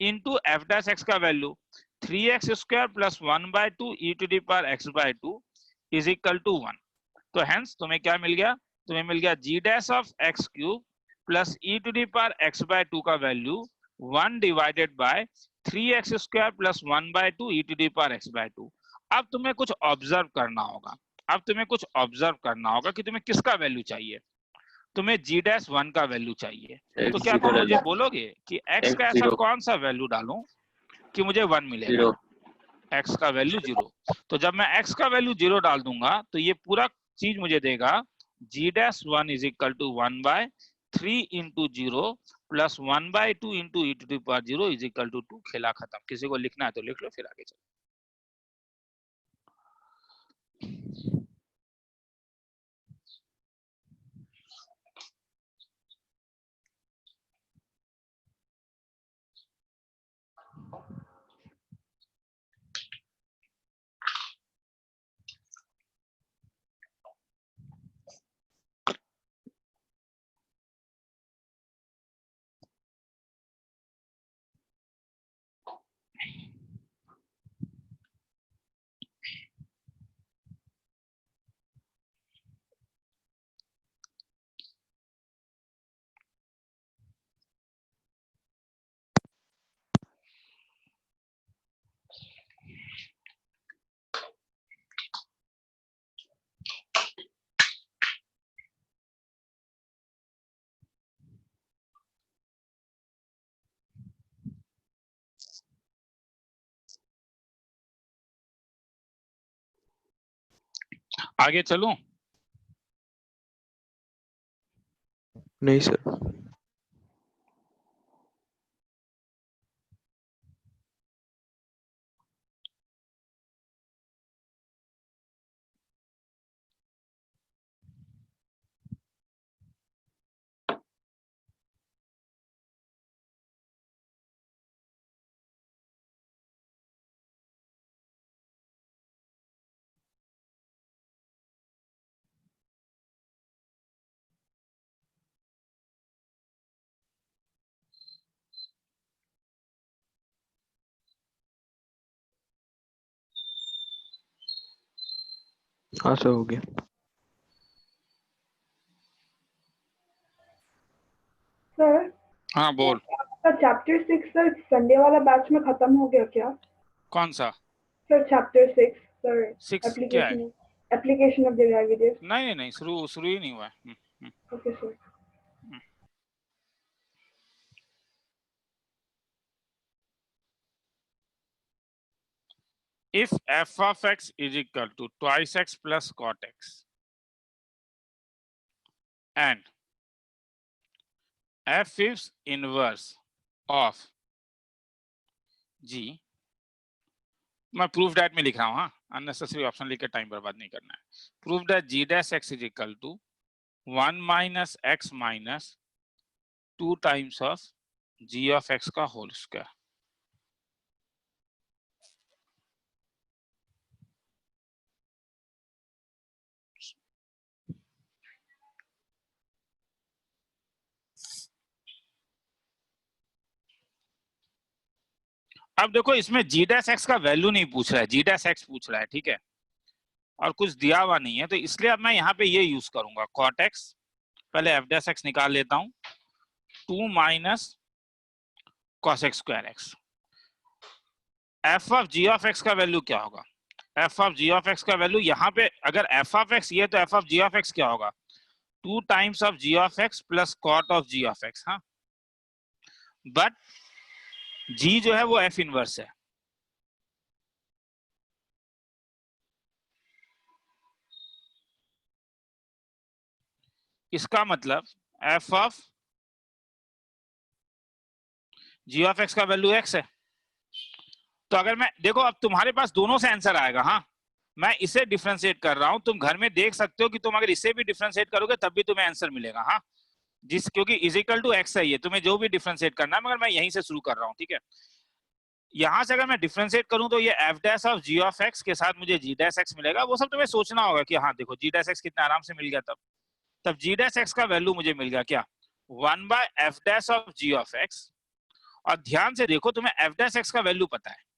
into f dash x का value 3x square plus 1 by 2 e to the power x by 2 is equal to 1। तो hence तुम्हें क्या मिल गया, तुम्हें मिल गया g dash of x cube plus e to the power x by 2 का value 1 divided by 3x square plus 1 by 2 e to the power x by 2। अब तुम्हें कुछ ऑब्जर्व करना होगा, अब तुम्हें कुछ ऑब्जर्व करना होगा कि तुम्हें किसका वैल्यू चाहिए, तुम्हें g डैश 1 का वैल्यू चाहिए, तो क्या तुम मुझे बोलोगे कि x का ऐसा कौन सा वैल्यू डालूं कि मुझे 1 मिलेगा, x का वैल्यू 0। तो जब मैं x का वैल्यू 0 डाल दूंगा तो ये पूरा चीज मुझे देगा g dash 1 is equal to 1 by 3 into 0 plus 1 by 2 into e to the power 0 is equal to 2। खेला खत्म। किसी को लिखना है तो लिख लो, फिर आगे चलो। आगे चलूं? नहीं सर। हाँ सर हो गया। सर हाँ बोल। आपका चैप्टर 6 सर संडे वाला बैच में खत्म हो गया क्या? कौन सा? सर चैप्टर 6 सर 6 क्या है? Application of derivatives. नहीं नहीं, शुरू ही नहीं हुआ है। Okay sir. If f of x is equal to twice x plus cot x and f is inverse of g, मैं प्रूफ दैट में लिख रहा हूं, हाँ, अननेसेसरी ऑप्शन लिख के टाइम बर्बाद नहीं करना है। Proof that g dash x is equal to 1 minus x minus 2 times of g of x का होल स्क्वायर। अब देखो इसमें g डैश x का वैल्यू नहीं पूछ रहा है, g डैश x पूछ रहा है, ठीक है, और कुछ दिया हुआ नहीं है, तो इसलिए अब मैं यहाँ पे ये यूज करूंगा cot x, पहले f डैश x निकाल लेता हूं, 2 minus cos x square x। f of g of x का वैल्यू क्या होगा? f of g of x का वैल्यू यहाँ पे अगर f ऑफ x ये, तो f of g of x क्या होगा? 2 times of g of x plus cot of g of x। हाँ, बट g जो है वो f इनवर्स है, इसका मतलब f of g of x का वैल्यू x है। तो अगर मैं देखो, अब तुम्हारे पास दोनों से आंसर आएगा। हाँ, मैं इसे डिफरेंशिएट कर रहा हूं, तुम घर में देख सकते हो कि तुम अगर इसे भी डिफरेंशिएट करोगे तब भी तुम्हें आंसर मिलेगा। हाँ, क्योंकि इज इक्वल टू एक्स है ये, तुम्हें जो भी डिफरेंशिएट करना है, मगर मैं यहीं से शुरू कर रहा हूँ, ठीक है। यहां से अगर मैं डिफरेंशिएट करूं तो ये f dash of g of x के साथ मुझे g डैश x मिलेगा। वो सब तुम्हें सोचना होगा कि हाँ देखो g डैश x कितना आराम से मिल गया, तब g डैश x का वैल्यू मुझे मिल गया क्या? 1 by f dash of g of x। और ध्यान से देखो, तुम्हें f डैश x का वैल्यू पता है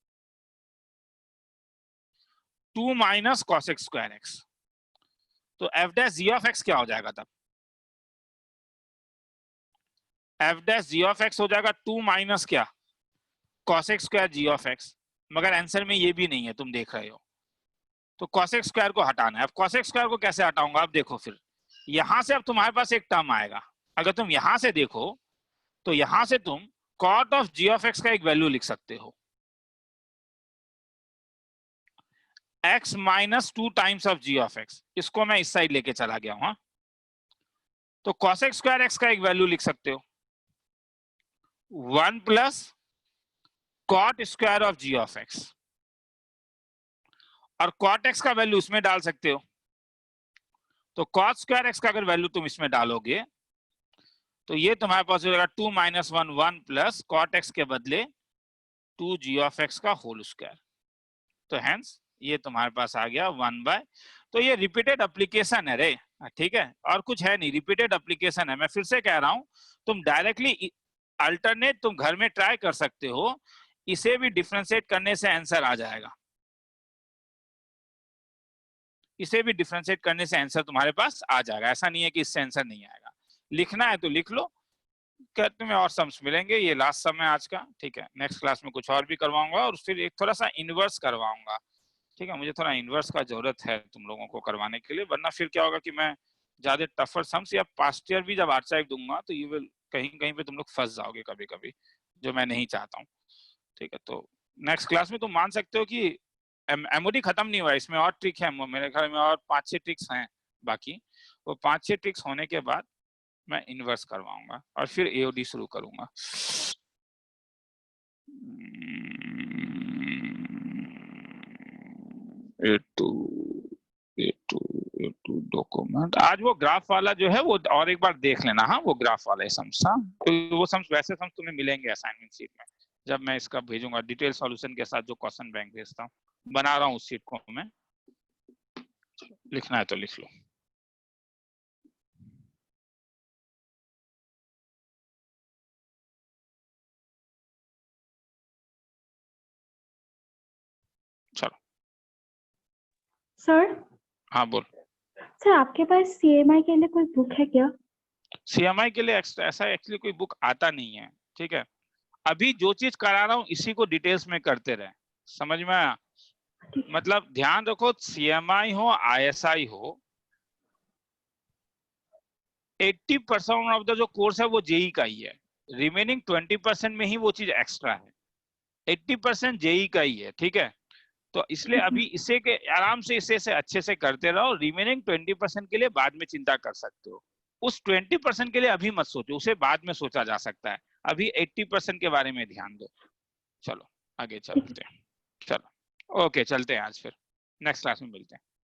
2 minus cos x square x, तो f dash g of x क्या हो जाएगा तब? f dash g of x हो जाएगा 2 माइनस क्या? cos x square g of x। मगर आंसर में ये भी नहीं है, तुम देख रहे हो, तो cos x स्क्वायर को हटाना है। अब cos x स्क्वायर को कैसे हटाऊंगा? अब देखो, फिर यहां से अब तुम्हारे पास एक टर्म आएगा। अगर तुम यहां से देखो तो यहां से तुम cot of g of x का एक वैल्यू लिख सकते हो, x minus 2 times of g of x। इसको मैं इस साइड लेके चला गया हूं, तो cos x स्क्वायर x का एक वैल्यू लिख सकते हो 1 plus cot square of g of x, और cot x का वैल्यू इसमें डाल सकते हो। तो cot स्क्वायर x का अगर वैल्यू तुम इसमें डालोगे तो ये तुम्हारे पास हो जाएगा 2 माइनस 1 1 प्लस cot x के बदले 2 g ऑफ x का होल स्क्वायर। तो हेंस ये तुम्हारे पास आ गया 1 बाय, तो ये रिपीटेड एप्लीकेशन है रे, ठीक है, और कुछ है नहीं, रिपीटेड एप्लीकेशन है। मैं फिर से कह रहा हूं, तुम डायरेक्टली अल्टरनेट तुम घर में ट्राई कर सकते हो, इसे भी डिफरेंशिएट करने से आंसर आ जाएगा, इसे भी डिफरेंशिएट करने से आंसर तुम्हारे पास आ जाएगा। ऐसा नहीं है कि इससे आंसर नहीं आएगा, लिखना है तो लिख लो, तुम्हें और सम्स मिलेंगे। ये लास्ट सम है आज का, ठीक है। नेक्स्ट क्लास में कुछ और भी करवाऊंगा और फिर एक थोड़ा सा इनवर्स करवाऊंगा, ठीक है। मुझे थोड़ा इनवर्स का जरूरत है तुम लोगों को करवाने के लिए, वरना फिर क्या होगा कि मैं ज्यादा टफर सम्स या पास्ट ईयर भी जब आर्चाइव दूंगा तो ये विल कहीं कहीं पे तुम लोग फंस जाओगे कभी कभी, जो मैं नहीं चाहता हूँ, ठीक है। तो नेक्स्ट क्लास में तुम मान सकते हो कि एमओडी खत्म नहीं हुआ, इसमें और ट्रिक है मेरे ख्याल में, और 5-6 ट्रिक्स हैं बाकी। वो 5-6 ट्रिक्स होने के बाद मैं इन्वर्स करवाऊंगा और फिर एओडी शुरू करूंगा। A2 document. आज वो ग्राफ वाला जो है वो और एक बार देख लेना, हाँ वो ग्राफ वाला सम्स, तो वो सम्स वैसे सम्स तुम्हें मिलेंगे असाइनमेंट शीट में जब मैं इसका भेजूंगा डिटेल सॉल्यूशन के साथ, जो क्वेश्चन बैंक भेजता हूँ, बना रहा हूँ उस शीट को मैं, लिखना है तो लिख लो। चलो सर। हाँ बोल। सर आपके पास सीएमआई के लिए कोई बुक है क्या? सीएमआई के लिए ऐसा एक्चुअली कोई बुक आता नहीं है, ठीक है। अभी जो चीज करा रहा हूँ इसी को डिटेल्स में करते रहे, समझ में आया? मतलब ध्यान रखो, सीएमआई हो आईएसआई हो, 80% ऑफ द जो कोर्स है वो जेई का ही है, रिमेनिंग 20% में ही वो चीज एक्स्ट्रा है, 80% जेई का ही है, ठीक है। तो इसलिए अभी इसे के आराम से इसे से अच्छे से करते रहो, रिमेनिंग 20% के लिए बाद में चिंता कर सकते हो। उस 20% के लिए अभी मत सोचो, उसे बाद में सोचा जा सकता है, अभी 80% के बारे में ध्यान दो। चलो आगे चलते हैं, चलो ओके चलते हैं, आज फिर नेक्स्ट क्लास में मिलते हैं।